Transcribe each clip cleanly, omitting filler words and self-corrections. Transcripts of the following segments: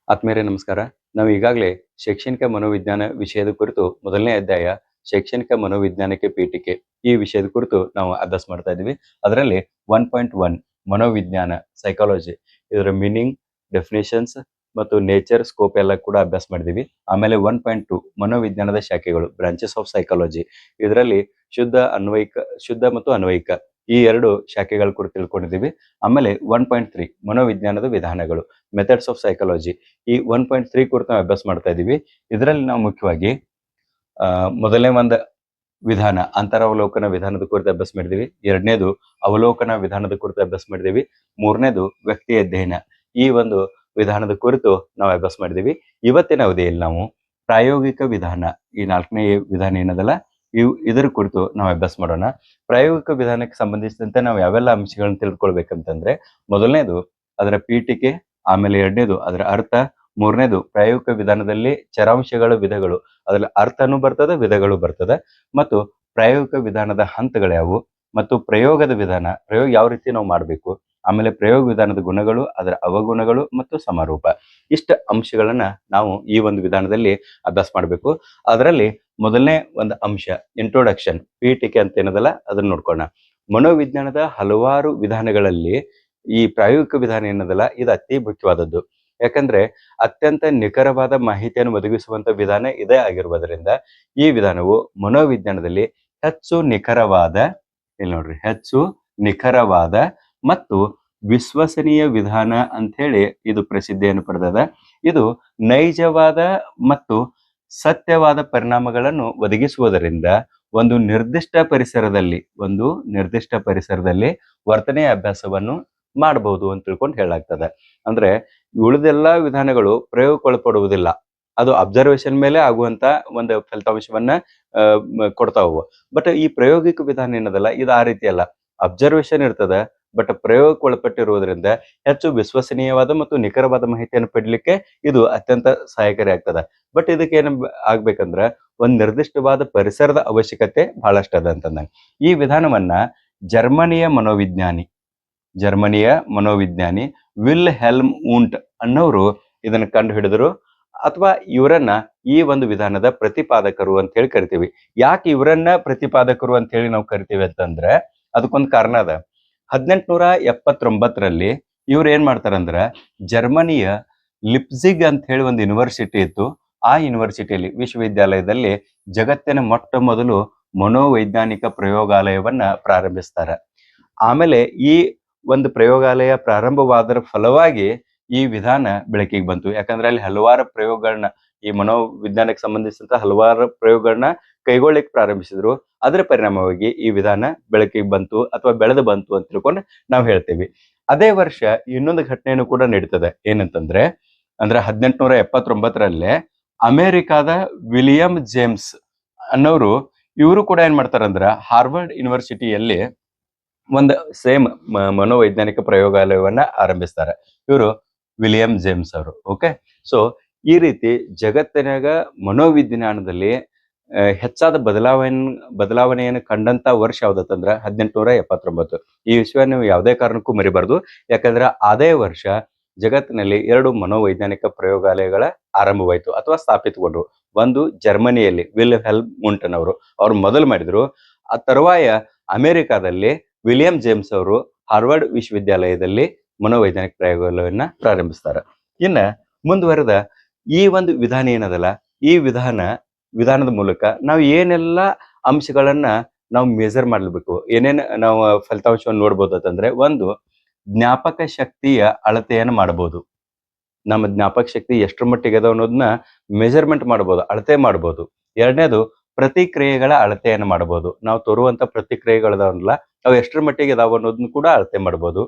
ಆತ್ಮೀಯರೇ ನಮಸ್ಕಾರ. ನಾವು ಈಗಾಗಲೇ ಶೈಕ್ಷಣಿಕ ಮನೋವಿಜ್ಞಾನ ವಿಷಯದ ಕುರಿತು ಮೊದಲನೇ ಅಧ್ಯಾಯ ಶೈಕ್ಷಣಿಕ ಮನೋವಿಜ್ಞಾನಕ್ಕೆ ಪೀಠಿಕೆ ಈ ವಿಷಯದ ಕುರಿತು ನಾವು ಅಭ್ಯಾಸ ಮಾಡ್ತಾ ಇದ್ದೀವಿ. ಅದರಲ್ಲಿ 1.1 ಮನೋವಿಜ್ಞಾನ ಸೈಕಾಲಜಿ ಇದರ ಮೀನಿಂಗ್, ಡೆಫಿನೇಷನ್ಸ್ ಮತ್ತು ನೇಚರ್ ಸ್ಕೋಪ್ ಎಲ್ಲ ಕೂಡ ಅಭ್ಯಾಸ ಮಾಡಿದ್ದೀವಿ. ಆಮೇಲೆ 1.2 ಮನೋವಿಜ್ಞಾನದ ಶಾಖೆಗಳು ಬ್ರಾಂಚಸ್ ಆಫ್ ಸೈಕಾಲಜಿ ಇದರಲ್ಲಿ ಶುದ್ಧ ಮತ್ತು ಅನ್ವಯಿಕ ಈ ಎರಡು ಶಾಖೆಗಳ ಕುರಿತು ತಿಳ್ಕೊಂಡಿದ್ದೀವಿ. ಆಮೇಲೆ 1.3 ಮನೋವಿಜ್ಞಾನದ ವಿಧಾನಗಳು ಮೆಥಡ್ಸ್ ಆಫ್ ಸೈಕಾಲಜಿ ಈ 1.3 ಕುರಿತು ನಾವು ಅಭ್ಯಾಸ ಮಾಡ್ತಾ ಇದ್ದೀವಿ. ಇದರಲ್ಲಿ ನಾವು ಮುಖ್ಯವಾಗಿ ಮೊದಲನೇ ಒಂದು ವಿಧಾನ ಅಂತರಾವಲೋಕನ ವಿಧಾನದ ಕುರಿತು ಅಭ್ಯಾಸ ಮಾಡಿದ್ದೀವಿ. ಎರಡನೇದು ಅವಲೋಕನ ವಿಧಾನದ ಕುರಿತು ಅಭ್ಯಾಸ ಮಾಡಿದ್ದೀವಿ. ಮೂರನೇದು ವ್ಯಕ್ತಿ ಅಧ್ಯಯನ ಈ ಒಂದು ವಿಧಾನದ ಕುರಿತು ನಾವು ಅಭ್ಯಾಸ ಮಾಡಿದ್ದೀವಿ. ಇವತ್ತಿನ ಅವಧಿಯಲ್ಲಿ ನಾವು ಪ್ರಾಯೋಗಿಕ ವಿಧಾನ ಈ 4ನೇ ವಿಧಾನ ಏನದಲ್ಲ ಇದರ ಕುರಿತು ನಾವು ಅಭ್ಯಾಸ ಮಾಡೋಣ. ಪ್ರಾಯೋಗಿಕ ವಿಧಾನಕ್ಕೆ ಸಂಬಂಧಿಸಿದಂತೆ ನಾವು ಯಾವೆಲ್ಲ ಅಂಶಗಳನ್ನ ತಿಳ್ಕೊಳ್ಬೇಕಂತಂದ್ರೆ, ಮೊದಲನೇದು ಅದರ ಪೀಠಿಕೆ, ಆಮೇಲೆ ಎರಡನೇದು ಅದರ ಅರ್ಥ, ಮೂರನೇದು ಪ್ರಾಯೋಗಿಕ ವಿಧಾನದಲ್ಲಿ ಚರಾಂಶಗಳ ವಿಧಗಳು, ಅದ್ರಲ್ಲಿ ಅರ್ಥನೂ ಬರ್ತದೆ, ವಿಧಗಳು ಬರ್ತದೆ, ಮತ್ತು ಪ್ರಾಯೋಗಿಕ ವಿಧಾನದ ಹಂತಗಳ್ಯಾವು, ಮತ್ತು ಪ್ರಯೋಗ ಯಾವ ರೀತಿ ನಾವು ಮಾಡಬೇಕು, ಆಮೇಲೆ ಪ್ರಯೋಗ ವಿಧಾನದ ಗುಣಗಳು, ಅದರ ಅವಗುಣಗಳು ಮತ್ತು ಸಮಾರೋಪ ಇಷ್ಟ ಅಂಶಗಳನ್ನ ನಾವು ಈ ಒಂದು ವಿಧಾನದಲ್ಲಿ ಅಭ್ಯಾಸ ಮಾಡಬೇಕು. ಅದರಲ್ಲಿ ಮೊದಲನೇ ಒಂದು ಅಂಶ ಇಂಟ್ರೊಡಕ್ಷನ್, ಪೀಠಿಕೆ ಅಂತ ಏನದಲ್ಲ ಅದನ್ನ ನೋಡ್ಕೋಣ. ಮನೋವಿಜ್ಞಾನದ ಹಲವಾರು ವಿಧಾನಗಳಲ್ಲಿ ಈ ಪ್ರಾಯೋಗಿಕ ವಿಧಾನ ಏನದಲ್ಲ ಇದು ಅತಿ ಮುಖ್ಯವಾದದ್ದು. ಯಾಕಂದ್ರೆ ಅತ್ಯಂತ ನಿಖರವಾದ ಮಾಹಿತಿಯನ್ನು ಒದಗಿಸುವಂತ ವಿಧಾನ ಇದೇ ಆಗಿರುವುದರಿಂದ ಈ ವಿಧಾನವು ಮನೋವಿಜ್ಞಾನದಲ್ಲಿ ಹೆಚ್ಚು ನಿಖರವಾದ ಮತ್ತು ವಿಶ್ವಸನೀಯ ವಿಧಾನ ಅಂತ ಹೇಳಿ ಇದು ಪ್ರಸಿದ್ಧಿಯನ್ನು ಪಡೆದದ. ಇದು ನೈಜವಾದ ಮತ್ತು ಸತ್ಯವಾದ ಪರಿಣಾಮಗಳನ್ನು ಒದಗಿಸುವುದರಿಂದ ಒಂದು ನಿರ್ದಿಷ್ಟ ಪರಿಸರದಲ್ಲಿ ವರ್ತನೆಯ ಅಭ್ಯಾಸವನ್ನು ಮಾಡಬಹುದು ಅಂತ ತಿಳ್ಕೊಂಡು ಹೇಳಲಾಗ್ತದೆ. ಅಂದ್ರೆ ಉಳಿದೆಲ್ಲ ವಿಧಾನಗಳು ಪ್ರಯೋಗಕ್ಕೊಳಪಡುವುದಿಲ್ಲ, ಅದು ಅಬ್ಸರ್ವೇಷನ್ ಮೇಲೆ ಆಗುವಂತ ಒಂದು ಫಲಿತಾಂಶವನ್ನ ಕೊಡ್ತಾವು. ಬಟ್ ಈ ಪ್ರಾಯೋಗಿಕ ವಿಧಾನ ಏನದಲ್ಲ ಇದು ಆ ರೀತಿ ಅಲ್ಲ. ಅಬ್ಸರ್ವೇಷನ್ ಇರ್ತದ, ಬಟ್ ಪ್ರಯೋಗಕ್ಕೊಳಪಟ್ಟಿರುವುದರಿಂದ ಹೆಚ್ಚು ವಿಶ್ವಸನೀಯವಾದ ಮತ್ತು ನಿಖರವಾದ ಮಾಹಿತಿಯನ್ನು ಪಡಲಿಕ್ಕೆ ಇದು ಅತ್ಯಂತ ಸಹಾಯಕಾರಿ ಆಗ್ತದೆ. ಬಟ್ ಇದಕ್ಕೆ ಏನ್ ಆಗ್ಬೇಕಂದ್ರ ಒಂದ್ ನಿರ್ದಿಷ್ಟವಾದ ಪರಿಸರದ ಅವಶ್ಯಕತೆ ಬಹಳಷ್ಟು ಅದ ಅಂತಂದಂಗ. ಈ ವಿಧಾನವನ್ನ ಜರ್ಮನಿಯ ಮನೋವಿಜ್ಞಾನಿ ವಿಲ್ ಹೆಲ್ಮ್ ವುಂಟ್ ಅನ್ನೋರು ಇದನ್ನ ಕಂಡು ಹಿಡಿದ್ರು, ಅಥವಾ ಇವರನ್ನ ಈ ಒಂದು ವಿಧಾನದ ಪ್ರತಿಪಾದಕರು ಅಂತ ಹೇಳಿ ಕರಿತೀವಿ. ಯಾಕೆ ಇವರನ್ನ ಪ್ರತಿಪಾದಕರು ಅಂತ ಹೇಳಿ ನಾವು ಕರಿತೀವಿ ಅಂತಂದ್ರೆ ಅದಕ್ಕೊಂದು ಕಾರಣ ಅದ. 1879ರಲ್ಲಿ ಇವ್ರು ಏನ್ ಮಾಡ್ತಾರಂದ್ರ ಜರ್ಮನಿಯ ಲಿಪ್ಜಿಗ್ ಅಂತ ಹೇಳಿ ಒಂದು ಯೂನಿವರ್ಸಿಟಿ ಇತ್ತು. ಆ ಯೂನಿವರ್ಸಿಟಿಯಲ್ಲಿ ವಿಶ್ವವಿದ್ಯಾಲಯದಲ್ಲಿ ಜಗತ್ತಿನ ಮೊಟ್ಟ ಮೊದಲು ಮನೋವೈಜ್ಞಾನಿಕ ಪ್ರಯೋಗಾಲಯವನ್ನ ಪ್ರಾರಂಭಿಸ್ತಾರೆ. ಆಮೇಲೆ ಈ ಒಂದು ಪ್ರಯೋಗಾಲಯ ಪ್ರಾರಂಭವಾದರ ಫಲವಾಗಿ ಈ ವಿಧಾನ ಬೆಳಕಿಗೆ ಬಂತು. ಯಾಕಂದ್ರೆ ಅಲ್ಲಿ ಹಲವಾರು ಪ್ರಯೋಗಗಳನ್ನ ಈ ಮನೋವಿಜ್ಞಾನಕ್ಕೆ ಸಂಬಂಧಿಸಿದಂತ ಹಲವಾರು ಪ್ರಯೋಗಗಳನ್ನ ಕೈಗೊಳ್ಳಿಕ್ ಪ್ರಾರಂಭಿಸಿದ್ರು. ಅದರ ಪರಿಣಾಮವಾಗಿ ಈ ವಿಧಾನ ಬೆಳಕಿಗೆ ಬಂತು ಅಥವಾ ಬೆಳೆದು ಬಂತು ಅಂತ ತಿಳ್ಕೊಂಡು ನಾವು ಹೇಳ್ತೇವೆ. ಅದೇ ವರ್ಷ ಇನ್ನೊಂದು ಘಟನೆಯನ್ನು ಕೂಡ ನಡೀತದೆ. ಏನಂತಂದ್ರೆ 1879ರಲ್ಲೇ ಅಮೆರಿಕಾದ ವಿಲಿಯಂ ಜೇಮ್ಸ್ ಅನ್ನೋರು ಇವರು ಕೂಡ ಏನ್ ಮಾಡ್ತಾರಂದ್ರ ಹಾರ್ವರ್ಡ್ ಯೂನಿವರ್ಸಿಟಿಯಲ್ಲಿ ಒಂದು ಸೇಮ್ ಮನೋವೈಜ್ಞಾನಿಕ ಪ್ರಯೋಗಾಲಯವನ್ನ ಆರಂಭಿಸ್ತಾರೆ. ಇವರು ವಿಲಿಯಂ ಜೇಮ್ಸ್ ಅವರು. ಓಕೆ, ಸೊ ಈ ರೀತಿ ಜಗತ್ತಿನಾಗ ಮನೋವಿಜ್ಞಾನದಲ್ಲಿ ಹೆಚ್ಚಾದ ಬದಲಾವಣೆಯನ್ನು ಕಂಡಂತ ವರ್ಷ ಯಾವ್ದತ್ತಂದ್ರ 1879. ಈ ವಿಷಯ ನೀವು ಯಾವುದೇ ಕಾರಣಕ್ಕೂ ಮರಿಬಾರ್ದು. ಯಾಕಂದ್ರೆ ಅದೇ ವರ್ಷ ಜಗತ್ತಿನಲ್ಲಿ 2 ಮನೋವೈಜ್ಞಾನಿಕ ಪ್ರಯೋಗಾಲಯಗಳ ಆರಂಭವಾಯಿತು ಅಥವಾ ಸ್ಥಾಪಿತಗೊಂಡ್ರು. ಒಂದು ಜರ್ಮನಿಯಲ್ಲಿ ವಿಲ್ ಹೆಲ್ಮ್ ವುಂಟ್ ಅವ್ರು ಮೊದಲು ಮಾಡಿದ್ರು. ಆ ತರುವಾಯ ಅಮೆರಿಕಾದಲ್ಲಿ ವಿಲಿಯಂ ಜೇಮ್ಸ್ ಅವರು ಹಾರ್ವರ್ಡ್ ವಿಶ್ವವಿದ್ಯಾಲಯದಲ್ಲಿ ಮನೋವೈಜ್ಞಾನಿಕ ಪ್ರಯೋಗಾಲಯವನ್ನ ಪ್ರಾರಂಭಿಸ್ತಾರೆ. ಇನ್ನ ಮುಂದುವರೆದ ಈ ಒಂದು ವಿಧಾನ ಏನದಲ್ಲ, ಈ ವಿಧಾನದ ಮೂಲಕ ನಾವು ಏನೆಲ್ಲ ಅಂಶಗಳನ್ನ ನಾವು ಮೆಜರ್ ಮಾಡಬೇಕು, ಏನೇನು ನಾವು ಫಲಿತಾಂಶವನ್ನು ನೋಡ್ಬೋದು ಅಂತಂದ್ರೆ, ಒಂದು ಜ್ಞಾಪಕ ಶಕ್ತಿಯ ಅಳತೆಯನ್ನು ಮಾಡಬಹುದು. ನಮ್ಮ ಜ್ಞಾಪಕ ಶಕ್ತಿ ಎಷ್ಟರ ಮಟ್ಟಿಗೆ ಅದಾವ ಅನ್ನೋದನ್ನ ಮೆಜರ್ಮೆಂಟ್ ಮಾಡಬಹುದು, ಅಳತೆ ಮಾಡಬಹುದು. ಎರಡನೇದು ಪ್ರತಿಕ್ರಿಯೆಗಳ ಅಳತೆಯನ್ನು ಮಾಡಬಹುದು. ನಾವು ತೋರುವಂತ ಪ್ರತಿಕ್ರಿಯೆಗಳದಾವಲ್ಲ ಅವು ಎಷ್ಟರ ಮಟ್ಟಿಗೆ ಇದಾವ ಅನ್ನೋದನ್ನ ಕೂಡ ಅಳತೆ ಮಾಡಬಹುದು.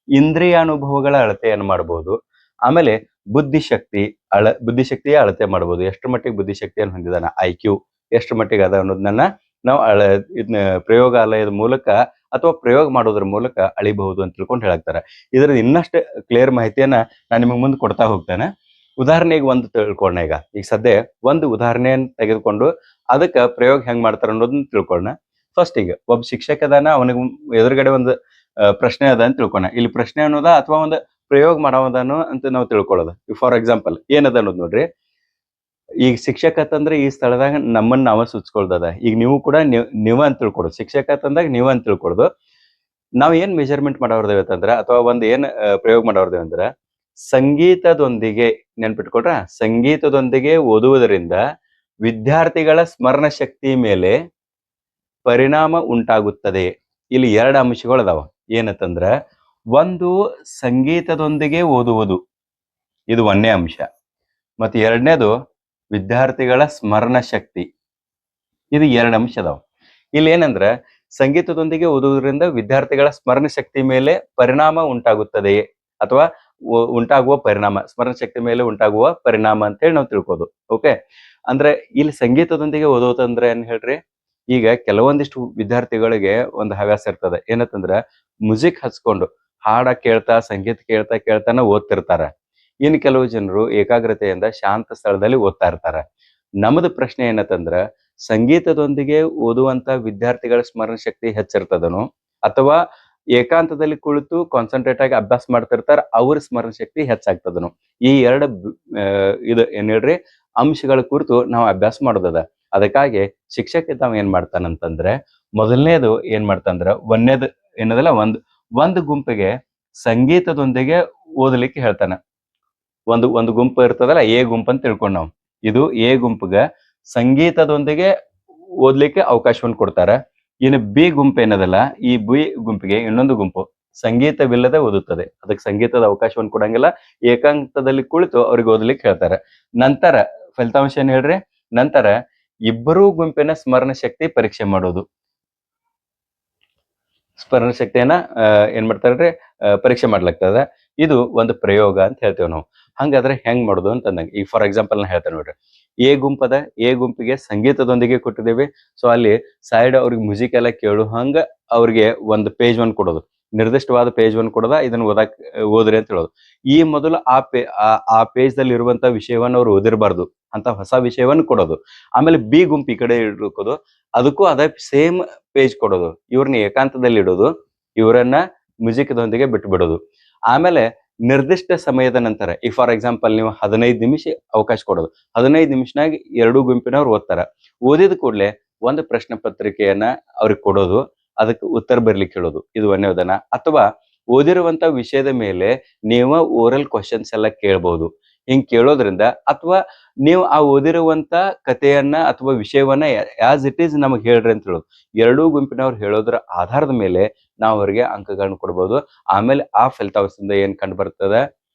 ಇಂದ್ರಿಯಾನುಭವಗಳ ಅಳತೆಯನ್ನು ಮಾಡಬಹುದು. ಆಮೇಲೆ ಬುದ್ಧಿಶಕ್ತಿಯ ಅಳತೆ ಮಾಡಬಹುದು. ಎಷ್ಟರ ಮಟ್ಟಿಗೆ ಬುದ್ಧಿಶಕ್ತಿಯನ್ನು ಹೊಂದಿದಾನ, IQ ಎಷ್ಟರ ಮಟ್ಟಿಗೆ ಅದ ಅನ್ನೋದನ್ನ ನಾವು ಇದನ್ನ ಪ್ರಯೋಗಾಲಯದ ಮೂಲಕ ಅಥವಾ ಪ್ರಯೋಗ ಮಾಡೋದ್ರ ಮೂಲಕ ಅಳಿಬಹುದು ಅಂತ ತಿಳ್ಕೊಂಡು ಹೇಳಾಕ್ತಾರೆ. ಇದರ ಇನ್ನಷ್ಟು ಕ್ಲಿಯರ್ ಮಾಹಿತಿಯನ್ನ ನಾನು ನಿಮಗೆ ಮುಂದೆ ಕೊಡ್ತಾ ಹೋಗ್ತೇನೆ. ಉದಾಹರಣೆಗೆ ಒಂದು ತಿಳ್ಕೊಳ್ಳೋಣ. ಈಗ ಸದ್ಯ ಒಂದು ಉದಾಹರಣೆಯನ್ನು ತೆಗೆದುಕೊಂಡು ಅದಕ್ಕೆ ಪ್ರಯೋಗ ಹೆಂಗ್ ಮಾಡ್ತಾರ ಅನ್ನೋದನ್ನ ತಿಳ್ಕೊಳ್ಳೋಣ. ಫಸ್ಟ್ ಈಗ ಒಬ್ಬ ಶಿಕ್ಷಕ ಅದಾನ, ಅವನಿಗೆ ಎದುರುಗಡೆ ಒಂದು ಪ್ರಶ್ನೆ ಅದ ಅಂತ ತಿಳ್ಕೊಣ. ಇಲ್ಲಿ ಪ್ರಶ್ನೆ ಅನ್ನೋದ ಅಥವಾ ಒಂದು ಪ್ರಯೋಗ ಮಾಡೋದನ್ನು ಅಂತ ನಾವು ತಿಳ್ಕೊಳ್ಳೋದು. ಫಾರ್ ಎಕ್ಸಾಂಪಲ್ ಏನದ ಅನ್ನೋದು ನೋಡ್ರಿ. ಈಗ ಶಿಕ್ಷಕ ಅಂತಂದ್ರೆ ಈ ಸ್ಥಳದಾಗ ನಮ್ಮನ್ನ ನಾವ ಸೂಚಿಸ್ಕೊಳ್ದದ. ಈಗ ನೀವು ಕೂಡ ನೀವ ಅಂತ ತಿಳ್ಕೊಡೋದು. ಶಿಕ್ಷಕ ಅಂತಂದಾಗ ನೀವ ಅಂತ ತಿಳ್ಕೊಡೋದು. ನಾವ್ ಏನ್ ಮೆಜರ್ಮೆಂಟ್ ಮಾಡೋರ್ದೇವ ಅಂತಂದ್ರ ಅಥವಾ ಒಂದ್ ಏನ್ ಪ್ರಯೋಗ ಮಾಡೋರ್ದೇವ ಅಂದ್ರ ಸಂಗೀತದೊಂದಿಗೆ ನೆನ್ಪಿಟ್ಕೊಳ್ರ, ಸಂಗೀತದೊಂದಿಗೆ ಓದುವುದರಿಂದ ವಿದ್ಯಾರ್ಥಿಗಳ ಸ್ಮರಣ ಶಕ್ತಿ ಮೇಲೆ ಪರಿಣಾಮ ಉಂಟಾಗುತ್ತದೆ. ಇಲ್ಲಿ 2 ಅಂಶಗಳು ಅದಾವ. ಏನಂತಂದ್ರ ಒಂದು ಸಂಗೀತದೊಂದಿಗೆ ಓದುವುದು, ಇದು 1ನೇ ಅಂಶ. ಮತ್ತು 2ನೇದು ವಿದ್ಯಾರ್ಥಿಗಳ ಸ್ಮರಣ ಶಕ್ತಿ, ಇದು 2 ಅಂಶ ಅದಾವ. ಇಲ್ಲಿ ಏನಂದ್ರ ಸಂಗೀತದೊಂದಿಗೆ ಓದುವುದರಿಂದ ವಿದ್ಯಾರ್ಥಿಗಳ ಸ್ಮರಣ ಶಕ್ತಿ ಮೇಲೆ ಪರಿಣಾಮ ಉಂಟಾಗುತ್ತದೆ ಅಥವಾ ಉಂಟಾಗುವ ಪರಿಣಾಮ, ಸ್ಮರಣ ಶಕ್ತಿ ಮೇಲೆ ಉಂಟಾಗುವ ಪರಿಣಾಮ ಅಂತ ಹೇಳಿ ನಾವು ತಿಳ್ಕೋದು. ಓಕೆ, ಅಂದ್ರೆ ಇಲ್ಲಿ ಸಂಗೀತದೊಂದಿಗೆ ಓದೋದಂದ್ರೆ ಏನ್ ಹೇಳ್ರಿ, ಈಗ ಕೆಲವೊಂದಿಷ್ಟು ವಿದ್ಯಾರ್ಥಿಗಳಿಗೆ ಒಂದು ಹವ್ಯಾಸ ಇರ್ತದೆ. ಏನಂತಂದ್ರ ಮ್ಯೂಸಿಕ್ ಹಚ್ಕೊಂಡು ಹಾಡ ಕೇಳ್ತಾ ಸಂಗೀತ ಕೇಳ್ತಾ ಕೇಳ್ತಾನ ಓದ್ತಿರ್ತಾರ. ಇನ್ನು ಕೆಲವು ಜನರು ಏಕಾಗ್ರತೆಯಿಂದ ಶಾಂತ ಸ್ಥಳದಲ್ಲಿ ಓದ್ತಾ ಇರ್ತಾರ. ನಮ್ದು ಪ್ರಶ್ನೆ ಏನಂತಂದ್ರ ಸಂಗೀತದೊಂದಿಗೆ ಓದುವಂತ ವಿದ್ಯಾರ್ಥಿಗಳ ಸ್ಮರಣ ಶಕ್ತಿ ಹೆಚ್ಚಿರ್ತದನು ಅಥವಾ ಏಕಾಂತದಲ್ಲಿ ಕುಳಿತು ಕಾನ್ಸಂಟ್ರೇಟ್ ಆಗಿ ಅಭ್ಯಾಸ ಮಾಡ್ತಿರ್ತಾರ ಅವ್ರ ಸ್ಮರಣ ಶಕ್ತಿ ಹೆಚ್ಚಾಗ್ತದನು. ಈ 2 ಇದು ಏನ್ ಹೇಳ್ರಿ ಅಂಶಗಳ ಕುರಿತು ನಾವು ಅಭ್ಯಾಸ ಮಾಡೋದದ. ಅದಕ್ಕಾಗಿ ಶಿಕ್ಷಕ ತಾವ್ ಏನ್ ಮಾಡ್ತಾನಂತಂದ್ರೆ ಮೊದಲನೇದು ಏನ್ ಮಾಡ್ತಾನಂದ್ರ ಒಂದೇದು ಏನದಲ್ಲ ಒಂದು ಗುಂಪಿಗೆ ಸಂಗೀತದೊಂದಿಗೆ ಓದಲಿಕ್ಕೆ ಹೇಳ್ತಾನ. ಒಂದು ಗುಂಪು ಇರ್ತದಲ್ಲ, ಎ ಗುಂಪು ಅಂತ ತಿಳ್ಕೊಂಡ್ ನಾವು. ಇದು ಎ ಗುಂಪಿಗೆ ಸಂಗೀತದೊಂದಿಗೆ ಓದ್ಲಿಕ್ಕೆ ಅವಕಾಶವನ್ನು ಕೊಡ್ತಾರ. ಇನ್ನು ಬಿ ಗುಂಪು ಏನದಲ್ಲ, ಈ ಬಿ ಗುಂಪಿಗೆ ಇನ್ನೊಂದು ಗುಂಪು ಸಂಗೀತವಿಲ್ಲದೆ ಓದುತ್ತದೆ. ಅದಕ್ಕೆ ಸಂಗೀತದ ಅವಕಾಶವನ್ನು ಕೊಡಂಗಿಲ್ಲ, ಏಕಾಂತದಲ್ಲಿ ಕುಳಿತು ಅವ್ರಿಗೆ ಓದ್ಲಿಕ್ಕೆ ಹೇಳ್ತಾರೆ. ನಂತರ ಫಲಿತಾಂಶ ಏನ್ ಹೇಳ್ರಿ, ನಂತರ ಇಬ್ಬರೂ ಗುಂಪಿನ ಸ್ಮರಣ ಶಕ್ತಿ ಪರೀಕ್ಷೆ ಮಾಡೋದು. ಸ್ಮರಣ ಶಕ್ತಿಯನ್ನ ಏನ್ ಮಾಡ್ತಾರ್ರಿ ಪರೀಕ್ಷೆ ಮಾಡ್ಲಾಗ್ತದ. ಇದು ಒಂದು ಪ್ರಯೋಗ ಅಂತ ಹೇಳ್ತೇವೆ ನಾವು. ಹಂಗಾದ್ರೆ ಹೆಂಗ್ ಮಾಡೋದು ಅಂತಂದಂಗ ಈಗ ಫಾರ್ ಎಕ್ಸಾಂಪಲ್ ನಾ ಹೇಳ್ತೇನೆ ನೋಡ್ರಿ. ಎ ಗುಂಪದ, ಎ ಗುಂಪಿಗೆ ಸಂಗೀತದೊಂದಿಗೆ ಕೊಟ್ಟಿದ್ದೇವೆ. ಸೊ ಅಲ್ಲಿ ಸೈಡ್ ಅವ್ರಿಗೆ ಮ್ಯೂಸಿಕ್ ಎಲ್ಲ ಕೇಳು ಹಂಗ ಅವ್ರಿಗೆ ಒಂದು ಪೇಜ್ ಒನ್ ಕೊಡೋದು, ನಿರ್ದಿಷ್ಟವಾದ ಪೇಜ್ ಒನ್ ಕೊಡೋದ, ಇದನ್ನ ಓದ್ರಿ ಅಂತ ಹೇಳೋದು. ಈ ಮೊದಲು ಆ ಪೇಜ್ ದಲ್ಲಿ ಇರುವಂತ ವಿಷಯವನ್ನು ಅವ್ರು ಓದಿರಬಾರ್ದು ಅಂತ ಹೊಸ ವಿಷಯವನ್ನು ಕೊಡೋದು. ಆಮೇಲೆ ಬಿ ಗುಂಪು ಈ ಕಡೆ ಇಡ್ಕೋದು, ಅದಕ್ಕೂ ಅದೇ ಸೇಮ್ ಪೇಜ್ ಕೊಡೋದು. ಇವ್ರನ್ನ ಏಕಾಂತದಲ್ಲಿ ಇಡೋದು, ಇವರನ್ನ ಮ್ಯೂಸಿಕ್ದೊಂದಿಗೆ ಬಿಟ್ಟು ಬಿಡೋದು. ಆಮೇಲೆ ನಿರ್ದಿಷ್ಟ ಸಮಯದ ನಂತರ ಈ ಫಾರ್ ಎಕ್ಸಾಂಪಲ್ ನೀವು 15 ನಿಮಿಷ ಅವಕಾಶ ಕೊಡೋದು. 15 ನಿಮಿಷನಾಗ 2 ಗುಂಪಿನವ್ರು ಓದ್ತಾರ. ಓದಿದ ಕೂಡಲೇ ಒಂದು ಪ್ರಶ್ನೆ ಪತ್ರಿಕೆಯನ್ನ ಅವ್ರಿಗೆ ಕೊಡೋದು, ಅದಕ್ಕೆ ಉತ್ತರ ಬರ್ಲಿಕ್ಕೆ ಹೇಳೋದು. ಇದು 1ನೇ ವಿಧಾನ. ಅಥವಾ ಓದಿರುವಂತ ವಿಷಯದ ಮೇಲೆ ನೀವು ಓರಲ್ ಕ್ವಶನ್ಸ್ ಎಲ್ಲ ಕೇಳ್ಬಹುದು. ಹಿಂಗ್ ಕೇಳೋದ್ರಿಂದ ಅಥವಾ ನೀವು ಆ ಓದಿರುವಂತ ಕಥೆಯನ್ನ ಅಥವಾ ವಿಷಯವನ್ನ ಆಸ್ ಇಟ್ ಈಸ್ ನಮಗ್ ಹೇಳ್ರಿ ಅಂತ ಹೇಳೋದು. 2 ಗುಂಪಿನವ್ರು ಹೇಳೋದ್ರ ಆಧಾರದ ಮೇಲೆ ನಾವು ಅವ್ರಿಗೆ ಅಂಕಗಳನ್ನ ಕೊಡ್ಬೋದು. ಆಮೇಲೆ ಆ ಫಲಿತಾಂಶದಿಂದ ಏನ್ ಕಂಡು ಬರ್ತದ,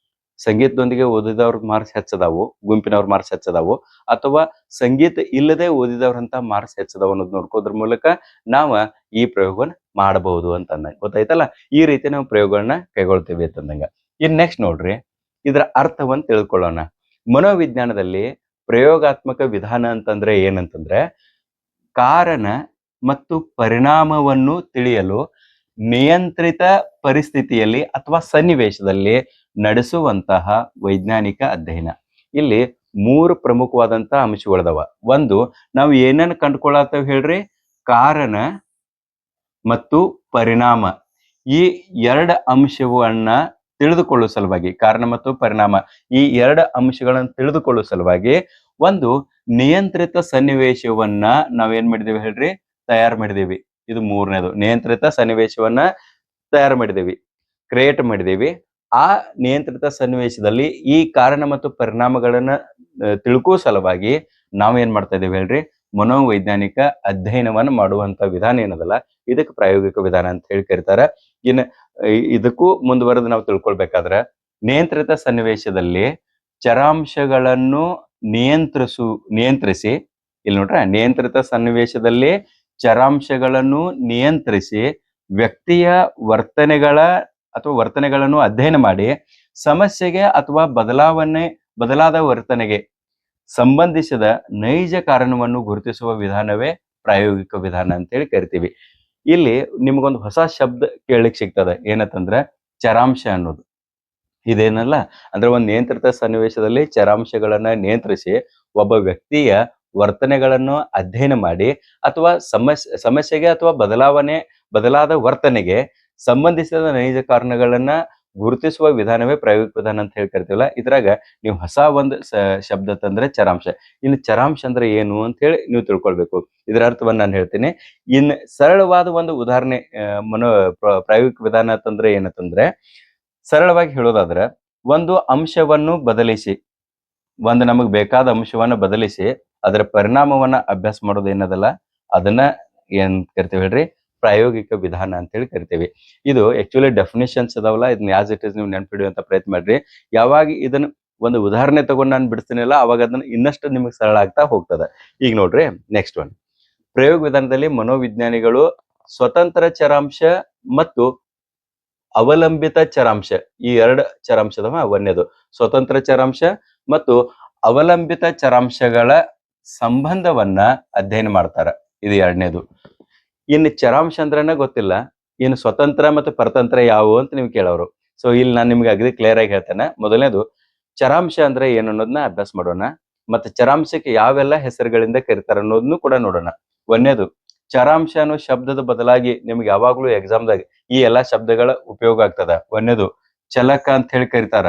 ಸಂಗೀತದೊಂದಿಗೆ ಓದಿದವ್ರ ಮಾರ್ಕ್ಸ್ ಹೆಚ್ಚದಾವು, ಗುಂಪಿನವ್ರ ಮಾರ್ಕ್ಸ್ ಹೆಚ್ಚದಾವು, ಅಥವಾ ಸಂಗೀತ ಇಲ್ಲದೆ ಓದಿದವ್ರಂತ ಮಾರ್ಕ್ಸ್ ಹೆಚ್ಚದಾವು ಅನ್ನೋದು ನೋಡ್ಕೋದ್ರ ಮೂಲಕ ನಾವು ಈ ಪ್ರಯೋಗವನ್ನ ಮಾಡಬಹುದು ಅಂತಂದಂಗ ಗೊತ್ತಾಯ್ತಲ್ಲ. ಈ ರೀತಿ ನಾವು ಪ್ರಯೋಗಗಳನ್ನ ಕೈಗೊಳ್ತೀವಿ ಅಂತಂದಂಗ. ಇನ್ ನೆಕ್ಸ್ಟ್ ನೋಡ್ರಿ, ಇದರ ಅರ್ಥವನ್ನ ತಿಳ್ಕೊಳ್ಳೋಣ. ಮನೋವಿಜ್ಞಾನದಲ್ಲಿ ಪ್ರಯೋಗಾತ್ಮಕ ವಿಧಾನ ಅಂತಂದ್ರೆ ಏನಂತಂದ್ರೆ ಕಾರಣ ಮತ್ತು ಪರಿಣಾಮವನ್ನು ತಿಳಿಯಲು ನಿಯಂತ್ರಿತ ಪರಿಸ್ಥಿತಿಯಲ್ಲಿ ಅಥವಾ ಸನ್ನಿವೇಶದಲ್ಲಿ ನಡೆಸುವಂತಹ ವೈಜ್ಞಾನಿಕ ಅಧ್ಯಯನ. ಇಲ್ಲಿ 3 ಪ್ರಮುಖವಾದಂತಹ ಅಂಶಗಳದವ. ಒಂದು, ನಾವು ಏನನ್ನ ಕಂಡುಕೊಳ್ಳತ್ತೇವೆ ಹೇಳ್ರಿ, ಕಾರಣ ಮತ್ತು ಪರಿಣಾಮ. ಈ 2 ಅಂಶವನ್ನ ತಿಳಿದುಕೊಳ್ಳುವ ಸಲುವಾಗಿ, ಕಾರಣ ಮತ್ತು ಪರಿಣಾಮ ಈ 2 ಅಂಶಗಳನ್ನು ತಿಳಿದುಕೊಳ್ಳುವ ಸಲುವಾಗಿ ಒಂದು ನಿಯಂತ್ರಿತ ಸನ್ನಿವೇಶವನ್ನ ನಾವೇನ್ ಮಾಡಿದೇವಿ ಹೇಳ್ರಿ, ತಯಾರು ಮಾಡಿದೇವಿ. ಇದು 3ನೇದು. ನಿಯಂತ್ರಿತ ಸನ್ನಿವೇಶವನ್ನ ತಯಾರು ಮಾಡಿದೇವಿ, ಕ್ರಿಯೇಟ್ ಮಾಡಿದೇವಿ. ಆ ನಿಯಂತ್ರಿತ ಸನ್ನಿವೇಶದಲ್ಲಿ ಈ ಕಾರಣ ಮತ್ತು ಪರಿಣಾಮಗಳನ್ನ ತಿಳ್ಕೋ ಸಲುವಾಗಿ ನಾವೇನ್ ಮಾಡ್ತಾ ಇದ್ದೇವೆ ಹೇಳ್ರಿ, ಮನೋವೈಜ್ಞಾನಿಕ ಅಧ್ಯಯನವನ್ನ ಮಾಡುವಂತ ವಿಧಾನ ಏನದಲ್ಲ, ಇದಕ್ಕೆ ಪ್ರಾಯೋಗಿಕ ವಿಧಾನ ಅಂತ ಹೇಳಿ ಕರೀತಾರೆ. ಇನ್ನು ಇದಕ್ಕೂ ಮುಂದುವರೆದು ನಾವು ತಿಳ್ಕೊಳ್ಬೇಕಾದ್ರೆ ನಿಯಂತ್ರಿತ ಸನ್ನಿವೇಶದಲ್ಲಿ ಚರಾಂಶಗಳನ್ನು ನಿಯಂತ್ರಿಸಿ ಇಲ್ಲಿ ನೋಡ್ರ, ನಿಯಂತ್ರಿತ ಸನ್ನಿವೇಶದಲ್ಲಿ ಚರಾಂಶಗಳನ್ನು ನಿಯಂತ್ರಿಸಿ ವ್ಯಕ್ತಿಯ ವರ್ತನೆಗಳನ್ನು ಅಧ್ಯಯನ ಮಾಡಿ ಸಮಸ್ಯೆಗೆ ಅಥವಾ ಬದಲಾದ ವರ್ತನೆಗೆ ಸಂಬಂಧಿಸಿದ ನೈಜ ಕಾರಣವನ್ನು ಗುರುತಿಸುವ ವಿಧಾನವೇ ಪ್ರಾಯೋಗಿಕ ವಿಧಾನ ಅಂತೇಳಿ ಕರಿತೀವಿ. ಇಲ್ಲಿ ನಿಮ್ಗೊಂದು ಹೊಸ ಶಬ್ದ ಕೇಳಲಿಕ್ಕೆ ಸಿಗ್ತದೆ. ಏನಂತಂದ್ರೆ ಚರಾಂಶ ಅನ್ನೋದು. ಇದೇನಲ್ಲ ಅಂದ್ರೆ ಒಂದು ನಿಯಂತ್ರಿತ ಸನ್ನಿವೇಶದಲ್ಲಿ ಚರಾಂಶಗಳನ್ನ ನಿಯಂತ್ರಿಸಿ ಒಬ್ಬ ವ್ಯಕ್ತಿಯ ವರ್ತನೆಗಳನ್ನು ಅಧ್ಯಯನ ಮಾಡಿ ಅಥವಾ ಸಮಸ್ಯೆಗೆ ಅಥವಾ ಬದಲಾದ ವರ್ತನೆಗೆ ಸಂಬಂಧಿಸಿದ ನೈಜ ಕಾರಣಗಳನ್ನ ಗುರುತಿಸುವ ವಿಧಾನವೇ ಪ್ರಾಯೋಗಿಕ ವಿಧಾನ ಅಂತ ಹೇಳಿ ಕರಿತೀವಲ್ಲ. ಇದ್ರಾಗ ನೀವು ಹೊಸ ಒಂದು ಶಬ್ದ ತಂದ್ರೆ ಚರಾಂಶ. ಇನ್ನು ಚರಾಂಶ ಅಂದ್ರೆ ಏನು ಅಂತ ಹೇಳಿ ನೀವು ತಿಳ್ಕೊಳ್ಬೇಕು. ಇದರ ಅರ್ಥವನ್ನ ನಾನು ಹೇಳ್ತೀನಿ. ಇನ್ನು ಸರಳವಾದ ಒಂದು ಉದಾಹರಣೆ ಪ್ರಾಯೋಗಿಕ ವಿಧಾನ ಅಂತಂದ್ರೆ ಏನಂತಂದ್ರೆ, ಸರಳವಾಗಿ ಹೇಳೋದಾದ್ರೆ, ಒಂದು ಅಂಶವನ್ನು ಬದಲಿಸಿ, ಒಂದು ನಮಗೆ ಬೇಕಾದ ಅಂಶವನ್ನ ಬದಲಿಸಿ ಅದರ ಪರಿಣಾಮವನ್ನ ಅಭ್ಯಾಸ ಮಾಡೋದು ಏನದಲ್ಲ, ಅದನ್ನ ಏನ್ ಕರಿತೀವಿ ಹೇಳ್ರಿ, ಪ್ರಾಯೋಗಿಕ ವಿಧಾನ ಅಂತ ಹೇಳಿ ಕರಿತೀವಿ. ಇದು ಆಕ್ಚುಲಿ ಡೆಫಿನೇಷನ್ಸ್ ಅದಾವಲ್ಲ, ಇದನ್ನ ಆಸ್ ಇಟ್ ಇಸ್ ನೀವು ನೆನ್ಪಿಡುವಂತ ಪ್ರಯತ್ನ ಮಾಡ್ರಿ. ಯಾವಾಗ ಇದನ್ನ ಒಂದು ಉದಾಹರಣೆ ತಗೊಂಡು ನಾನು ಬಿಡಿಸ್ತೀನಿಲ್ಲ, ಅವಾಗ ಅದನ್ನ ಇನ್ನಷ್ಟು ನಿಮಗೆ ಸರಳ ಆಗ್ತಾ ಹೋಗ್ತದೆ. ಈಗ ನೋಡ್ರಿ, ನೆಕ್ಸ್ಟ್ ಒನ್. ಪ್ರಯೋಗ ವಿಧಾನದಲ್ಲಿ ಮನೋವಿಜ್ಞಾನಿಗಳು ಸ್ವತಂತ್ರ ಚರಾಂಶ ಮತ್ತು ಅವಲಂಬಿತ ಚರಾಂಶ, ಈ ಎರಡು ಚರಾಂಶದವ ಒಂದೇದು ಸ್ವತಂತ್ರ ಚರಾಂಶ ಮತ್ತು ಅವಲಂಬಿತ ಚರಾಂಶಗಳ ಸಂಬಂಧವನ್ನ ಅಧ್ಯಯನ ಮಾಡ್ತಾರ. ಇದು ಎರಡನೇದು. ಇನ್ನು ಚರಾಂಶ ಅಂದ್ರನ ಗೊತ್ತಿಲ್ಲ, ಇನ್ನು ಸ್ವತಂತ್ರ ಮತ್ತು ಪರತಂತ್ರ ಯಾವುವು ಅಂತ ನೀವು ಕೇಳೋರು. ಸೊ ಇಲ್ಲಿ ನಾನು ನಿಮ್ಗೆ ಅಗದಿ ಕ್ಲಿಯರ್ ಆಗಿ ಹೇಳ್ತೇನೆ. ಮೊದಲನೇದು, ಚರಾಂಶ ಅಂದ್ರೆ ಏನು ಅನ್ನೋದನ್ನ ಅಭ್ಯಾಸ ಮಾಡೋಣ. ಮತ್ತೆ ಚರಾಂಶಕ್ಕೆ ಯಾವೆಲ್ಲ ಹೆಸರುಗಳಿಂದ ಕರೀತಾರ ಅನ್ನೋದನ್ನು ಕೂಡ ನೋಡೋಣ. ಒಂದೇದು, ಚರಾಂಶ ಅನ್ನೋ ಶಬ್ದದ ಬದಲಾಗಿ ನಿಮ್ಗೆ ಯಾವಾಗ್ಲೂ ಎಕ್ಸಾಮ್ದಾಗ ಈ ಎಲ್ಲಾ ಶಬ್ದಗಳ ಉಪಯೋಗ ಆಗ್ತದ. ಒಂದೇದು ಚಲಕ ಅಂತ ಹೇಳಿ ಕರೀತಾರ,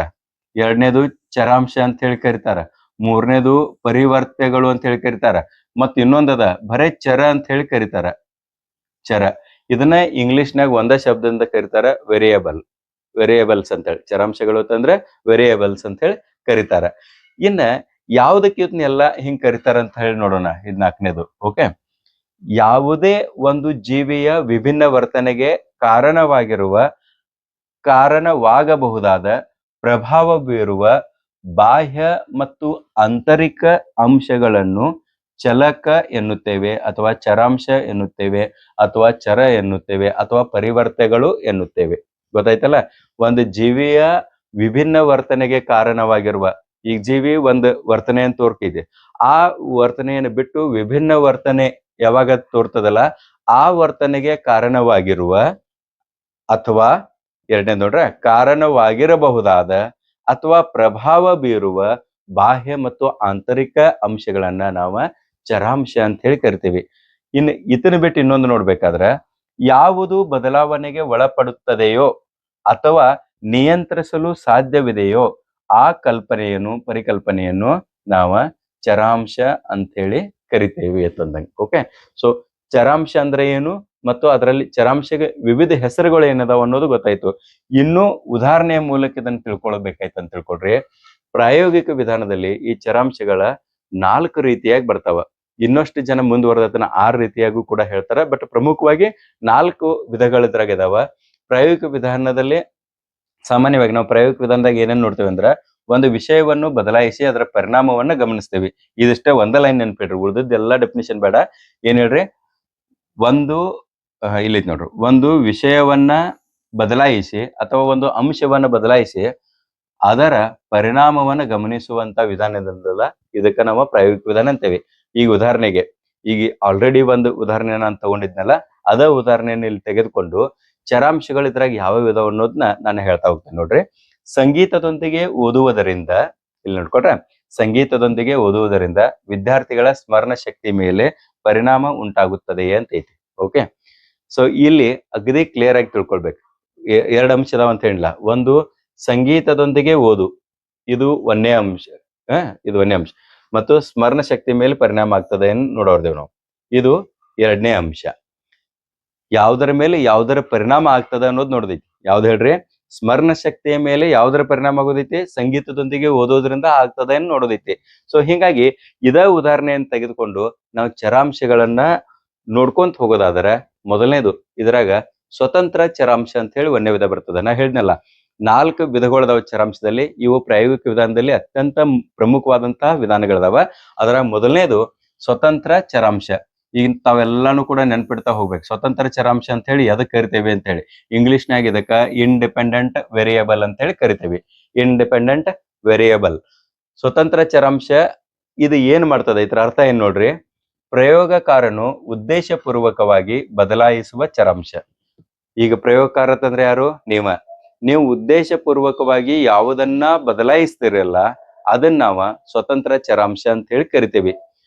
ಎರಡನೇದು ಚರಾಂಶ ಅಂತ ಹೇಳಿ ಕರೀತಾರ, ಮೂರನೇದು ಪರಿವರ್ತ್ಯಗಳು ಅಂತ ಹೇಳಿ ಕರೀತಾರ, ಮತ್ ಇನ್ನೊಂದದ ಬರೇ ಚರ ಅಂತ ಹೇಳಿ ಕರೀತಾರ, ಚರ. ಇದನ್ನ ಇಂಗ್ಲಿಷ್ನಾಗ ಒಂದ ಶಬ್ದದಿಂದ ಕರೀತಾರ, ವೇರಿಯೇಬಲ್ಸ್ ಅಂತ ಹೇಳಿ. ಚರಾಂಶಗಳು ಅಂತಂದ್ರೆ ವೇರಿಯೇಬಲ್ಸ್ ಅಂತ ಹೇಳಿ ಕರೀತಾರ. ಇನ್ನ ಯಾವ್ದಕ್ಕೆ ಇದನ್ನೆಲ್ಲ ಹಿಂಗ್ ಕರೀತಾರ ಅಂತ ಹೇಳಿ ನೋಡೋಣ. ಇದ್ ನಾಲ್ಕನೇದು. ಓಕೆ, ಯಾವುದೇ ಒಂದು ಜೀವಿಯ ವಿಭಿನ್ನ ವರ್ತನೆಗೆ ಕಾರಣವಾಗಬಹುದಾದ ಪ್ರಭಾವ ಬೀರುವ ಬಾಹ್ಯ ಮತ್ತು ಆಂತರಿಕ ಅಂಶಗಳನ್ನು ಚಲಕ ಎನ್ನುತ್ತೇವೆ, ಅಥವಾ ಚರಾಂಶ ಎನ್ನುತ್ತೇವೆ, ಅಥವಾ ಚರ ಎನ್ನುತ್ತೇವೆ, ಅಥವಾ ಪರಿವರ್ತನೆಗಳು ಎನ್ನುತ್ತೇವೆ. ಗೊತ್ತಾಯ್ತಲ್ಲ? ಒಂದು ಜೀವಿಯ ವಿಭಿನ್ನ ವರ್ತನೆಗೆ ಕಾರಣವಾಗಿರುವ, ಈಗ ಜೀವಿ ಒಂದು ವರ್ತನೆ ಅಂತ ತೋರ್ತಿದೆ, ಆ ವರ್ತನೆಯನ್ನು ಬಿಟ್ಟು ವಿಭಿನ್ನ ವರ್ತನೆ ಯಾವಾಗ ತೋರ್ತದಲ್ಲ, ಆ ವರ್ತನೆಗೆ ಕಾರಣವಾಗಿರುವ ಅಥವಾ ಎರಡನೇ ನೋಡ್ರೆ ಕಾರಣವಾಗಿರಬಹುದಾದ ಅಥವಾ ಪ್ರಭಾವ ಬೀರುವ ಬಾಹ್ಯ ಮತ್ತು ಆಂತರಿಕ ಅಂಶಗಳನ್ನ ನಾವು ಚರಾಂಶ ಅಂತ ಹೇಳಿ ಕರಿತೀವಿ. ಇನ್ನು ಇದನ್ನ ಬಿಟ್ಟು ಇನ್ನೊಂದು ನೋಡ್ಬೇಕಾದ್ರೆ, ಯಾವುದು ಬದಲಾವಣೆಗೆ ಒಳಪಡುತ್ತದೆಯೋ ಅಥವಾ ನಿಯಂತ್ರಿಸಲು ಸಾಧ್ಯವಿದೆಯೋ ಆ ಪರಿಕಲ್ಪನೆಯನ್ನು ನಾವು ಚರಾಂಶ ಅಂತ ಹೇಳಿ ಕರಿತೇವೆ ಅಂತಂದಂಗೆ. ಓಕೆ, ಸೊ ಚರಾಂಶ ಅಂದ್ರೆ ಏನು ಮತ್ತು ಅದರಲ್ಲಿ ಚರಾಂಶಗೆ ವಿವಿಧ ಹೆಸರುಗಳು ಏನದಾವ ಅನ್ನೋದು ಗೊತ್ತಾಯ್ತು. ಇನ್ನು ಉದಾಹರಣೆಯ ಮೂಲಕ ಇದನ್ನು ತಿಳ್ಕೊಳ್ಬೇಕಾಯ್ತು ಅಂತ ತಿಳ್ಕೊಡ್ರಿ. ಪ್ರಾಯೋಗಿಕ ವಿಧಾನದಲ್ಲಿ ಈ ಚರಾಂಶಗಳ 4 ರೀತಿಯಾಗಿ ಬರ್ತಾವ. ಇನ್ನಷ್ಟು ಜನ ಮುಂದುವರೆದತನ 6 ರೀತಿಯಾಗೂ ಕೂಡ ಹೇಳ್ತಾರ. ಬಟ್ ಪ್ರಮುಖವಾಗಿ 4 ವಿಧಗಳಿದ್ರಾಗ ಇದಾವ. ಪ್ರಾಯೋಗಿಕ ವಿಧಾನದಲ್ಲಿ ಸಾಮಾನ್ಯವಾಗಿ ನಾವು ಪ್ರಾಯೋಗಿಕ ವಿಧಾನದಾಗ ಏನೇನ್ ನೋಡ್ತೇವೆ ಅಂದ್ರ, ಒಂದು ವಿಷಯವನ್ನು ಬದಲಾಯಿಸಿ ಅದರ ಪರಿಣಾಮವನ್ನ ಗಮನಿಸ್ತೇವೆ. ಇದಿಷ್ಟೇ ಒಂದ ಲೈನ್ ನೆನ್ಪಿಡ್ರಿ, ಉಳಿದದ್ದೆಲ್ಲ ಡೆಫಿನಿಷನ್ ಬೇಡ. ಏನ್ ಹೇಳ್ರಿ, ಇಲ್ಲಿ ನೋಡ್ರಿ, ಒಂದು ವಿಷಯವನ್ನ ಬದಲಾಯಿಸಿ ಅಥವಾ ಒಂದು ಅಂಶವನ್ನ ಬದಲಾಯಿಸಿ ಅದರ ಪರಿಣಾಮವನ್ನ ಗಮನಿಸುವಂತ ವಿಧಾನದಲ್ಲ, ಇದಕ್ಕ ನಾವು ಪ್ರಾಯೋಗಿಕ ವಿಧಾನ ಅಂತೇವೆ. ಈಗ ಉದಾಹರಣೆಗೆ, ಈಗ ಆಲ್ರೆಡಿ ಒಂದು ಉದಾಹರಣೆ ನಾನು ತಗೊಂಡಿದ್ನಲ್ಲ, ಅದ ಉದಾಹರಣೆಯನ್ನು ಇಲ್ಲಿ ತೆಗೆದುಕೊಂಡು ಚರಾಂಶಗಳು ಇದ್ರಾಗ ಯಾವ ಇದಾವ ಅನ್ನೋದನ್ನ ನಾನು ಹೇಳ್ತಾ ಹೋಗ್ತೇನೆ. ನೋಡ್ರಿ, ಸಂಗೀತದೊಂದಿಗೆ ಓದುವುದರಿಂದ, ಇಲ್ಲಿ ನೋಡ್ಕೊಟ್ರೆ, ಸಂಗೀತದೊಂದಿಗೆ ಓದುವುದರಿಂದ ವಿದ್ಯಾರ್ಥಿಗಳ ಸ್ಮರಣ ಶಕ್ತಿ ಮೇಲೆ ಪರಿಣಾಮ ಉಂಟಾಗುತ್ತದೆ ಅಂತ ಐತಿ. ಓಕೆ, ಸೊ ಇಲ್ಲಿ ಅಗದಿ ಕ್ಲಿಯರ್ ಆಗಿ ತಿಳ್ಕೊಳ್ಬೇಕು. 2 ಅಂಶ ಅದಾವ ಅಂತ ಹೇಳಿಲ್ಲ. ಒಂದು, ಸಂಗೀತದೊಂದಿಗೆ ಓದು, ಇದು ಒಂದೇ ಅಂಶ. ಇದು ಒಂದೇ ಅಂಶ. ಮತ್ತು ಸ್ಮರಣ ಶಕ್ತಿ ಮೇಲೆ ಪರಿಣಾಮ ಆಗ್ತದೆ ನೋಡೋರ್ದೇವ್ ನಾವು. ಇದು 2ನೇ ಅಂಶ. ಯಾವ್ದರ ಮೇಲೆ ಯಾವ್ದರ ಪರಿಣಾಮ ಆಗ್ತದ ಅನ್ನೋದು ನೋಡ್ದೈತಿ. ಯಾವ್ದು ಹೇಳ್ರಿ, ಸ್ಮರಣ ಶಕ್ತಿಯ ಮೇಲೆ ಯಾವ್ದರ ಪರಿಣಾಮ ಆಗೋದೈತಿ, ಸಂಗೀತದೊಂದಿಗೆ ಓದೋದ್ರಿಂದ ಆಗ್ತದೆ ಅಂತ ನೋಡೋದೈತಿ. ಸೊ ಹಿಂಗಾಗಿ ಇದ ಉದಾಹರಣೆಯನ್ನು ತೆಗೆದುಕೊಂಡು ನಾವು ಚರಾಂಶಗಳನ್ನ ನೋಡ್ಕೊಂತ ಹೋಗೋದಾದ್ರೆ, ಮೊದಲನೇದು ಇದ್ರಾಗ ಸ್ವತಂತ್ರ ಚರಾಂಶ ಅಂತ ಹೇಳಿ ಒಂದೇ ವಿಧ ಬರ್ತದೆ. ನಾ ಹೇಳಿದ್ನಲ್ಲ, 4 ವಿಧಗಳದಾವ ಚರಾಂಶದಲ್ಲಿ. ಇವು ಪ್ರಾಯೋಗಿಕ ವಿಧಾನದಲ್ಲಿ ಅತ್ಯಂತ ಪ್ರಮುಖವಾದಂತಹ ವಿಧಾನಗಳದಾವ. ಅದರ ಮೊದಲನೇದು ಸ್ವತಂತ್ರ ಚರಾಂಶ. ಈಗ ತಾವೆಲ್ಲಾನು ಕೂಡ ನೆನ್ಪಿಡ್ತಾ ಹೋಗ್ಬೇಕು. ಸ್ವತಂತ್ರ ಚರಾಂಶ ಅಂತ ಹೇಳಿ ಎದಕ್ ಕರಿತೇವೆ ಅಂತ ಹೇಳಿ. ಇಂಗ್ಲಿಷ್ನಾಗ ಇದಕ್ಕ ಇಂಡಿಪೆಂಡೆಂಟ್ ವೇರಿಯೇಬಲ್ ಅಂತ ಹೇಳಿ ಕರಿತೇವೆ. ಇಂಡಿಪೆಂಡೆಂಟ್ ವೇರಿಯೇಬಲ್, ಸ್ವತಂತ್ರ ಚರಾಂಶ. ಇದು ಏನ್ ಮಾಡ್ತದೆ, ಇದ್ರ ಅರ್ಥ ಏನ್ ನೋಡ್ರಿ, ಪ್ರಯೋಗಕಾರನು ಉದ್ದೇಶಪೂರ್ವಕವಾಗಿ ಬದಲಾಯಿಸುವ ಚರಾಂಶ. ಈಗ ಪ್ರಯೋಗಕಾರ ಅಂತಂದ್ರೆ ಯಾರು, ನೀವು ಉದ್ದೇಶಪೂರ್ವಕವಾಗಿ ಯಾವುದನ್ನ ಬದಲಾಯಿಸ್ತಿರಲ್ಲ, ಅದನ್ನ ನಾವ ಸ್ವತಂತ್ರ ಚರಾಂಶ ಅಂತ ಹೇಳಿ ಕರಿತೇವಿ.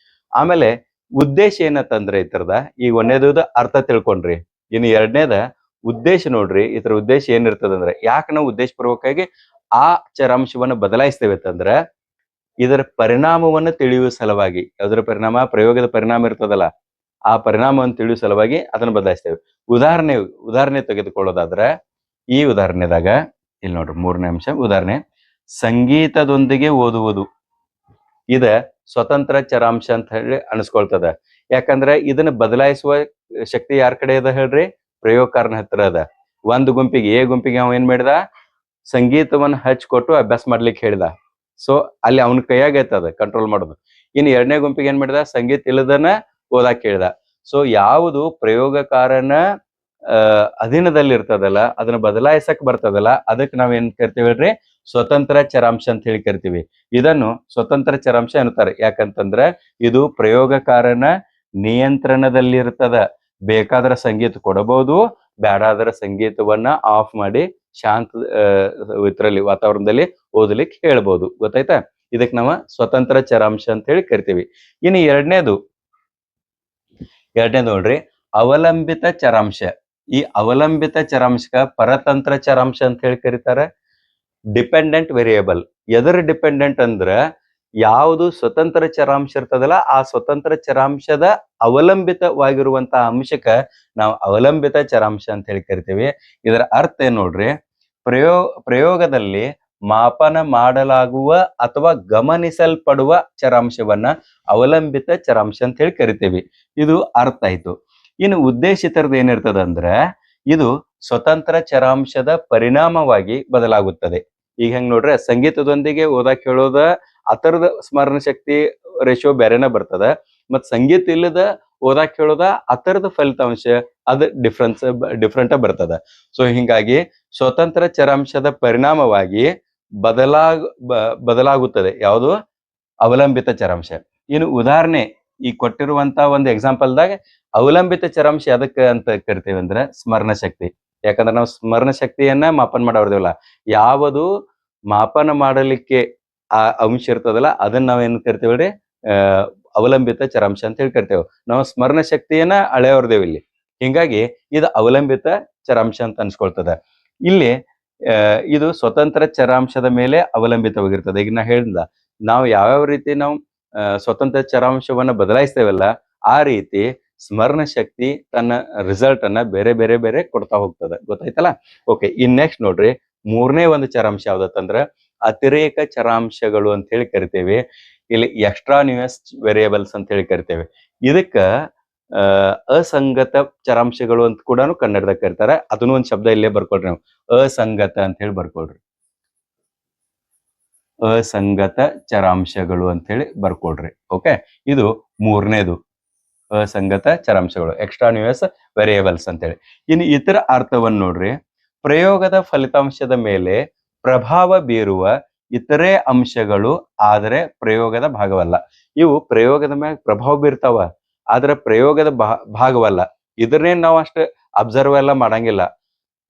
ಆಮೇಲೆ ಉದ್ದೇಶ ಏನಂತಂದ್ರೆ ಇತರದ, ಈಗ ಒಂದನೇದ ಅರ್ಥ ತಿಳ್ಕೊಂಡ್ರಿ. ಇನ್ನು ಎರಡನೇದ ಉದ್ದೇಶ ನೋಡ್ರಿ, ಇದರ ಉದ್ದೇಶ ಏನಿರ್ತದಂದ್ರೆ, ಯಾಕೆ ನಾವು ಉದ್ದೇಶಪೂರ್ವಕವಾಗಿ ಆ ಚರಾಂಶವನ್ನ ಬದಲಾಯಿಸ್ತೇವೆ ಅಂತಂದ್ರ ಇದರ ಪರಿಣಾಮವನ್ನು ತಿಳಿಯುವ ಸಲುವಾಗಿ. ಯಾವ್ದ್ರ ಪರಿಣಾಮ? ಪ್ರಯೋಗದ ಪರಿಣಾಮ ಇರ್ತದಲ್ಲ, ಆ ಪರಿಣಾಮವನ್ನು ತಿಳಿಯುವ ಸಲುವಾಗಿ ಅದನ್ನ ಬದಲಾಯಿಸ್ತೇವೆ. ಉದಾಹರಣೆ ತೆಗೆದುಕೊಳ್ಳೋದಾದ್ರೆ, ಈ ಉದಾಹರಣೆದಾಗ ಇಲ್ಲಿ ನೋಡ್ರಿ 3ನೇ ಅಂಶ ಉದಾಹರಣೆ, ಸಂಗೀತದೊಂದಿಗೆ ಓದುವುದು ಇದ ಸ್ವತಂತ್ರ ಚರಾಂಶ ಅಂತ ಹೇಳಿ ಅನಿಸ್ಕೊಳ್ತದ. ಯಾಕಂದ್ರೆ ಇದನ್ನ ಬದಲಾಯಿಸುವ ಶಕ್ತಿ ಯಾರ ಕಡೆ ಅದ ಹೇಳ್ರಿ? ಪ್ರಯೋಗಕಾರನ ಹತ್ರ ಅದ. ಒಂದು ಗುಂಪಿಗೆ, ಎ ಗುಂಪಿಗೆ ಅವ ಏನ್ ಮಾಡಿದ? ಸಂಗೀತವನ್ನ ಹಚ್ಕೊಟ್ಟು ಅಭ್ಯಾಸ ಮಾಡ್ಲಿಕ್ಕೆ ಹೇಳಿದ. ಸೊ ಅಲ್ಲಿ ಅವನ ಕೈಯಾಗ ಐತದ ಕಂಟ್ರೋಲ್ ಮಾಡೋದು. ಇನ್ನು 2ನೇ ಗುಂಪಿಗೆ ಏನ್ ಮಾಡಿದ? ಸಂಗೀತ ಇಲ್ಲದನ್ನ ಓದಾಕ್ ಹೇಳಿದ. ಸೊ ಯಾವುದು ಪ್ರಯೋಗಕಾರನ ಅಧೀನದಲ್ಲಿ ಇರ್ತದಲ್ಲ, ಅದನ್ನ ಬದಲಾಯಿಸಕ್ ಬರ್ತದಲ್ಲ, ಅದಕ್ಕೆ ನಾವ್ ಏನ್ ಕರಿತೀವಿ ಹೇಳ್ರಿ? ಸ್ವತಂತ್ರ ಚರಾಂಶ ಅಂತ ಹೇಳಿ ಕರಿತೀವಿ. ಇದನ್ನು ಸ್ವತಂತ್ರ ಚರಾಂಶ ಅನ್ನುತ್ತಾರೆ. ಯಾಕಂತಂದ್ರ ಇದು ಪ್ರಯೋಗಕಾರನ ನಿಯಂತ್ರಣದಲ್ಲಿರ್ತದ. ಬೇಕಾದ್ರ ಸಂಗೀತ ಕೊಡಬಹುದು, ಬೇಡಾದ್ರ ಸಂಗೀತವನ್ನ ಆಫ್ ಮಾಡಿ ಶಾಂತ ಇದ್ರಲ್ಲಿ ವಾತಾವರಣದಲ್ಲಿ ಓದಲಿಕ್ಕೆ ಹೇಳ್ಬೋದು. ಗೊತ್ತಾಯ್ತಾ? ಇದಕ್ ನಾವು ಸ್ವತಂತ್ರ ಚರಾಂಶ ಅಂತ ಹೇಳಿ ಕರಿತೀವಿ. ಇನ್ನು ಎರಡನೇದು ನೋಡ್ರಿ, ಅವಲಂಬಿತ ಚರಾಂಶ. ಈ ಅವಲಂಬಿತ ಚರಾಂಶಕ ಪರತಂತ್ರ ಚರಾಂಶ ಅಂತ ಹೇಳಿ ಕರೀತಾರೆ. Dependent variable. ಎದರ್ ಡಿಪೆಂಡೆಂಟ್ ಅಂದ್ರ ಯಾವುದು ಸ್ವತಂತ್ರ ಚರಾಂಶ ಇರ್ತದಲ್ಲ, ಆ ಸ್ವತಂತ್ರ ಚರಾಂಶದ ಅವಲಂಬಿತವಾಗಿರುವಂತಹ ಅಂಶಕ್ಕ ನಾವು ಅವಲಂಬಿತ ಚರಾಂಶ ಅಂತ ಹೇಳಿ ಕರಿತೀವಿ. ಇದರ ಅರ್ಥ ಏನ್ ನೋಡ್ರಿ, ಪ್ರಯೋಗದಲ್ಲಿ ಮಾಪನ ಮಾಡಲಾಗುವ ಅಥವಾ ಗಮನಿಸಲ್ಪಡುವ ಚರಾಂಶವನ್ನ ಅವಲಂಬಿತ ಚರಾಂಶ ಅಂತ ಹೇಳಿ ಕರಿತೀವಿ. ಇದು ಅರ್ಥ ಆಯ್ತು. ಇನ್ನು ಉದ್ದೇಶಿತರದ್ದು ಏನಿರ್ತದ ಅಂದ್ರೆ, ಇದು ಸ್ವತಂತ್ರ ಚರಾಂಶದ ಪರಿಣಾಮವಾಗಿ ಬದಲಾಗುತ್ತದೆ. ಈಗ ಹೆಂಗ್ ನೋಡ್ರೆ, ಸಂಗೀತದೊಂದಿಗೆ ಓದಾಕ್ ಹೇಳೋದ ಅದರದ ಸ್ಮರಣ ಶಕ್ತಿ ರೇಷಿಯೋ ಬೇರೆನ ಬರ್ತದ. ಮತ್ ಸಂಗೀತ ಇಲ್ಲದ ಓದಾಕ್ ಹೇಳೋದ ಅದರದ ಫಲಿತಾಂಶ ಅದು ಡಿಫ್ರೆಂಟ್ ಬರ್ತದ. ಸೊ ಹಿಂಗಾಗಿ ಸ್ವತಂತ್ರ ಚರಾಂಶದ ಪರಿಣಾಮವಾಗಿ ಬದಲಾಗುತ್ತದೆ ಯಾವುದು? ಅವಲಂಬಿತ ಚರಾಂಶ. ಇನ್ನು ಉದಾಹರಣೆ ಈ ಕೊಟ್ಟಿರುವಂತ ಒಂದು ಎಕ್ಸಾಂಪಲ್ದಾಗ ಅವಲಂಬಿತ ಚರಾಂಶ ಎದಕ್ಕೆ ಅಂತ ಕರಿತೇವೆ ಅಂದ್ರೆ ಸ್ಮರಣ ಶಕ್ತಿ. ಯಾಕಂದ್ರೆ ನಾವು ಸ್ಮರಣ ಶಕ್ತಿಯನ್ನ ಮಾಪನ ಮಾಡಾರ್ದೇವಲ್ಲ, ಯಾವುದು ಮಾಪನ ಮಾಡಲಿಕ್ಕೆ ಆ ಅಂಶ ಇರ್ತದಲ್ಲ ಅದನ್ನ ನಾವ್ ಏನ್ ಕರಿತೇವ್ರಿ? ಅವಲಂಬಿತ ಚರಾಂಶ ಅಂತ ಹೇಳಿ ಕರಿತೇವೆ. ನಾವು ಸ್ಮರಣ ಶಕ್ತಿಯನ್ನ ಅಳೆಯೋರ್ದೇವ್ ಇಲ್ಲಿ. ಹಿಂಗಾಗಿ ಇದು ಅವಲಂಬಿತ ಚರಾಂಶ ಅಂತ ಅನ್ಸ್ಕೊಳ್ತದ. ಇಲ್ಲಿ ಇದು ಸ್ವತಂತ್ರ ಚರಾಂಶದ ಮೇಲೆ ಅವಲಂಬಿತವಾಗಿರ್ತದೆ. ಈಗ ನಾ ಹೇಳಿದ ನಾವು ಯಾವ್ಯಾವ ರೀತಿ ನಾವು ಸ್ವತಂತ್ರ ಚರಾಂಶವನ್ನ ಬದಲಾಯಿಸ್ತೇವಲ್ಲ, ಆ ರೀತಿ ಸ್ಮರಣ ಶಕ್ತಿ ತನ್ನ ರಿಸಲ್ಟ್ ಅನ್ನ ಬೇರೆ ಬೇರೆ ಬೇರೆ ಕೊಡ್ತಾ ಹೋಗ್ತದೆ. ಗೊತ್ತಾಯ್ತಲ್ಲ? ಓಕೆ, ಇನ್ ನೆಕ್ಸ್ಟ್ ನೋಡ್ರಿ, 3ನೇ ಒಂದು ಚರಾಂಶ ಯಾವ್ದತ್ತಂದ್ರ ಅತಿರೇಕ ಚರಾಂಶಗಳು ಅಂತ ಹೇಳಿ ಕರಿತೇವೆ. ಇಲ್ಲಿ ಎಕ್ಸ್ಟ್ರಾನ್ಯೂಯಸ್ ವೇರಿಯೇಬಲ್ಸ್ ಅಂತ ಹೇಳಿ ಕರಿತೇವೆ. ಇದಕ್ಕ ಅಸಂಗತ ಚರಾಂಶಗಳು ಅಂತ ಕೂಡ ಕನ್ನಡದಾಗ ಕರಿತಾರೆ. ಅದನ್ನು ಒಂದ್ ಶಬ್ದ ಇಲ್ಲೇ ಬರ್ಕೊಳ್ರಿ ನಾವು, ಅಸಂಗತ ಅಂತ ಹೇಳಿ ಬರ್ಕೊಳ್ರಿ. ಅಸಂಗತ ಚರಾಂಶಗಳು ಅಂತ ಹೇಳಿ ಬರ್ಕೊಳ್ರಿ. ಓಕೆ, ಇದು 3ನೇದು ಅಸಂಗತ ಚರಾಂಶಗಳು, ಎಕ್ಸ್ಟ್ರಾನ್ಯೂಯಸ್ ವೇರಿಯೇಬಲ್ಸ್ ಅಂತ ಹೇಳಿ. ಇನ್ನು ಇತರ ಅರ್ಥವನ್ನು ನೋಡ್ರಿ, ಪ್ರಯೋಗದ ಫಲಿತಾಂಶದ ಮೇಲೆ ಪ್ರಭಾವ ಬೀರುವ ಇತರೆ ಅಂಶಗಳು ಆದರೆ ಪ್ರಯೋಗದ ಭಾಗವಲ್ಲ. ಇವು ಪ್ರಯೋಗದ ಮೇಲೆ ಪ್ರಭಾವ ಬೀರ್ತಾವ, ಆದ್ರೆ ಪ್ರಯೋಗದ ಭಾಗವಲ್ಲ. ಇದನ್ನೇ ನಾವು ಅಷ್ಟು ಅಬ್ಸರ್ವ್ ಎಲ್ಲ ಮಾಡಂಗಿಲ್ಲ,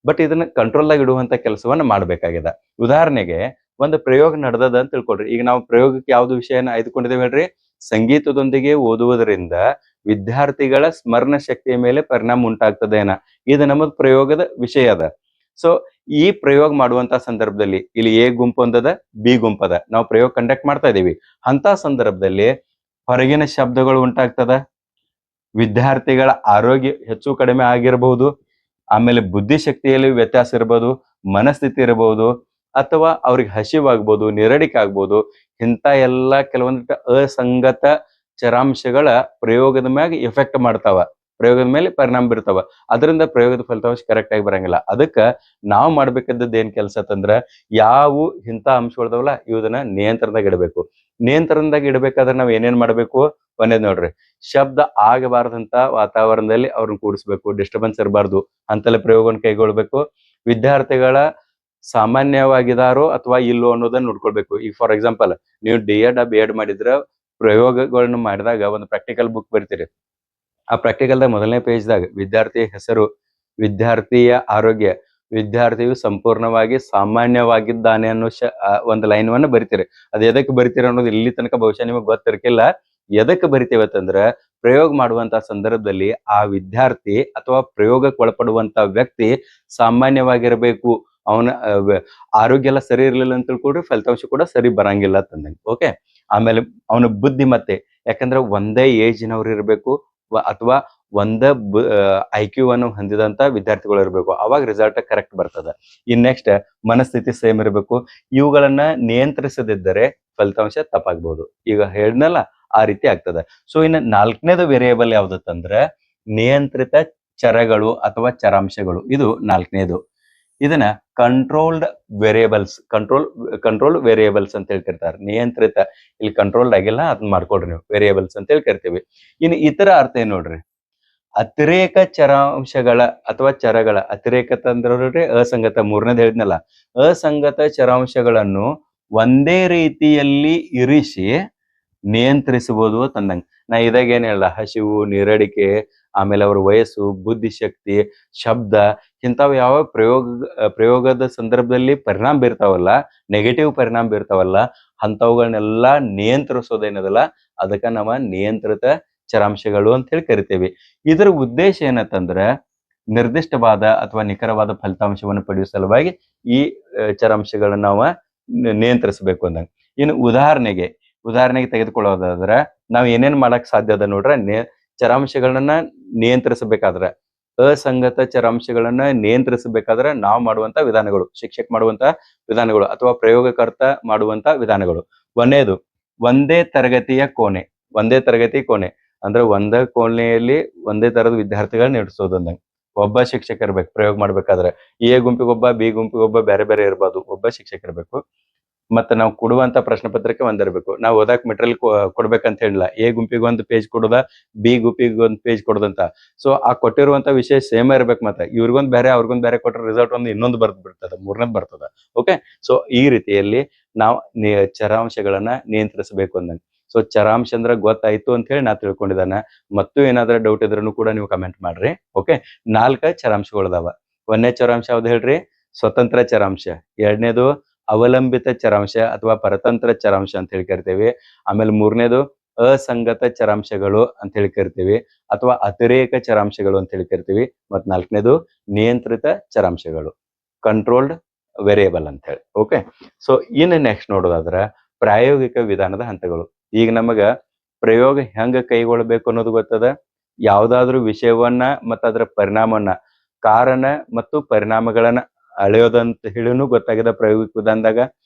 ಬಟ್ ಇದನ್ನ ಕಂಟ್ರೋಲ್ ಆಗಿ ಇಡುವಂತ ಕೆಲಸವನ್ನ ಮಾಡ್ಬೇಕಾಗಿದೆ. ಉದಾಹರಣೆಗೆ ಒಂದು ಪ್ರಯೋಗ ನಡೆದದ ಅಂತ ತಿಳ್ಕೊಡ್ರಿ. ಈಗ ನಾವು ಪ್ರಯೋಗಕ್ಕೆ ಯಾವ್ದು ವಿಷಯನ ಆಯ್ದುಕೊಂಡಿದ್ದೇವೆ ಹೇಳ್ರಿ? ಸಂಗೀತದೊಂದಿಗೆ ಓದುವುದರಿಂದ ವಿದ್ಯಾರ್ಥಿಗಳ ಸ್ಮರಣ ಶಕ್ತಿಯ ಮೇಲೆ ಪರಿಣಾಮ ಉಂಟಾಗ್ತದೇನ, ಇದು ನಮ್ಮದು ಪ್ರಯೋಗದ ವಿಷಯ ಅದ. ಸೊ ಈ ಪ್ರಯೋಗ ಮಾಡುವಂತ ಸಂದರ್ಭದಲ್ಲಿ ಇಲ್ಲಿ ಎ ಗುಂಪು ಒಂದದ, ಬಿ ಗುಂಪದ, ನಾವು ಪ್ರಯೋಗ ಕಂಡಕ್ಟ್ ಮಾಡ್ತಾ ಇದೀವಿ. ಅಂತ ಸಂದರ್ಭದಲ್ಲಿ ಹೊರಗಿನ ಶಬ್ದಗಳು ಉಂಟಾಗ್ತದ, ವಿದ್ಯಾರ್ಥಿಗಳ ಆರೋಗ್ಯ ಹೆಚ್ಚು ಕಡಿಮೆ ಆಗಿರಬಹುದು, ಆಮೇಲೆ ಬುದ್ಧಿಶಕ್ತಿಯಲ್ಲಿ ವ್ಯತ್ಯಾಸ ಇರಬಹುದು, ಮನಸ್ಥಿತಿ ಇರಬಹುದು, ಅಥವಾ ಅವ್ರಿಗೆ ಹಸಿವಾಗ್ಬೋದು, ನಿರಡಿಕೆ ಆಗ್ಬೋದು. ಇಂಥ ಎಲ್ಲ ಕೆಲವೊಂದು ಅಸಂಗತ ಚರಾಂಶಗಳ ಪ್ರಯೋಗದ ಮ್ಯಾಗ ಎಫೆಕ್ಟ್ ಮಾಡ್ತಾವ, ಪ್ರಯೋಗದ ಮೇಲೆ ಪರಿಣಾಮ ಬೀರ್ತಾವ. ಅದರಿಂದ ಪ್ರಯೋಗದ ಫಲಿತಾಂಶ ಕರೆಕ್ಟ್ ಆಗಿ ಬರಂಗಿಲ್ಲ. ಅದಕ್ಕ ನಾವು ಮಾಡ್ಬೇಕಾದದ್ದು ಏನ್ ಕೆಲಸ ಅಂತಂದ್ರ, ಯಾವ ಇಂಥ ಅಂಶಗಳದವಲ್ಲ ಇವುದನ್ನ ನಿಯಂತ್ರಣದಾಗ ಇಡಬೇಕು. ನಿಯಂತ್ರಣದಾಗ ಇಡಬೇಕಾದ್ರೆ ನಾವ್ ಏನೇನ್ ಮಾಡ್ಬೇಕು? ಒಂದೇದ್ ನೋಡ್ರಿ, ಶಬ್ದ ಆಗಬಾರ್ದಂತ ವಾತಾವರಣದಲ್ಲಿ ಅವ್ರನ್ನ ಕೂಡಿಸ್ಬೇಕು, ಡಿಸ್ಟರ್ಬೆನ್ಸ್ ಇರಬಾರ್ದು, ಅಂತಲ್ಲಿ ಪ್ರಯೋಗವನ್ನು ಕೈಗೊಳ್ಬೇಕು. ವಿದ್ಯಾರ್ಥಿಗಳ ಸಾಮಾನ್ಯವಾಗಿದಾರೋ ಅಥವಾ ಇಲ್ಲೋ ಅನ್ನೋದನ್ನ ನೋಡ್ಕೊಳ್ಬೇಕು. ಈಗ ಫಾರ್ ಎಕ್ಸಾಂಪಲ್, ನೀವು D.Ed B.Ed ಮಾಡಿದ್ರ ಪ್ರಯೋಗಗಳನ್ನ ಮಾಡಿದಾಗ ಒಂದು ಪ್ರಾಕ್ಟಿಕಲ್ ಬುಕ್ ಬರೀತೀರಿ. ಆ ಪ್ರಾಕ್ಟಿಕಲ್ದಾಗ ಮೊದಲನೇ ಪೇಜ್ದಾಗ ವಿದ್ಯಾರ್ಥಿ ಹೆಸರು, ವಿದ್ಯಾರ್ಥಿಯ ಆರೋಗ್ಯ, ವಿದ್ಯಾರ್ಥಿಯು ಸಂಪೂರ್ಣವಾಗಿ ಸಾಮಾನ್ಯವಾಗಿದ್ದಾನೆ ಅನ್ನೋ ಒಂದು ಲೈನವನ್ನ ಬರಿತೀರಿ. ಅದು ಎದಕ್ಕೆ ಬರಿತೀರಿ ಅನ್ನೋದು ಇಲ್ಲಿ ತನಕ ಬಹುಶಃ ನಿಮಗೆ ಗೊತ್ತಿರ್ಕಿಲ್ಲ. ಎದಕ್ಕೆ ಬರಿತೇವತ್ತಂದ್ರ ಪ್ರಯೋಗ ಮಾಡುವಂತ ಸಂದರ್ಭದಲ್ಲಿ ಆ ವಿದ್ಯಾರ್ಥಿ ಅಥವಾ ಪ್ರಯೋಗಕ್ಕೆ ಒಳಪಡುವಂತ ವ್ಯಕ್ತಿ ಸಾಮಾನ್ಯವಾಗಿರಬೇಕು. ಅವನ ಆರೋಗ್ಯ ಎಲ್ಲ ಸರಿ ಇರಲಿಲ್ಲ ಅಂತ ತಿಳ್ಕೊಡ್ರಿ ಫಲಿತಾಂಶ ಕೂಡ ಸರಿ ಬರಂಗಿಲ್ಲ ತಂದಂಗೆ. ಓಕೆ, ಆಮೇಲೆ ಅವನ ಬುದ್ಧಿಮತ್ತೆ, ಯಾಕಂದ್ರೆ ಒಂದೇ ಏಜ್ನವ್ರು ಇರಬೇಕು ಅಥವಾ ಒಂದೇ IQ ಅನ್ನು ಹೊಂದಿದಂತ ವಿದ್ಯಾರ್ಥಿಗಳು ಇರಬೇಕು, ಅವಾಗ ರಿಸಲ್ಟ್ ಕರೆಕ್ಟ್ ಬರ್ತದೆ. ಇನ್ ನೆಕ್ಸ್ಟ್ ಮನಸ್ಥಿತಿ ಸೇಮ್ ಇರಬೇಕು. ಇವುಗಳನ್ನ ನಿಯಂತ್ರಿಸದಿದ್ದರೆ ಫಲಿತಾಂಶ ತಪ್ಪಾಗ್ಬಹುದು. ಈಗ ಹೇಳಿದ್ನಲ್ಲ ಆ ರೀತಿ ಆಗ್ತದೆ. ಸೊ ಇನ್ನು 4ನೇದು ವೇರಿಯೇಬಲ್ ಯಾವ್ದತ್ತಂದ್ರೆ ನಿಯಂತ್ರಿತ ಚರಗಳು ಅಥವಾ ಚರಾಂಶಗಳು. ಇದು 4ನೇದು. ಇದನ್ನ ಕಂಟ್ರೋಲ್ಡ್ ವೇರಿಯೇಬಲ್ಸ್ ಕಂಟ್ರೋಲ್ ವೇರಿಯೇಬಲ್ಸ್ ಅಂತ ಹೇಳಿ ಕರಿತಾರೆ. ನಿಯಂತ್ರಿತ, ಇಲ್ಲಿ ಕಂಟ್ರೋಲ್ಡ್ ಆಗಿಲ್ಲ ಅದನ್ನ ಮಾಡ್ಕೊಡ್ರಿ ನೀವು, ವೇರಿಯೇಬಲ್ಸ್ ಅಂತ ಹೇಳಿ ಕರಿತೀವಿ. ಇನ್ನು ಇತರ ಅರ್ಥ ಏನ್ ನೋಡ್ರಿ, ಅತಿರೇಕ ಚರಾಂಶಗಳ ಅಥವಾ ಚರಗಳ, ಅತಿರೇಕ ತಂದ್ರೆ ಅಸಂಗತ, 3ನೇದು ಹೇಳಿದ್ನಲ್ಲ, ಅಸಂಗತ ಚರಾಂಶಗಳನ್ನು ಒಂದೇ ರೀತಿಯಲ್ಲಿ ಇರಿಸಿ ನಿಯಂತ್ರಿಸಬಹುದು ತಂದಂಗ. ನಾ ಇದಾಗ ಏನ್ ಹೇಳ, ಹಸಿವು, ನೀರಡಿಕೆ, ಆಮೇಲೆ ಅವ್ರ ವಯಸ್ಸು, ಬುದ್ಧಿಶಕ್ತಿ, ಶಬ್ದ, ಇಂಥವು ಯಾವ ಪ್ರಯೋಗದ ಸಂದರ್ಭದಲ್ಲಿ ಪರಿಣಾಮ ಬೀರ್ತಾವಲ್ಲ, ನೆಗೆಟಿವ್ ಪರಿಣಾಮ ಬೀರ್ತಾವಲ್ಲ, ಅಂಥವುಗಳನ್ನೆಲ್ಲ ನಿಯಂತ್ರಿಸೋದೇನದಲ್ಲ ಅದಕ್ಕೆ ನಾವು ನಿಯಂತ್ರಿತ ಚರಾಂಶಗಳು ಅಂತ ಹೇಳಿ ಕರಿತೇವೆ. ಇದರ ಉದ್ದೇಶ ಏನಂತಂದ್ರೆ ನಿರ್ದಿಷ್ಟವಾದ ಅಥವಾ ನಿಖರವಾದ ಫಲಿತಾಂಶವನ್ನು ಪಡೆಯುವ ಸಲುವಾಗಿ ಈ ಚರಾಂಶಗಳನ್ನ ನಾವು ನಿಯಂತ್ರಿಸಬೇಕು ಅಂದಂಗ. ಇನ್ನು ಉದಾಹರಣೆಗೆ ತೆಗೆದುಕೊಳ್ಳೋದಾದ್ರೆ ನಾವು ಏನೇನ್ ಮಾಡಕ್ ಸಾಧ್ಯ ಅದ ನೋಡ್ರೆ, ಚರಾಂಶಗಳನ್ನ ನಿಯಂತ್ರಿಸಬೇಕಾದ್ರೆ, ಅಸಂಗತ ಚರಾಂಶಗಳನ್ನ ನಿಯಂತ್ರಿಸಬೇಕಾದ್ರೆ ನಾವು ಮಾಡುವಂತ ವಿಧಾನಗಳು, ಶಿಕ್ಷಕ ಮಾಡುವಂತ ವಿಧಾನಗಳು ಅಥವಾ ಪ್ರಯೋಗಕರ್ತ ಮಾಡುವಂತ ವಿಧಾನಗಳು. ಒಂದೇ ತರಗತಿ ಕೋಣೆ ಅಂದ್ರೆ ಒಂದೇ ಕೋಣೆಯಲ್ಲಿ ಒಂದೇ ತರದ ವಿದ್ಯಾರ್ಥಿಗಳನ್ನ ನಡೆಸೋದು ಅಂದಂಗ. ಒಬ್ಬ ಶಿಕ್ಷಕ ಇರ್ಬೇಕು ಪ್ರಯೋಗ ಮಾಡ್ಬೇಕಾದ್ರೆ. ಎ ಗುಂಪಿಗೊಬ್ಬ, ಬಿ ಗುಂಪಿಗೊಬ್ಬ, ಬೇರೆ ಬೇರೆ ಇರ್ಬೋದು, ಒಬ್ಬ ಶಿಕ್ಷಕ ಇರ್ಬೇಕು. ಮತ್ತೆ ನಾವು ಕೊಡುವಂತ ಪ್ರಶ್ನೆ ಪತ್ರಿಕೆ ಒಂದಿರ್ಬೇಕು. ನಾವು ಓದಾಕ್ ಮೆಟೀರಿಯಲ್ ಕೊಡ್ಬೇಕಂತ ಹೇಳಿಲ್ಲ, ಎ ಗುಂಪಿಗೆ ಒಂದು ಪೇಜ್ ಕೊಡೋದ, ಬಿ ಗುಂಪಿಗೆ ಒಂದು ಪೇಜ್ ಕೊಡೋದಂತ. ಸೊ ಆ ಕೊಟ್ಟಿರುವಂತ ವಿಷಯ ಸೇಮ್ ಇರ್ಬೇಕು. ಮತ್ತೆ ಇವ್ರಿಗೊಂದ್ ಬೇರೆ ಅವ್ರಿಗೊಂದ್ ಬೇರೆ ಕೊಟ್ಟರೆ ರಿಸಲ್ಟ್ ಒಂದು ಇನ್ನೊಂದು ಬಿಡ್ತದ, 3ನೇದು ಬರ್ತದ. ಓಕೆ, ಸೊ ಈ ರೀತಿಯಲ್ಲಿ ನಾವು ಚರಾಂಶಗಳನ್ನ ನಿಯಂತ್ರಿಸಬೇಕು ಅಂದಂಗೆ. ಸೊ ಚರಾಂಶ ಅಂದ್ರೆ ಗೊತ್ತಾಯ್ತು ಅಂತ ಹೇಳಿ ನಾ ತಿಳ್ಕೊಂಡಿದ್ದಾನ. ಮತ್ತು ಏನಾದ್ರೂ ಡೌಟ್ ಇದ್ರೂ ಕೂಡ ನೀವು ಕಮೆಂಟ್ ಮಾಡ್ರಿ. ಓಕೆ, 4 ಚರಾಂಶಗಳದಾವ. 1ನೇ ಚರಾಂಶ ಯಾವ್ದು ಹೇಳ್ರಿ, ಸ್ವತಂತ್ರ ಚರಾಂಶ. 2ನೇದು ಅವಲಂಬಿತ ಚರಾಂಶ ಅಥವಾ ಪರತಂತ್ರ ಚರಾಂಶ ಅಂತ ಹೇಳಿ ಕರಿತೇವೆ. ಆಮೇಲೆ 3ನೇದು ಅಸಂಗತ ಚರಾಂಶಗಳು ಅಂತ ಹೇಳಿ ಕರಿತೀವಿ ಅಥವಾ ಅತಿರೇಕ ಚರಾಂಶಗಳು ಅಂತ ಹೇಳಿ ಕರಿತೀವಿ. ಮತ್ 4ನೇದು ನಿಯಂತ್ರಿತ ಚರಾಂಶಗಳು, ಕಂಟ್ರೋಲ್ಡ್ ವೇರಿಯೇಬಲ್ ಅಂತ ಹೇಳಿ. ಓಕೆ, ಸೊ ಇನ್ನು ನೆಕ್ಸ್ಟ್ ನೋಡೋದಾದ್ರೆ ಪ್ರಾಯೋಗಿಕ ವಿಧಾನದ ಹಂತಗಳು. ಈಗ ನಮಗ ಪ್ರಯೋಗ ಹೆಂಗ ಕೈಗೊಳ್ಳಬೇಕು ಅನ್ನೋದು ಗೊತ್ತದ. ಯಾವ್ದಾದ್ರು ವಿಷಯವನ್ನ ಮತ್ತು ಅದರ ಪರಿಣಾಮವನ್ನ, ಕಾರಣ ಮತ್ತು ಪರಿಣಾಮಗಳನ್ನ ಅಳೆಯೋದಂತ ಹೇಳಿನೂ ಗೊತ್ತಾಗಿದೆ ಪ್ರಾಯೋಗಿಕ ವಿಧಾನದಾಗ.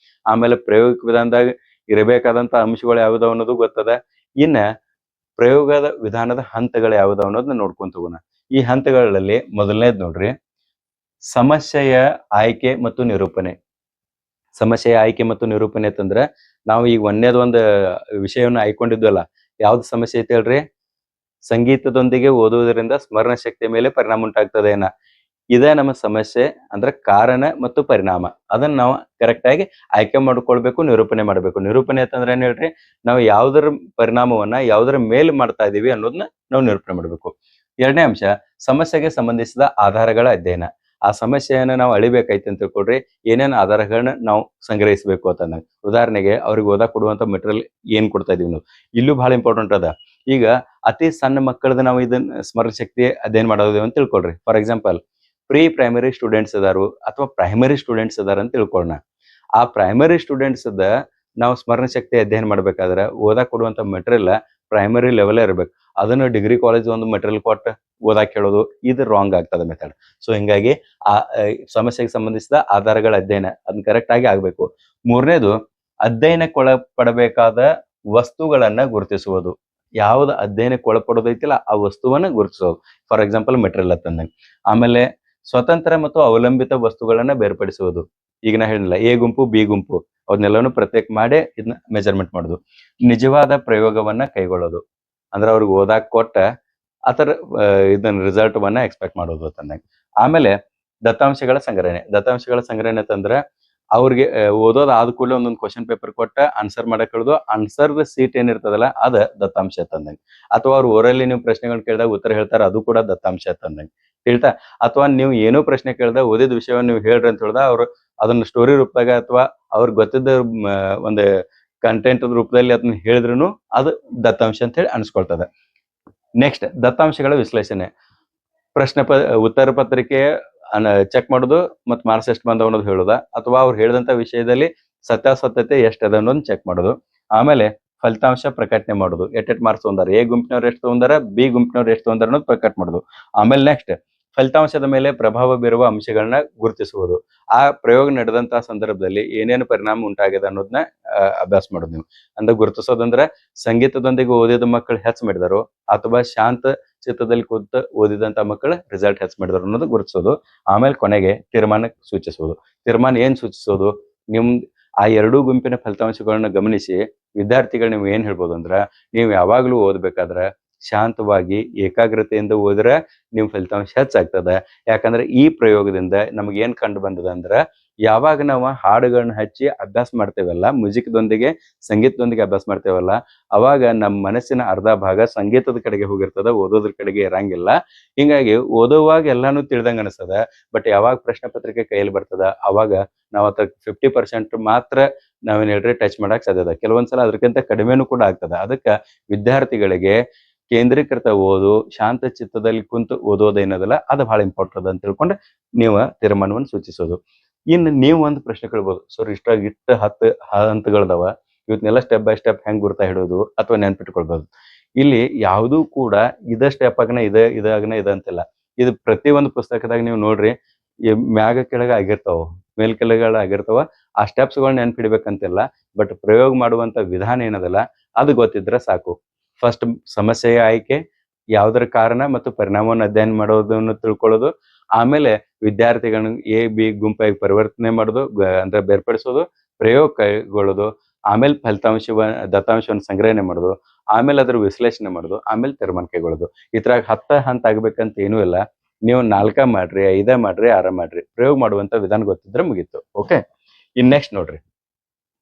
ಆಮೇಲೆ ಪ್ರಾಯೋಗಿಕ ವಿಧಾನದಾಗ ಇರಬೇಕಾದಂತ ಅಂಶಗಳು ಯಾವ್ದಾವ ಅನ್ನೋದು ಗೊತ್ತದ. ಇನ್ನ ಪ್ರಯೋಗದ ವಿಧಾನದ ಹಂತಗಳು ಯಾವ್ದಾವ ಅನ್ನೋದನ್ನ ನೋಡ್ಕೊಂತ ಹೋಗೋಣ. ಈ ಹಂತಗಳಲ್ಲಿ ಮೊದಲನೇದ್ ನೋಡ್ರಿ, ಸಮಸ್ಯೆಯ ಆಯ್ಕೆ ಮತ್ತು ನಿರೂಪಣೆ. ಸಮಸ್ಯೆಯ ಆಯ್ಕೆ ಮತ್ತು ನಿರೂಪಣೆ ಅಂತಂದ್ರೆ ನಾವು ಈಗ ಒಂದೇದೊಂದು ವಿಷಯವನ್ನು ಆಯ್ಕೊಂಡಿದ್ವಲ್ಲ, ಯಾವ್ದು ಸಮಸ್ಯೆ ಐತೆ ಹೇಳ್ರಿ, ಸಂಗೀತದೊಂದಿಗೆ ಓದುವುದರಿಂದ ಸ್ಮರಣ ಶಕ್ತಿಯ ಮೇಲೆ ಪರಿಣಾಮ ಉಂಟಾಗ್ತದೆ ಏನ, ಇದೇ ನಮ್ಮ ಸಮಸ್ಯೆ. ಅಂದ್ರೆ ಕಾರಣ ಮತ್ತು ಪರಿಣಾಮ, ಅದನ್ನ ನಾವು ಕರೆಕ್ಟ್ ಆಗಿ ಆಯ್ಕೆ ಮಾಡ್ಕೊಳ್ಬೇಕು, ನಿರೂಪಣೆ ಮಾಡ್ಬೇಕು. ನಿರೂಪಣೆ ಅಂತಂದ್ರೆ ಏನ್ ಹೇಳ್ರಿ, ನಾವು ಯಾವ್ದರ ಪರಿಣಾಮವನ್ನ ಯಾವ್ದರ ಮೇಲೆ ಮಾಡ್ತಾ ಇದೀವಿ ಅನ್ನೋದನ್ನ ನಾವು ನಿರೂಪಣೆ ಮಾಡ್ಬೇಕು. 2ನೇ ಅಂಶ, ಸಮಸ್ಯೆಗೆ ಸಂಬಂಧಿಸಿದ ಆಧಾರಗಳ ಅಧ್ಯಯನ. ಆ ಸಮಸ್ಯೆಯನ್ನ ನಾವು ಅಳಿಬೇಕೈತೆ ಅಂತ ತಿಳ್ಕೊಡ್ರಿ, ಏನೇನು ಆಧಾರಗಳನ್ನ ನಾವು ಸಂಗ್ರಹಿಸಬೇಕು ಅಂತ. ಉದಾಹರಣೆಗೆ ಅವ್ರಿಗೆ ಓದಾಕ್ ಕೊಡುವಂತ ಮೆಟೀರಿಯಲ್ ಏನ್ ಕೊಡ್ತಾ ಇದೀವಿ ನಾವು, ಇಲ್ಲೂ ಬಹಳ ಇಂಪಾರ್ಟೆಂಟ್ ಅದ. ಈಗ ಅತಿ ಸಣ್ಣ ಮಕ್ಕಳದ ನಾವು ಇದನ್ನ ಸ್ಮರಣ ಶಕ್ತಿ ಅಧ್ಯಯನ ಮಾಡೋದು ಅಂತ ತಿಳ್ಕೊಳ್ರಿ. For example, pre primary students ಅದಾರು ಅಥವಾ ಪ್ರೈಮರಿ ಸ್ಟೂಡೆಂಟ್ಸ್ ಅದಾರ ಅಂತ ತಿಳ್ಕೊಳ್ಳೋಣ. ಆ ಪ್ರೈಮರಿ ಸ್ಟೂಡೆಂಟ್ಸ್ ನಾವು ಸ್ಮರಣ ಶಕ್ತಿ ಅಧ್ಯಯನ ಮಾಡ್ಬೇಕಾದ್ರೆ ಓದಾಕ್ ಕೊಡುವಂತ ಮೆಟೀರಿಯಲ್ ಪ್ರೈಮರಿ ಲೆವೆಲ್ ಇರ್ಬೇಕು. ಅದನ್ನ ಡಿಗ್ರಿ ಕಾಲೇಜ್ ಒಂದು ಮೆಟೀರಿಯಲ್ ಕೊಟ್ಟು ಓದಾಕ್ ಹೇಳೋದು, ಇದು ರಾಂಗ್ ಆಗ್ತದೆ ಮೆಥಡ್. ಸೊ ಹಿಂಗಾಗಿ ಆ ಸಮಸ್ಯೆಗೆ ಸಂಬಂಧಿಸಿದ ಆಧಾರಗಳ ಅಧ್ಯಯನ ಅದನ್ನ ಕರೆಕ್ಟ್ ಆಗಿ ಆಗ್ಬೇಕು. 3ನೇದು, ಅಧ್ಯಯನಕ್ಕೊಳಪಡಬೇಕಾದ ವಸ್ತುಗಳನ್ನ ಗುರುತಿಸುವುದು. ಯಾವ್ದು ಅಧ್ಯಯನಕ್ಕೆ ಒಳಪಡೋದೈತಿಲ್ಲ ಆ ವಸ್ತುವನ್ನ ಗುರುತಿಸೋದು. ಫಾರ್ ಎಕ್ಸಾಂಪಲ್ ಮೆಟೀರಿಯಲ್ ಅಂತಂದಂಗೆ. ಆಮೇಲೆ ಸ್ವತಂತ್ರ ಮತ್ತು ಅವಲಂಬಿತ ವಸ್ತುಗಳನ್ನ ಬೇರ್ಪಡಿಸುವುದು. ಈಗ ನಾ ಹೇಳಿಲ್ಲ, ಎ ಗುಂಪು, ಬಿ ಗುಂಪು, ಅವನ್ನೆಲ್ಲನೂ ಪ್ರತ್ಯೇಕ ಮಾಡಿ ಇದನ್ನ ಮೆಜರ್ಮೆಂಟ್ ಮಾಡೋದು. ನಿಜವಾದ ಪ್ರಯೋಗವನ್ನ ಕೈಗೊಳ್ಳೋದು, ಅಂದ್ರೆ ಅವ್ರಿಗೆ ಓದಾಕ್ ಕೊಟ್ಟ ಆತರ ಇದನ್ನ ರಿಸಲ್ಟ್ ವನ್ನ ಎಕ್ಸ್ಪೆಕ್ಟ್ ಮಾಡೋದು ಅಂತಂದಂಗೆ. ಆಮೇಲೆ ದತ್ತಾಂಶಗಳ ಸಂಗ್ರಹಣೆ ಅಂತಂದ್ರೆ ಅವ್ರಿಗೆ ಓದೋದ್ ಆದ ಕೂಡಲೇ ಒಂದೊಂದು ಕ್ವಶನ್ ಪೇಪರ್ ಕೊಟ್ಟ ಆನ್ಸರ್ ಮಾಡಕ್ ಹೇಳುದು. ಆನ್ಸರ್ ಸೀಟ್ ಏನಿರ್ತದಲ್ಲ ಅದ ದತ್ತಾಂಶ ತಂದಂಗೆ. ಅಥವಾ ಅವ್ರು ಓರಲ್ಲಿ ನೀವು ಪ್ರಶ್ನೆಗಳನ್ನ ಕೇಳಿದಾಗ ಉತ್ತರ ಹೇಳ್ತಾರ, ಅದು ಕೂಡ ದತ್ತಾಂಶ ತಂದಂಗೆ. ಹೇಳ್ತಾ, ಅಥವಾ ನೀವು ಏನೋ ಪ್ರಶ್ನೆ ಕೇಳ್ದ ಓದಿದ ವಿಷಯವನ್ನು ನೀವು ಹೇಳ್ರಿ ಅಂತ ಹೇಳ್ದ, ಅವ್ರು ಅದನ್ನ ಸ್ಟೋರಿ ರೂಪದಾಗ ಅಥವಾ ಅವ್ರಿಗೆ ಗೊತ್ತಿದ್ದ ಒಂದು ಕಂಟೆಂಟ್ ರೂಪದಲ್ಲಿ ಅದನ್ನ ಹೇಳಿದ್ರು ಅದು ದತ್ತಾಂಶ ಅಂತ ಹೇಳಿ ಅನ್ಸ್ಕೊಳ್ತದೆ. ನೆಕ್ಸ್ಟ್ ದತ್ತಾಂಶಗಳ ವಿಶ್ಲೇಷಣೆ. ಪ್ರಶ್ನೆ ಉತ್ತರ ಪತ್ರಿಕೆ ಚೆಕ್ ಮಾಡೋದು ಮತ್ತು ಮಾರ್ಕ್ಸ್ ಎಷ್ಟು ಬಂದವ ಅನ್ನೋದು ಹೇಳೋದ, ಅಥವಾ ಅವ್ರು ಹೇಳಿದಂತ ವಿಷಯದಲ್ಲಿ ಸತ್ಯಾಸತ್ಯತೆ ಎಷ್ಟದ ಅನ್ನೋದು ಚೆಕ್ ಮಾಡೋದು. ಆಮೇಲೆ ಫಲಿತಾಂಶ ಪ್ರಕಟಣೆ ಮಾಡೋದು, ಎಷ್ಟೆಟ್ ಮಾರ್ಕ್ಸ್ ತೊಗೊಂಡಾರ, ಎ ಗುಂಪಿನವ್ರು ಎಷ್ಟು ತೊಗೊಂಡಾರ, ಬಿ ಗುಂಪಿನವ್ರು ಎಷ್ಟು ತೊಗೊಂಡಾರ ಅನ್ನೋದು ಪ್ರಕಟ ಮಾಡೋದು. ಆಮೇಲೆ ನೆಕ್ಸ್ಟ್ ಫಲಿತಾಂಶದ ಮೇಲೆ ಪ್ರಭಾವ ಬೀರುವ ಅಂಶಗಳನ್ನ ಗುರುತಿಸುವುದು. ಆ ಪ್ರಯೋಗ ನಡೆದಂತಹ ಸಂದರ್ಭದಲ್ಲಿ ಏನೇನು ಪರಿಣಾಮ ಉಂಟಾಗಿದೆ ಅನ್ನೋದನ್ನ ಅಭ್ಯಾಸ ಮಾಡೋದು. ನೀವು ಅಂದ್ರೆ ಗುರುತಿಸೋದಂದ್ರೆ ಸಂಗೀತದೊಂದಿಗೆ ಓದಿದ ಮಕ್ಕಳು ಹೆಚ್ಚು ಮಾಡಿದಾರೋ ಅಥವಾ ಶಾಂತ ಚಿತ್ತದಲ್ಲಿ ಕೂತು ಓದಿದಂತ ಮಕ್ಕಳು ರಿಸಲ್ಟ್ ಹೆಚ್ಚು ಮಾಡಿದಾರೋ ಅನ್ನೋದು ಗುರುತಿಸೋದು. ಆಮೇಲೆ ಕೊನೆಗೆ ತೀರ್ಮಾನ ಸೂಚಿಸೋದು. ತೀರ್ಮಾನ ಏನ್ ಸೂಚಿಸೋದು, ನಿಮ್ ಆ ಎರಡೂ ಗುಂಪಿನ ಫಲಿತಾಂಶಗಳನ್ನ ಗಮನಿಸಿ ವಿದ್ಯಾರ್ಥಿಗಳು ನೀವು ಏನ್ ಹೇಳ್ಬೋದು ಅಂದ್ರ, ನೀವು ಯಾವಾಗ್ಲೂ ಓದ್ಬೇಕಾದ್ರೆ ಶಾಂತವಾಗಿ ಏಕಾಗ್ರತೆಯಿಂದ ಓದಿದ್ರೆ ನಿಮ್ ಫಲಿತಾಂಶ ಹೆಚ್ಚಾಗ್ತದ. ಯಾಕಂದ್ರೆ ಈ ಪ್ರಯೋಗದಿಂದ ನಮ್ಗೆ ಏನ್ ಕಂಡು ಬಂದದ ಅಂದ್ರ, ಯಾವಾಗ ನಾವು ಹಾಡುಗಳನ್ನ ಹಚ್ಚಿ ಅಭ್ಯಾಸ ಮಾಡ್ತೇವಲ್ಲ, ಮ್ಯೂಸಿಕ್ದೊಂದಿಗೆ ಸಂಗೀತದೊಂದಿಗೆ ಅಭ್ಯಾಸ ಮಾಡ್ತೇವಲ್ಲ, ಅವಾಗ ನಮ್ಮ ಮನಸ್ಸಿನ ಅರ್ಧ ಭಾಗ ಸಂಗೀತದ ಕಡೆಗೆ ಹೋಗಿರ್ತದ, ಓದೋದ್ರ ಕಡೆಗೆ ಇರಂಗಿಲ್ಲ. ಹಿಂಗಾಗಿ ಓದುವಾಗ ಎಲ್ಲಾನು ತಿಳಿದಂಗ ಅನಿಸ್ತದ. ಬಟ್ ಯಾವಾಗ ಪ್ರಶ್ನೆ ಪತ್ರಿಕೆ ಕೈಯಲ್ಲಿ ಬರ್ತದ ಅವಾಗ ನಾವ್ ಅದ್ರ 50% ಮಾತ್ರ ನಾವೇನ್ ಹೇಳ್ರಿ ಟಚ್ ಮಾಡಕ್ ಸಾಧ್ಯದ. ಕೆಲವೊಂದ್ಸಲ ಅದಕ್ಕಿಂತ ಕಡಿಮೆನೂ ಕೂಡ ಆಗ್ತದ. ಅದಕ್ಕ ವಿದ್ಯಾರ್ಥಿಗಳಿಗೆ ಕೇಂದ್ರೀಕೃತ ಓದು, ಶಾಂತ ಚಿತ್ತದಲ್ಲಿ ಕುಂತು ಓದೋದೇನದಲ್ಲ ಅದು ಬಹಳ ಇಂಪಾರ್ಟೆಂಟ್ ಅಂತ ತಿಳ್ಕೊಂಡು ನೀವು ತೀರ್ಮಾನವನ್ನು ಸೂಚಿಸೋದು. ಇನ್ನು ನೀವು ಒಂದು ಪ್ರಶ್ನೆ ಕೇಳ್ಬೋದು, ಸರ್ ಇಷ್ಟು 10 ಹಂತಗಳದಾವ, ಇವತ್ನೆಲ್ಲ ಸ್ಟೆಪ್ ಬೈ ಸ್ಟೆಪ್ ಹೆಂಗ್ ಗುರ್ತಾ ಹಿಡೋದು ಅಥವಾ ನೆನ್ಪಿಟ್ಕೊಳ್ಬೋದು. ಇಲ್ಲಿ ಯಾವುದೂ ಕೂಡ ಇದ ಸ್ಟೆಪ್ ಆಗನ ಇದಾಗನ ಅಂತಿಲ್ಲ. ಇದು ಪ್ರತಿಯೊಂದು ಪುಸ್ತಕದಾಗ ನೀವು ನೋಡ್ರಿ, ಮ್ಯಾಗ ಕೆಳಗ ಆಗಿರ್ತಾವ, ಮೇಲ್ ಕೆಳಗಳ ಆಗಿರ್ತಾವ. ಆ ಸ್ಟೆಪ್ಸ್ಗಳನ್ನ ನೆನ್ಪಿಡ್ಬೇಕಂತಿಲ್ಲ. ಬಟ್ ಪ್ರಯೋಗ ಮಾಡುವಂತ ವಿಧಾನ ಏನದಲ್ಲ ಅದು ಗೊತ್ತಿದ್ರೆ ಸಾಕು. ಫಸ್ಟ್ ಸಮಸ್ಯೆಯ ಆಯ್ಕೆ, ಯಾವುದರ ಕಾರಣ ಮತ್ತು ಪರಿಣಾಮವನ್ನು ಅಧ್ಯಯನ ಮಾಡೋದನ್ನು ತಿಳ್ಕೊಳ್ಳೋದು. ಆಮೇಲೆ ವಿದ್ಯಾರ್ಥಿಗಳನ್ನ ಎ ಬಿ ಗುಂಪಾಗಿ ಪರಿವರ್ತನೆ ಮಾಡೋದು, ಅಂದ್ರೆ ಬೇರ್ಪಡಿಸೋದು, ಪ್ರಯೋಗ ಕೈಗೊಳ್ಳೋದು. ಆಮೇಲೆ ದತ್ತಾಂಶವನ್ನು ಸಂಗ್ರಹಣೆ ಮಾಡೋದು, ಆಮೇಲೆ ಅದ್ರ ವಿಶ್ಲೇಷಣೆ ಮಾಡೋದು, ಆಮೇಲೆ ತೀರ್ಮಾನ ಕೈಗೊಳ್ಳೋದು. ಇದ್ರಾಗ 10 ಹಂತ ಆಗ್ಬೇಕಂತ ಏನೂ ಇಲ್ಲ. ನೀವು 4 ಮಾಡ್ರಿ, 5 ಮಾಡ್ರಿ, 6 ಮಾಡ್ರಿ, ಪ್ರಯೋಗ ಮಾಡುವಂತ ವಿಧಾನ ಗೊತ್ತಿದ್ರೆ ಮುಗೀತು. ಓಕೆ, ಇನ್ ನೆಕ್ಸ್ಟ್ ನೋಡ್ರಿ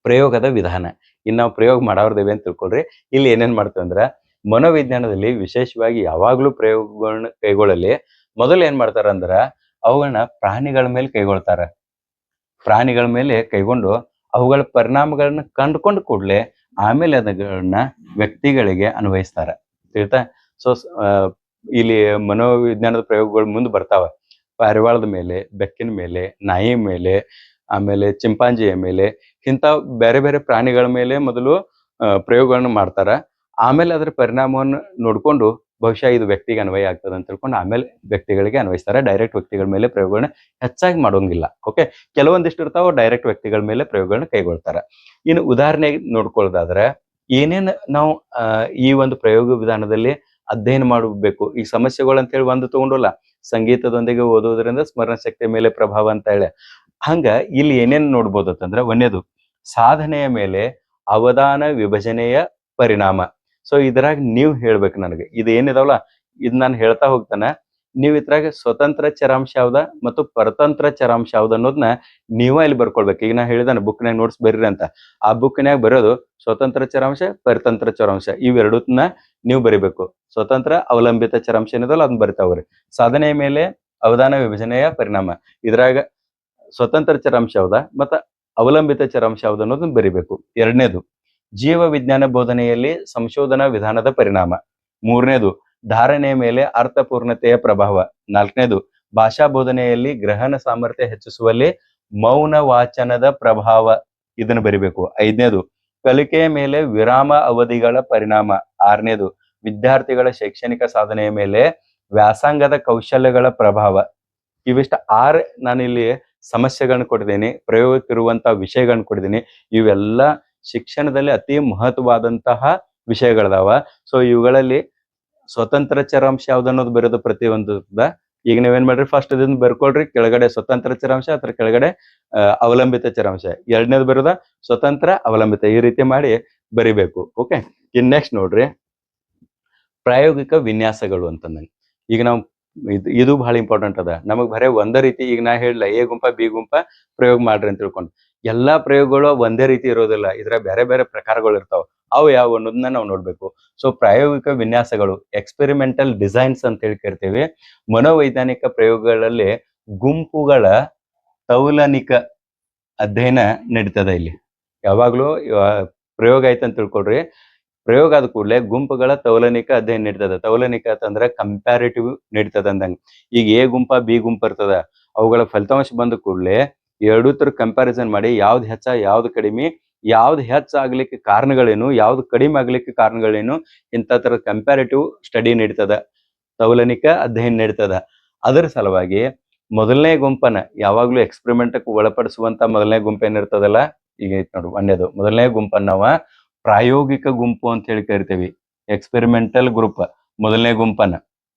ಪ್ರಯೋಗದ ವಿಧಾನ. ಇನ್ ನಾವು ಪ್ರಯೋಗ ಮಾಡೋರ್ದೇವೆ ಅಂತ ತಿಳ್ಕೊಳ್ರಿ. ಇಲ್ಲಿ ಏನೇನ್ ಮಾಡ್ತೇವೆ ಅಂದ್ರ, ಮನೋವಿಜ್ಞಾನದಲ್ಲಿ ವಿಶೇಷವಾಗಿ ಯಾವಾಗ್ಲೂ ಪ್ರಯೋಗಗಳನ್ನ ಕೈಗೊಳ್ಳಲಿ ಮೊದಲು ಏನ್ ಮಾಡ್ತಾರ ಅಂದ್ರ, ಅವುಗಳನ್ನ ಪ್ರಾಣಿಗಳ ಮೇಲೆ ಕೈಗೊಳ್ತಾರ. ಪ್ರಾಣಿಗಳ ಮೇಲೆ ಕೈಗೊಂಡು ಅವುಗಳ ಪರಿಣಾಮಗಳನ್ನ ಕಂಡುಕೊಂಡು ಕೂಡ್ಲೆ ಆಮೇಲೆ ಅದನ್ನ ವ್ಯಕ್ತಿಗಳಿಗೆ ಅನ್ವಯಿಸ್ತಾರ. ತಿಳಿತಾ? ಸೊ ಇಲ್ಲಿ ಮನೋವಿಜ್ಞಾನದ ಪ್ರಯೋಗಗಳು ಮುಂದೆ ಬರ್ತಾವ. ಪಾರಿವಾಳದ ಮೇಲೆ, ಬೆಕ್ಕಿನ ಮೇಲೆ, ನಾಯಿ ಮೇಲೆ, ಆಮೇಲೆ ಚಿಂಪಾಂಜಿಯ ಮೇಲೆ, ಇಂಥ ಬೇರೆ ಬೇರೆ ಪ್ರಾಣಿಗಳ ಮೇಲೆ ಮೊದಲು ಪ್ರಯೋಗಗಳನ್ನು ಮಾಡ್ತಾರ. ಆಮೇಲೆ ಅದರ ಪರಿಣಾಮವನ್ನು ನೋಡ್ಕೊಂಡು ಬಹುಶಃ ಇದು ವ್ಯಕ್ತಿಗೆ ಅನ್ವಯ ಆಗ್ತದೆ ಅಂತ ತಿಳ್ಕೊಂಡು ಆಮೇಲೆ ವ್ಯಕ್ತಿಗಳಿಗೆ ಅನ್ವಯಿಸ್ತಾರೆ. ಡೈರೆಕ್ಟ್ ವ್ಯಕ್ತಿಗಳ ಮೇಲೆ ಪ್ರಯೋಗಗಳನ್ನ ಹೆಚ್ಚಾಗಿ ಮಾಡೋಂಗಿಲ್ಲ. ಓಕೆ, ಕೆಲವೊಂದಿಷ್ಟು ಇರ್ತಾವ ಡೈರೆಕ್ಟ್ ವ್ಯಕ್ತಿಗಳ ಮೇಲೆ ಪ್ರಯೋಗಗಳನ್ನ ಕೈಗೊಳ್ತಾರ. ಇನ್ನು ಉದಾಹರಣೆಗೆ ನೋಡ್ಕೊಳ್ಳೋದಾದ್ರೆ, ಏನೇನು ನಾವು ಈ ಒಂದು ಪ್ರಯೋಗ ವಿಧಾನದಲ್ಲಿ ಅಧ್ಯಯನ ಮಾಡಬೇಕು. ಈ ಸಮಸ್ಯೆಗಳು ಅಂತ ಹೇಳಿ ಒಂದು ತಗೊಂಡಲ್ಲ, ಸಂಗೀತದೊಂದಿಗೆ ಓದೋದ್ರಿಂದ ಸ್ಮರಣ ಶಕ್ತಿಯ ಮೇಲೆ ಪ್ರಭಾವ ಅಂತ ಹೇಳಿ. ಹಂಗ ಇಲ್ಲಿ ಏನೇನ್ ನೋಡ್ಬೋದು ಅಂತಂದ್ರೆ, ಒಂದೇದು ಸಾಧನೆಯ ಮೇಲೆ ಅವಧಾನ ವಿಭಜನೆಯ ಪರಿಣಾಮ. ಸೊ ಇದ್ರಾಗ ನೀವು ಹೇಳ್ಬೇಕು ನನಗೆ, ಇದು ಏನಿದಾವಲ್ಲ ಇದ್ ನಾನು ಹೇಳ್ತಾ ಹೋಗ್ತಾನೆ. ನೀವು ಇದ್ರಾಗ ಸ್ವತಂತ್ರ ಚರಾಂಶ ಯಾವ್ದ ಮತ್ತು ಪರತಂತ್ರ ಚರಾಂಶ ಯಾವ್ದ ಅನ್ನೋದನ್ನ ನೀವ ಇಲ್ಲಿ ಬರ್ಕೊಳ್ಬೇಕು. ಈಗ ನಾ ಹೇಳಿದಾನೆ ಬುಕ್ನಾಗ ನೋಟ್ಸ್ ಬರ್ರಿ ಅಂತ, ಆ ಬುಕ್ನಾಗ ಬರೋದು ಸ್ವತಂತ್ರ ಚರಾಂಶ, ಪರತಂತ್ರ ಚರಾಂಶ ಇವೆರಡನ್ನ ನೀವು ಬರಿಬೇಕು. ಸ್ವತಂತ್ರ ಅವಲಂಬಿತ ಚರಾಂಶ ಏನಿದಲ್ಲ ಅದನ್ನ ಬರಿತಾವ್ರಿ. ಸಾಧನೆಯ ಮೇಲೆ ಅವಧಾನ ವಿಭಜನೆಯ ಪರಿಣಾಮ, ಇದ್ರಾಗ ಸ್ವತಂತ್ರ ಚರಾಂಶ ಯಾವ್ದ ಮತ್ತ ಅವಲಂಬಿತ ಚರಾಂಶ ಯಾವ್ದು ಅನ್ನೋದನ್ನ ಬರಿಬೇಕು. ಎರಡನೇದು ಜೀವ ವಿಜ್ಞಾನ ಬೋಧನೆಯಲ್ಲಿ ಸಂಶೋಧನಾ ವಿಧಾನದ ಪರಿಣಾಮ. ಮೂರನೇದು ಧಾರಣೆಯ ಮೇಲೆ ಅರ್ಥಪೂರ್ಣತೆಯ ಪ್ರಭಾವ. ನಾಲ್ಕನೇದು ಭಾಷಾ ಬೋಧನೆಯಲ್ಲಿ ಗ್ರಹಣ ಸಾಮರ್ಥ್ಯ ಹೆಚ್ಚಿಸುವಲ್ಲಿ ಮೌನ ವಾಚನದ ಪ್ರಭಾವ, ಇದನ್ನು ಬರಿಬೇಕು. ಐದನೇದು ಕಲಿಕೆಯ ಮೇಲೆ ವಿರಾಮ ಅವಧಿಗಳ ಪರಿಣಾಮ. ಆರನೇದು ವಿದ್ಯಾರ್ಥಿಗಳ ಶೈಕ್ಷಣಿಕ ಸಾಧನೆಯ ಮೇಲೆ ವ್ಯಾಸಂಗದ ಕೌಶಲ್ಯಗಳ ಪ್ರಭಾವ. ಇವಿಷ್ಟ 6 ನಾನಿಲ್ಲಿ ಸಮಸ್ಯೆಗಳನ್ನ ಕೊಟ್ಟಿದ್ದೀನಿ, ಪ್ರಯೋಗಕ್ಕಿರುವಂತಹ ವಿಷಯಗಳನ್ನ ಕೊಟ್ಟಿದ್ದೀನಿ. ಇವೆಲ್ಲ ಶಿಕ್ಷಣದಲ್ಲಿ ಅತಿ ಮಹತ್ವವಾದಂತಹ ವಿಷಯಗಳದಾವ. ಸೊ ಇವುಗಳಲ್ಲಿ ಸ್ವತಂತ್ರ ಚರಾಂಶ ಯಾವ್ದನ್ನೋದು ಬರೋದು ಪ್ರತಿಯೊಂದು. ಈಗ ನೀವೇನ್ ಮಾಡ್ರಿ, ಫಸ್ಟ್ ಇದನ್ನ ಬರ್ಕೊಳ್ರಿ, ಕೆಳಗಡೆ ಸ್ವತಂತ್ರ ಚರಾಂಶ, ಅದ್ರ ಕೆಳಗಡೆ ಅವಲಂಬಿತ ಚರಾಂಶ, ಎರಡನೇದು ಬರೋದ ಸ್ವತಂತ್ರ ಅವಲಂಬಿತ, ಈ ರೀತಿ ಮಾಡಿ ಬರಿಬೇಕು. ಓಕೆ, ಇನ್ ನೆಕ್ಸ್ಟ್ ನೋಡ್ರಿ ಪ್ರಾಯೋಗಿಕ ವಿನ್ಯಾಸಗಳು ಅಂತಂದಂಗೆ. ಈಗ ನಾವು ಇದು ಬಹಳ ಇಂಪಾರ್ಟೆಂಟ್ ಅದ. ನಮಗ್ ಬರೇ ಒಂದೇ ರೀತಿ, ಈಗ ನಾ ಹೇಳಿಲ್ಲ ಎ ಗುಂಪ ಬಿ ಗುಂಪ ಪ್ರಯೋಗ ಮಾಡ್ರಿ ಅಂತ ತಿಳ್ಕೊಂಡು, ಎಲ್ಲಾ ಪ್ರಯೋಗಗಳು ಒಂದೇ ರೀತಿ ಇರೋದಿಲ್ಲ. ಇದ್ರ ಬೇರೆ ಬೇರೆ ಪ್ರಕಾರಗಳು ಇರ್ತಾವ. ಅವು ಯಾವ ಅನ್ನೋದನ್ನ ನಾವು ನೋಡ್ಬೇಕು. ಸೊ ಪ್ರಾಯೋಗಿಕ ವಿನ್ಯಾಸಗಳು, ಎಕ್ಸ್ಪೆರಿಮೆಂಟಲ್ ಡಿಸೈನ್ಸ್ ಅಂತ ಹೇಳಿ ಕರಿತೀವಿ. ಮನೋವೈಜ್ಞಾನಿಕ ಪ್ರಯೋಗಗಳಲ್ಲಿ ಗುಂಪುಗಳ ತೌಲನಿಕ ಅಧ್ಯಯನ ನಡೀತದ. ಇಲ್ಲಿ ಯಾವಾಗ್ಲೂ ಪ್ರಯೋಗ ಆಯ್ತು ಅಂತ ತಿಳ್ಕೊಳ್ರಿ, ಪ್ರಯೋಗ ಆದ ಕೂಡಲೇ ಗುಂಪುಗಳ ತೌಲನಿಕ ಅಧ್ಯಯನ ನಡೀತದ. ತೌಲನಿಕ ಅಂತಂದ್ರೆ ಕಂಪ್ಯಾರಿಟಿವ್ ನಡೀತದ ಅಂದಂಗ. ಈಗ ಎ ಗುಂಪ ಬಿ ಗುಂಪ ಇರ್ತದ, ಅವುಗಳ ಫಲಿತಾಂಶ ಬಂದ ಕೂಡಲೇ ಎರಡೂ ತರ ಕಂಪ್ಯಾರಿಸನ್ ಮಾಡಿ ಯಾವ್ದು ಹೆಚ್ಚ ಯಾವ್ದು ಕಡಿಮೆ, ಯಾವ್ದು ಹೆಚ್ಚ ಆಗ್ಲಿಕ್ಕೆ ಕಾರಣಗಳೇನು, ಯಾವ್ದು ಕಡಿಮೆ ಆಗ್ಲಿಕ್ಕೆ ಕಾರಣಗಳೇನು, ಇಂಥ ತರ ಕಂಪ್ಯಾರಿಟಿವ್ ಸ್ಟಡಿ ನಡೀತದ, ತೌಲನಿಕ ಅಧ್ಯಯನ ನಡೀತದ. ಅದರ ಸಲುವಾಗಿ ಮೊದಲನೇ ಗುಂಪನ್ನ ಯಾವಾಗ್ಲೂ ಎಕ್ಸ್ಪೆರಿಮೆಂಟ್ಗೆ ಒಳಪಡಿಸುವಂತ ಮೊದಲನೇ ಗುಂಪು ಏನಿರ್ತದಲ್ಲ, ಈಗ ಐತ್ ನೋಡು ಒಂದೇದು ಮೊದಲನೇ ಗುಂಪನ್ನ ನಾವ ಪ್ರಾಯೋಗಿಕ ಗುಂಪು ಅಂತ ಹೇಳಿ ಕರಿತೇವಿ. ಎಕ್ಸ್ಪೆರಿಮೆಂಟಲ್ ಗ್ರೂಪ್ ಮೊದಲನೇ ಗುಂಪನ್ನ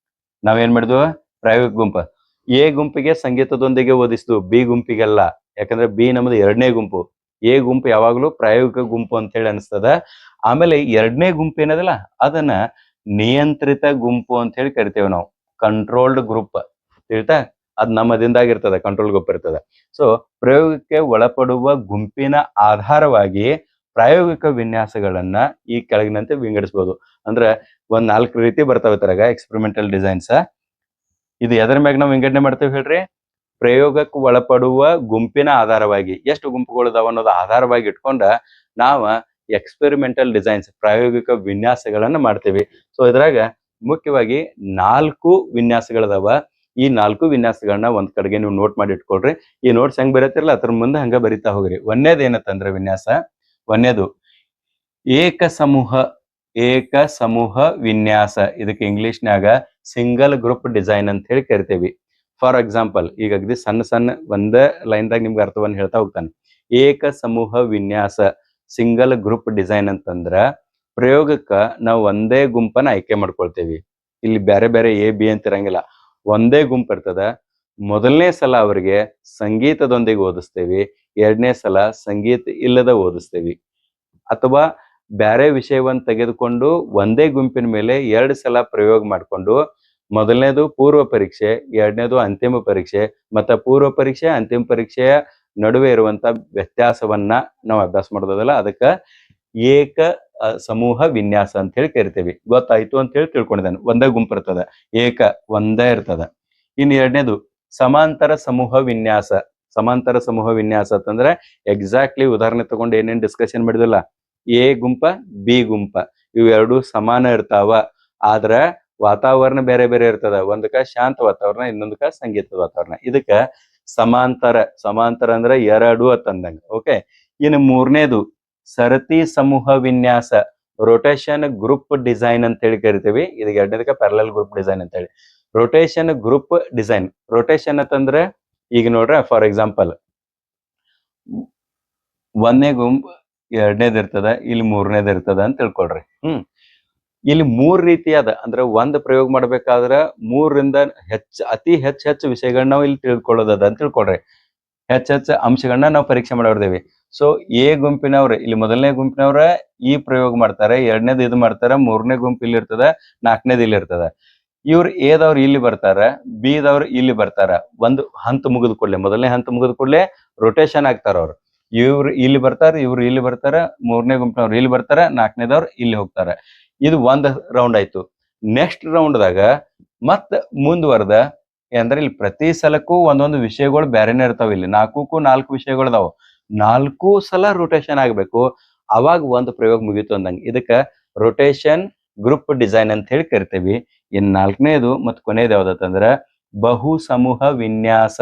ನಾವೇನ್ ಮಾಡಿದ್ವು, ಪ್ರಾಯೋಗಿಕ ಗುಂಪ. ಎ ಗುಂಪಿಗೆ ಸಂಗೀತದೊಂದಿಗೆ ಓದಿಸಿದ್ವು, ಬಿ ಗುಂಪಿಗೆಲ್ಲ. ಯಾಕಂದ್ರೆ ಬಿ ನಮ್ದು ಎರಡನೇ ಗುಂಪು, ಎ ಗುಂಪು ಯಾವಾಗ್ಲೂ ಪ್ರಾಯೋಗಿಕ ಗುಂಪು ಅಂತ ಹೇಳಿ ಅನಿಸ್ತದ. ಆಮೇಲೆ ಎರಡನೇ ಗುಂಪು ಏನದಲ್ಲ ಅದನ್ನ ನಿಯಂತ್ರಿತ ಗುಂಪು ಅಂತ ಹೇಳಿ ಕರಿತೇವೆ ನಾವು, ಕಂಟ್ರೋಲ್ಡ್ ಗ್ರೂಪ್. ತಿಳಿತಾ? ಅದ್ ನಮ್ಮದಿಂದಾಗಿರ್ತದ, ಕಂಟ್ರೋಲ್ ಗ್ರೂಪ್ ಇರ್ತದ. ಸೊ ಪ್ರಯೋಗಕ್ಕೆ ಒಳಪಡುವ ಗುಂಪಿನ ಆಧಾರವಾಗಿ ಪ್ರಾಯೋಗಿಕ ವಿನ್ಯಾಸಗಳನ್ನ ಈ ಕೆಳಗಿನಂತೆ ವಿಂಗಡಿಸಬಹುದು. ಅಂದ್ರೆ ಒಂದ್ 4 ರೀತಿ ಬರ್ತಾವೆ ತರಗ ಎಕ್ಸ್ಪೆರಿಮೆಂಟಲ್ ಡಿಸೈನ್ಸ್. ಇದು ಎದರ ಮ್ಯಾಗ ನಾವು ವಿಂಗಡಣೆ ಮಾಡ್ತೇವೆ ಹೇಳ್ರಿ? ಪ್ರಯೋಗಕ್ಕೆ ಒಳಪಡುವ ಗುಂಪಿನ ಆಧಾರವಾಗಿ, ಎಷ್ಟು ಗುಂಪುಗಳು ಅದಾವ ಅನ್ನೋದು ಆಧಾರವಾಗಿ ಇಟ್ಕೊಂಡ ನಾವ ಎಕ್ಸ್ಪೆರಿಮೆಂಟಲ್ ಡಿಸೈನ್ಸ್ ಪ್ರಾಯೋಗಿಕ ವಿನ್ಯಾಸಗಳನ್ನ ಮಾಡ್ತೇವೆ. ಸೊ ಇದ್ರಾಗ ಮುಖ್ಯವಾಗಿ 4 ವಿನ್ಯಾಸಗಳದಾವ. ಈ 4 ವಿನ್ಯಾಸಗಳನ್ನ ಒಂದ್ ಕಡೆಗೆ ನೀವು ನೋಟ್ ಮಾಡಿ ಇಟ್ಕೊಳ್ರಿ. ಈ ನೋಟ್ಸ್ ಹೆಂಗ್ ಬರೀತಿರಲ್ಲ ಅದ್ರ ಮುಂದೆ ಹಂಗ ಬರಿತಾ ಹೋಗ್ರಿ. ಒಂದೇದ್ ಏನತ್ತಂದ್ರೆ ವಿನ್ಯಾಸ, ಒಂದೇದು ಏಕ ಸಮೂಹ ವಿನ್ಯಾಸ. ಇದಕ್ಕೆ ಇಂಗ್ಲಿಷ್ನ್ಯಾಗ ಸಿಂಗಲ್ ಗ್ರೂಪ್ ಡಿಸೈನ್ ಅಂತ ಹೇಳಿ ಕರಿತೇವಿ. ಫಾರ್ ಎಕ್ಸಾಂಪಲ್, ಈಗ ಅಗದಿ ಸಣ್ಣ ಒಂದೇ ಲೈನ್ದಾಗ ನಿಮ್ಗೆ ಅರ್ಥವನ್ನು ಹೇಳ್ತಾ ಹೋಗ್ತಾನೆ. ಏಕ ಸಮೂಹ ವಿನ್ಯಾಸ, ಸಿಂಗಲ್ ಗ್ರೂಪ್ ಡಿಸೈನ್ ಅಂತಂದ್ರ ಪ್ರಯೋಗಕ್ಕ ನಾವು ಒಂದೇ ಗುಂಪನ್ನ ಆಯ್ಕೆ ಮಾಡ್ಕೊಳ್ತೇವಿ. ಇಲ್ಲಿ ಬೇರೆ ಬೇರೆ ಎ ಬಿ ಅಂತ ಇರಂಗಿಲ್ಲ, ಒಂದೇ ಗುಂಪು ಇರ್ತದ. ಮೊದಲನೇ ಸಲ ಅವರಿಗೆ ಸಂಗೀತದೊಂದಿಗೆ ಓದಿಸ್ತೇವಿ, ಎರಡನೇ ಸಲ ಸಂಗೀತ ಇಲ್ಲದ ಓದಿಸ್ತೇವಿ. ಅಥವಾ ಬೇರೆ ವಿಷಯವನ್ನ ತೆಗೆದುಕೊಂಡು ಒಂದೇ ಗುಂಪಿನ ಮೇಲೆ 2 ಸಲ ಪ್ರಯೋಗ ಮಾಡಿಕೊಂಡು, ಮೊದಲನೇದು ಪೂರ್ವ ಪರೀಕ್ಷೆ, ಎರಡನೇದು ಅಂತಿಮ ಪರೀಕ್ಷೆ, ಮತ್ತೆ ಪೂರ್ವ ಪರೀಕ್ಷೆ ಅಂತಿಮ ಪರೀಕ್ಷೆಯ ನಡುವೆ ಇರುವಂತ ವ್ಯತ್ಯಾಸವನ್ನ ನಾವು ಅಭ್ಯಾಸ ಮಾಡೋದಲ್ಲ, ಅದಕ್ಕ ಏಕ ಸಮೂಹ ವಿನ್ಯಾಸ ಅಂತ ಹೇಳಿ ಕರಿತೇವಿ. ಗೊತ್ತಾಯ್ತು ಅಂತ ಹೇಳಿ ತಿಳ್ಕೊಂಡಿದ್ದಾನೆ. ಒಂದೇ ಗುಂಪು ಇರ್ತದ, ಏಕ ಒಂದೇ ಇರ್ತದ. ಇನ್ನು ಎರಡನೇದು ಸಮಾಂತರ ಸಮೂಹ ವಿನ್ಯಾಸ. ಸಮಾಂತರ ಸಮೂಹ ವಿನ್ಯಾಸ ಅಂತಂದ್ರೆ ಎಕ್ಸಾಕ್ಟ್ಲಿ ಉದಾಹರಣೆ ತಗೊಂಡು ಏನೇನ್ ಡಿಸ್ಕಷನ್ ಮಾಡಿದಿಲ್ಲ, ಎ ಗುಂಪ ಬಿ ಗುಂಪ ಇವೆರಡು ಸಮಾನ ಇರ್ತಾವ, ಆದ್ರ ವಾತಾವರಣ ಬೇರೆ ಬೇರೆ ಇರ್ತದ. ಒಂದಕ್ಕ ಶಾಂತ ವಾತಾವರಣ, ಇನ್ನೊಂದಕ್ಕ ಸಂಗೀತದ ವಾತಾವರಣ. ಇದಕ್ಕ ಸಮಾಂತರ ಅಂದ್ರೆ ಎರಡು ಅಂತಂದಂಗ. ಓಕೆ. ಇನ್ನು ಮೂರನೇದು ಸರತಿ ಸಮೂಹ ವಿನ್ಯಾಸ, ರೊಟೇಷನ್ ಗ್ರೂಪ್ ಡಿಸೈನ್ ಅಂತ ಹೇಳಿ ಕರಿತೀವಿ. ಇದಕ್ಕೆ ಎರಡನೇದಕ್ಕ ಪ್ಯಾರಲಲ್ ಗ್ರೂಪ್ ಡಿಸೈನ್ ಅಂತ ಹೇಳಿ. ರೊಟೇಷನ್ ಗ್ರೂಪ್ ಡಿಸೈನ್, ರೊಟೇಷನ್ ಅಂತಂದ್ರೆ ಈಗ ನೋಡ್ರ ಫಾರ್ ಎಕ್ಸಾಂಪಲ್ ಒಂದನೇ ಗುಂಪು ಎರಡನೇದ್ ಇರ್ತದ, ಇಲ್ಲಿ ಮೂರನೇದ್ ಇರ್ತದ ಅಂತ ತಿಳ್ಕೊಳ್ರಿ. ಇಲ್ಲಿ 3 ರೀತಿಯಾದ, ಅಂದ್ರೆ ಒಂದ್ ಪ್ರಯೋಗ ಮಾಡ್ಬೇಕಾದ್ರ 3ರಿಂದ ಅತಿ ಹೆಚ್ಚು ವಿಷಯಗಳನ್ನ ನಾವು ಇಲ್ಲಿ ತಿಳ್ಕೊಳ್ಳೋದದ ಅಂತ ತಿಳ್ಕೊಳ್ರಿ. ಹೆಚ್ಚು ಅಂಶಗಳನ್ನ ನಾವು ಪರೀಕ್ಷೆ ಮಾಡಿರ್ತೇವೆ. ಸೊ ಎ ಗುಂಪಿನವ್ರ ಇಲ್ಲಿ ಮೊದಲನೇ ಗುಂಪಿನವ್ರ ಈ ಪ್ರಯೋಗ ಮಾಡ್ತಾರೆ, ಎರಡನೇದು ಇದು ಮಾಡ್ತಾರ, ಮೂರನೇ ಗುಂಪು ಇಲ್ಲಿ ಇರ್ತದ, ನಾಲ್ಕನೇದು ಇಲ್ಲಿ ಇರ್ತದ. ಇವ್ರು ಎದವ್ರು ಇಲ್ಲಿ ಬರ್ತಾರ, ಬಿ ದವ್ರು ಇಲ್ಲಿ ಬರ್ತಾರ. ಒಂದು ಹಂತ ಮುಗಿದ ಕೂಡಲೇ, ಮೊದಲನೇ ಹಂತ ಮುಗಿದ ಕೂಡಲೇ ರೊಟೇಷನ್ ಆಗ್ತಾರ ಅವ್ರು. ಇವ್ರು ಇಲ್ಲಿ ಬರ್ತಾರ, ಇವ್ರು ಇಲ್ಲಿ ಬರ್ತಾರ, ಮೂರನೇ ಗುಂಪಿನವ್ರು ಇಲ್ಲಿ ಬರ್ತಾರ, ನಾಲ್ಕನೇದವ್ರು ಇಲ್ಲಿ ಹೋಗ್ತಾರ. ಇದು ಒಂದ್ ರೌಂಡ್ ಆಯ್ತು. ನೆಕ್ಸ್ಟ್ ರೌಂಡ್ದಾಗ ಮತ್ತ ಮುಂದುವರೆದ ಅಂದ್ರೆ ಇಲ್ಲಿ ಪ್ರತಿ ಸಲಕ್ಕೂ ಒಂದೊಂದು ವಿಷಯಗಳು ಬೇರೆನೆ ಇರ್ತಾವ. ಇಲ್ಲಿ 4 ವಿಷಯಗಳು ಅದಾವ, 4 ಸಲ ರೊಟೇಷನ್ ಆಗ್ಬೇಕು, ಅವಾಗ ಒಂದು ಪ್ರಯೋಗ ಮುಗೀತು ಅಂದಂಗ. ಇದಕ್ಕ ರೊಟೇಷನ್ ಗ್ರೂಪ್ ಡಿಸೈನ್ ಅಂತ ಹೇಳಿ ಕರಿತೇವಿ. ಇನ್ 4ನೇದು ಮತ್ತು ಕೊನೆಯದು ಯಾವ್ದಂದ್ರ ಬಹು ಸಮೂಹ ವಿನ್ಯಾಸ,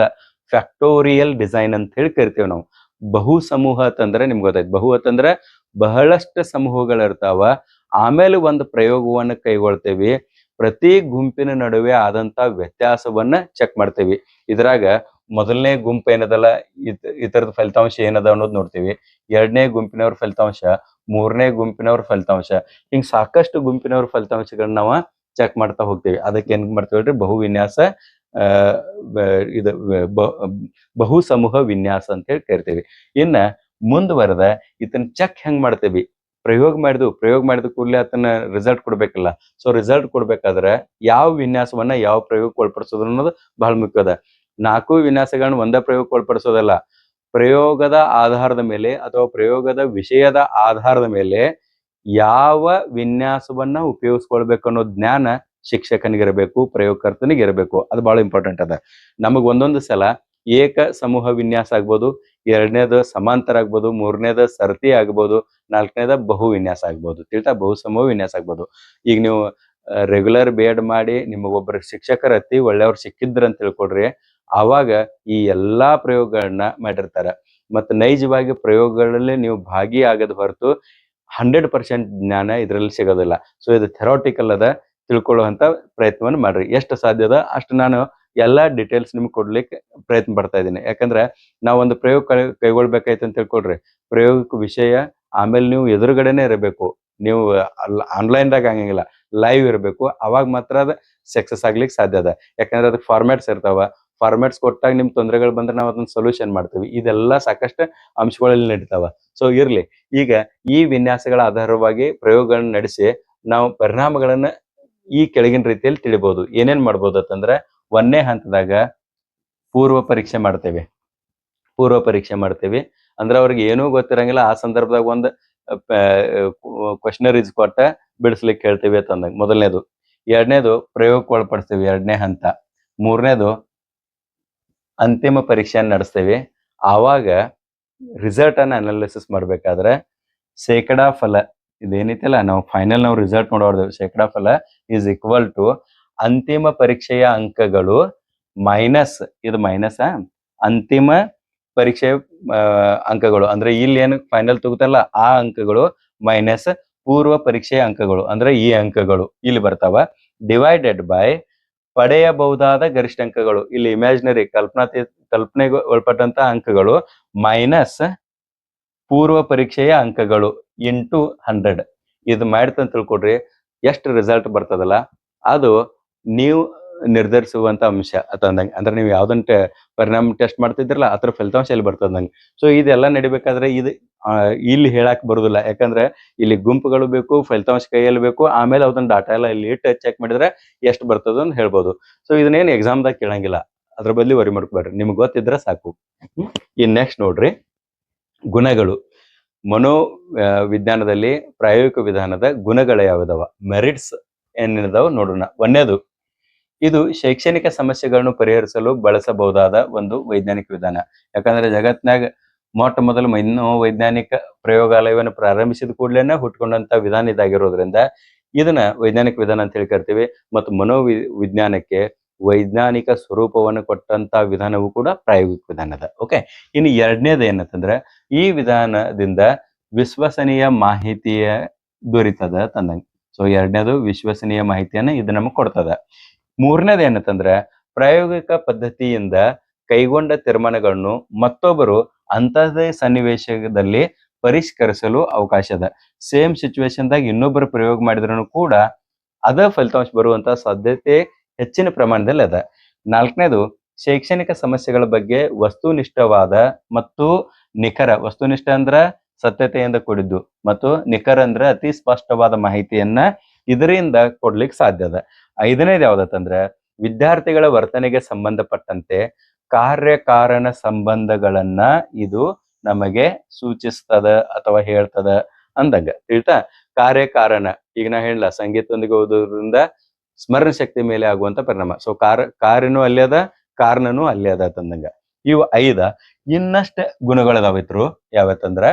ಫ್ಯಾಕ್ಟೋರಿಯಲ್ ಡಿಸೈನ್ ಅಂತ ಹೇಳಿ ಕರಿತೇವೆ ನಾವು. ಬಹು ಸಮೂಹ ಅಂತಂದ್ರೆ ನಿಮ್ಗೆ ಗೊತ್ತಾಯ್ತು, ಬಹು ಅಂತಂದ್ರೆ ಬಹಳಷ್ಟು ಸಮೂಹಗಳಿರ್ತಾವ. ಆಮೇಲೆ ಒಂದು ಪ್ರಯೋಗವನ್ನು ಕೈಗೊಳ್ತೇವಿ, ಪ್ರತಿ ಗುಂಪಿನ ನಡುವೆ ಆದಂತ ವ್ಯತ್ಯಾಸವನ್ನ ಚೆಕ್ ಮಾಡ್ತೇವಿ. ಇದ್ರಾಗ ಮೊದಲನೇ ಗುಂಪು ಏನದಲ್ಲ ಇದರದ ಫಲಿತಾಂಶ ಏನದ ಅನ್ನೋದು ನೋಡ್ತೀವಿ, ಎರಡನೇ ಗುಂಪಿನವ್ರ ಫಲಿತಾಂಶ, ಮೂರನೇ ಗುಂಪಿನವ್ರ ಫಲಿತಾಂಶ, ಹಿಂಗ್ ಸಾಕಷ್ಟು ಗುಂಪಿನವ್ರ ಫಲಿತಾಂಶಗಳನ್ನ ನಾವು ಚೆಕ್ ಮಾಡ್ತಾ ಹೋಗ್ತೀವಿ. ಅದಕ್ಕೆ ಏನ್ ಮಾಡ್ತೇವೆ, ಬಹು ವಿನ್ಯಾಸ ಇದು ಬಹು ಸಮೂಹ ವಿನ್ಯಾಸ ಅಂತ ಹೇಳಿ ಕರಿತೇವಿ. ಇನ್ನ ಮುಂದುವರೆದ ಇದನ್ನ ಚೆಕ್ ಹೆಂಗ್ ಮಾಡ್ತೇವಿ, ಪ್ರಯೋಗ ಮಾಡಿದ ಕೂಡಲೇ ಅದನ್ನ ರಿಸಲ್ಟ್ ಕೊಡ್ಬೇಕಲ್ಲ. ಸೊ ರಿಸಲ್ಟ್ ಕೊಡ್ಬೇಕಾದ್ರೆ ಯಾವ ವಿನ್ಯಾಸವನ್ನ ಯಾವ ಪ್ರಯೋಗಕ್ಕೆ ಒಳಪಡಿಸೋದು ಅನ್ನೋದು ಬಹಳ ಮುಖ್ಯ ಅದ. 4 ವಿನ್ಯಾಸಗಳನ್ನ ಒಂದೇ ಪ್ರಯೋಗಕ್ಕೆ ಒಳಪಡಿಸೋದಲ್ಲ, ಪ್ರಯೋಗದ ಆಧಾರದ ಮೇಲೆ ಅಥವಾ ಪ್ರಯೋಗದ ವಿಷಯದ ಆಧಾರದ ಮೇಲೆ ಯಾವ ವಿನ್ಯಾಸವನ್ನ ಉಪಯೋಗಿಸ್ಕೊಳ್ಬೇಕು ಅನ್ನೋ ಜ್ಞಾನ ಶಿಕ್ಷಕನಿಗಿರಬೇಕು, ಪ್ರಯೋಗಕರ್ತನಿಗಿರಬೇಕು. ಅದು ಬಹಳ ಇಂಪಾರ್ಟೆಂಟ್ ಅದ. ನಮಗ್ ಒಂದೊಂದು ಸಲ ಏಕ ಸಮೂಹ ವಿನ್ಯಾಸ ಆಗ್ಬೋದು, ಎರಡನೇದು ಸಮಾಂತರ ಆಗ್ಬೋದು, ಮೂರನೇದು ಸರತಿ ಆಗ್ಬೋದು, ನಾಲ್ಕನೇದ ಬಹು ವಿನ್ಯಾಸ ಆಗ್ಬೋದು. ತಿಳಿತಾ? ಬಹು ಸಮೂಹ ವಿನ್ಯಾಸ ಆಗ್ಬೋದು. ಈಗ ನೀವು ರೆಗ್ಯುಲರ್ B.Ed ಮಾಡಿ ನಿಮಗೊಬ್ಬರು ಶಿಕ್ಷಕರ ಅತಿ ಒಳ್ಳೆಯವ್ರು ಸಿಕ್ಕಿದ್ರ ಅಂತ ತಿಳ್ಕೊಡ್ರಿ, ಆವಾಗ ಈ ಎಲ್ಲಾ ಪ್ರಯೋಗಗಳನ್ನ ಮಾಡಿರ್ತಾರ. ಮತ್ತು ನೈಜವಾಗಿ ಪ್ರಯೋಗಗಳಲ್ಲಿ ನೀವು ಭಾಗಿಯಾಗದ ಹೊರತು 100% ಜ್ಞಾನ ಇದರಲ್ಲಿ ಸಿಗೋದಿಲ್ಲ. ಸೊ ಇದು ಥೆರಾಟಿಕಲ್ ಅದ, ತಿಳ್ಕೊಳ್ಳುವಂತ ಪ್ರಯತ್ನವನ್ನು ಮಾಡ್ರಿ. ಎಷ್ಟು ಸಾಧ್ಯದ ಅಷ್ಟು ನಾನು ಎಲ್ಲಾ ಡೀಟೇಲ್ಸ್ ನಿಮ್ಗೆ ಕೊಡ್ಲಿಕ್ಕೆ ಪ್ರಯತ್ನ ಪಡ್ತಾ ಇದ್ದೀನಿ. ಯಾಕಂದ್ರೆ ನಾವು ಒಂದು ಪ್ರಯೋಗ ಕೈಗೊಳ್ಬೇಕಾಯ್ತು ಅಂತ ತಿಳ್ಕೊಳ್ರಿ, ಪ್ರಯೋಗಕ್ಕೆ ವಿಷಯ, ಆಮೇಲೆ ನೀವು ಎದುರುಗಡೆನೆ ಇರಬೇಕು. ನೀವು ಆನ್ಲೈನ್ದಾಗ ಆಗಂಗಿಲ್ಲ, ಲೈವ್ ಇರಬೇಕು. ಅವಾಗ ಮಾತ್ರ ಅದು ಸಕ್ಸಸ್ ಆಗ್ಲಿಕ್ಕೆ ಸಾಧ್ಯ ಅದ. ಯಾಕಂದ್ರೆ ಅದಕ್ಕೆ ಫಾರ್ಮ್ಯಾಟ್ಸ್ ಇರ್ತಾವ. ಫಾರ್ಮ್ಯಾಟ್ಸ್ ಕೊಟ್ಟಾಗ ನಿಮ್ ತೊಂದರೆಗಳು ಬಂದ್ರೆ ನಾವು ಅದನ್ನ ಸೊಲ್ಯೂಷನ್ ಮಾಡ್ತೀವಿ. ಇದೆಲ್ಲ ಸಾಕಷ್ಟು ಅಂಶಗಳಲ್ಲಿ ನಡೀತಾವ. ಸೊ ಇರ್ಲಿ, ಈಗ ಈ ವಿನ್ಯಾಸಗಳ ಆಧಾರವಾಗಿ ಪ್ರಯೋಗಗಳನ್ನ ನಡೆಸಿ ನಾವು ಪರಿಣಾಮಗಳನ್ನ ಈ ಕೆಳಗಿನ ರೀತಿಯಲ್ಲಿ ತಿಳಿಬಹುದು. ಏನೇನ್ ಮಾಡ್ಬೋದು ಅಂತಂದ್ರೆ, 1ನೇ ಹಂತದಾಗ ಪೂರ್ವ ಪರೀಕ್ಷೆ ಮಾಡ್ತೇವೆ. ಅಂದ್ರೆ ಅವ್ರಿಗೆ ಏನೂ ಗೊತ್ತಿರಂಗಿಲ್ಲ, ಆ ಸಂದರ್ಭದಾಗ ಒಂದು ಕ್ವಶನರೀಸ್ ಕೊಟ್ಟ ಬಿಡಿಸ್ಲಿಕ್ಕೆ ಹೇಳ್ತೇವೆ ಅಂತಂದಾಗ ಮೊದಲನೇದು. ಎರಡನೇದು ಪ್ರಯೋಗಕ್ಕೆ ಒಳಪಡಿಸ್ತೇವೆ, 2ನೇ ಹಂತ. ಮೂರನೇದು ಅಂತಿಮ ಪರೀಕ್ಷೆಯನ್ನು ನಡೆಸ್ತೇವೆ. ಆವಾಗ ರಿಸಲ್ಟ್ ಅನ್ನ ಅನಾಲಿಸಿಸ್ ಮಾಡ್ಬೇಕಾದ್ರೆ ಶೇಕಡಾ ಫಲ ಇದೇನೈತಲ್ಲ, ನಾವು ಫೈನಲ್ ನಾವು ರಿಸಲ್ಟ್ ನೋಡೋರ್ದೇವೆ. ಶೇಕಡಾ ಫಲ ಈಸ್ ಈಕ್ವಲ್ ಟು ಅಂತಿಮ ಪರೀಕ್ಷೆಯ ಅಂಕಗಳು ಮೈನಸ್, ಇದು ಮೈನಸ್ ಅಂತಿಮ ಪರೀಕ್ಷೆಯ ಅಂಕಗಳು, ಅಂದ್ರೆ ಇಲ್ಲಿ ಏನು ಫೈನಲ್ ತಗೋತಲ್ಲ ಆ ಅಂಕಗಳು ಮೈನಸ್ ಪೂರ್ವ ಪರೀಕ್ಷೆಯ ಅಂಕಗಳು, ಅಂದ್ರೆ ಈ ಅಂಕಗಳು ಇಲ್ಲಿ ಬರ್ತಾವ, ಡಿವೈಡೆಡ್ ಬೈ ಪಡೆಯಬಹುದಾದ ಗರಿಷ್ಠ ಅಂಕಗಳು, ಇಲ್ಲಿ ಇಮ್ಯಾಜಿನರಿ ಕಲ್ಪನೆಗೆ ಒಳಪಟ್ಟಂತ ಅಂಕಗಳು ಮೈನಸ್ ಪೂರ್ವ ಪರೀಕ್ಷೆಯ ಅಂಕಗಳು ಇಂಟು 100. ಇದು ಮಾಡ್ತಂತ ತಿಳ್ಕೊಡ್ರಿ, ಎಷ್ಟು ರಿಸಲ್ಟ್ ಬರ್ತದಲ್ಲ ಅದು ನೀವು ನಿರ್ಧರಿಸುವಂತ ಅಂಶ ಅಂತಂದಂಗೆ. ಅಂದ್ರೆ ನೀವು ಯಾವ್ದಂತ ಪರಿಣಾಮ ಟೆಸ್ಟ್ ಮಾಡ್ತಿದ್ರಲ್ಲ ಅದ್ರ ಫಲಿತಾಂಶ ಎಲ್ಲಿ ಬರ್ತದಂಗೆ. ಸೊ ಇದೆಲ್ಲ ನಡಿಬೇಕಾದ್ರೆ ಇದು ಇಲ್ಲಿ ಹೇಳಕ್ ಬರುದಿಲ್ಲ. ಯಾಕಂದ್ರೆ ಇಲ್ಲಿ ಗುಂಪುಗಳು ಬೇಕು, ಫಲಿತಾಂಶ ಕೈಯಲ್ಲಿ ಬೇಕು, ಆಮೇಲೆ ಅದನ್ನ ಡಾಟಾ ಎಲ್ಲ ಇಲ್ಲಿ ಇಟ್ಟು ಚೆಕ್ ಮಾಡಿದ್ರೆ ಎಷ್ಟು ಬರ್ತದ ಅಂತ ಹೇಳ್ಬೋದು. ಸೊ ಇದನ್ನೇನು ಎಕ್ಸಾಮ್ದಾಗ ಕೇಳಂಗಿಲ್ಲ, ಅದ್ರ ಬದಲಿ ವರಿ ಮಾಡ್ಕೊಬೇಡ್ರಿ, ನಿಮ್ಗೆ ಗೊತ್ತಿದ್ರೆ ಸಾಕು. ಇನ್ ನೆಕ್ಸ್ಟ್ ನೋಡ್ರಿ, ಗುಣಗಳು. ಮನೋ ವಿಜ್ಞಾನದಲ್ಲಿ ಪ್ರಾಯೋಗಿಕ ವಿಧಾನದ ಗುಣಗಳು ಯಾವ್ದವ, ಮೆರಿಟ್ಸ್ ಏನಿದಾವ ನೋಡೋಣ. ಒಂದನೇದು, ಇದು ಶೈಕ್ಷಣಿಕ ಸಮಸ್ಯೆಗಳನ್ನು ಪರಿಹರಿಸಲು ಬಳಸಬಹುದಾದ ಒಂದು ವೈಜ್ಞಾನಿಕ ವಿಧಾನ. ಯಾಕಂದ್ರೆ ಜಗತ್ನಾಗ ಮೊಟ್ಟ ಮೊದಲು ವೈಜ್ಞಾನಿಕ ಪ್ರಯೋಗಾಲಯವನ್ನು ಪ್ರಾರಂಭಿಸಿದ ಕೂಡಲೇ ಹುಟ್ಕೊಂಡಂತ ವಿಧಾನ ಇದಾಗಿರೋದ್ರಿಂದ ಇದನ್ನ ವೈಜ್ಞಾನಿಕ ವಿಧಾನ ಅಂತ ಹೇಳಿ ಕರಿತೀವಿ. ಮತ್ತು ವಿಜ್ಞಾನಕ್ಕೆ ವೈಜ್ಞಾನಿಕ ಸ್ವರೂಪವನ್ನು ಕೊಟ್ಟಂತ ವಿಧಾನವೂ ಕೂಡ ಪ್ರಾಯೋಗಿಕ ವಿಧಾನದ. ಓಕೆ, ಇನ್ನು ಎರಡನೇದು ಏನಂತಂದ್ರೆ, ಈ ವಿಧಾನದಿಂದ ವಿಶ್ವಸನೀಯ ಮಾಹಿತಿಯ ದೊರೀತದ ತಂದಂಗೆ. ಸೊ ಎರಡನೇದು ವಿಶ್ವಸನೀಯ ಮಾಹಿತಿಯನ್ನ ಇದು ನಮಗೆ ಕೊಡ್ತದ. ಮೂರನೇದು ಏನಂತಂದ್ರೆ, ಪ್ರಾಯೋಗಿಕ ಪದ್ಧತಿಯಿಂದ ಕೈಗೊಂಡ ತೀರ್ಮಾನಗಳನ್ನು ಮತ್ತೊಬ್ಬರು ಅಂತಹದೇ ಸನ್ನಿವೇಶದಲ್ಲಿ ಪರಿಷ್ಕರಿಸಲು ಅವಕಾಶ ಅದ. ಸೇಮ್ ಸಿಚುವೇಶನ್ದಾಗ ಇನ್ನೊಬ್ಬರು ಪ್ರಯೋಗ ಮಾಡಿದ್ರು ಕೂಡ ಅದ ಫಲಿತಾಂಶ ಬರುವಂತ ಸಾಧ್ಯತೆ ಹೆಚ್ಚಿನ ಪ್ರಮಾಣದಲ್ಲಿ ಅದ. ನಾಲ್ಕನೇದು, ಶೈಕ್ಷಣಿಕ ಸಮಸ್ಯೆಗಳ ಬಗ್ಗೆ ವಸ್ತುನಿಷ್ಠವಾದ ಮತ್ತು ನಿಖರ, ವಸ್ತುನಿಷ್ಠ ಅಂದ್ರ ಸತ್ಯತೆಯಿಂದ ಕೂಡಿದ್ದು, ಮತ್ತು ನಿಖರ ಅಂದ್ರೆ ಅತಿ ಸ್ಪಷ್ಟವಾದ ಮಾಹಿತಿಯನ್ನ ಇದರಿಂದ ಕೊಡ್ಲಿಕ್ಕೆ ಸಾಧ್ಯ ಅದ. ಐದನೇದು ಯಾವ್ದಂದ್ರೆ, ವಿದ್ಯಾರ್ಥಿಗಳ ವರ್ತನೆಗೆ ಸಂಬಂಧಪಟ್ಟಂತೆ ಕಾರ್ಯಕಾರಣ ಸಂಬಂಧಗಳನ್ನ ಇದು ನಮಗೆ ಸೂಚಿಸ್ತದ ಅಥವಾ ಹೇಳ್ತದ ಅಂದಂಗ. ತಿಳಿತಾ? ಕಾರ್ಯಕಾರಣ, ಈಗ ನಾ ಹೇಳಲ್ಲ, ಸಂಗೀತದೊಂದಿಗೆ ಓದೋದ್ರಿಂದ ಸ್ಮರಣ ಶಕ್ತಿ ಮೇಲೆ ಆಗುವಂತ ಪರಿಣಾಮ. ಸೊ ಕಾರ್ಯನೂ ಅಲ್ಲೇ ಅದ, ಕಾರಣನೂ ಅಲ್ಲೇ ಅದ ತಂದಂಗ. ಇವು 5. ಇನ್ನಷ್ಟು ಗುಣಗಳದಾವಿತ್ರು ಯಾವತ್ತಂದ್ರ,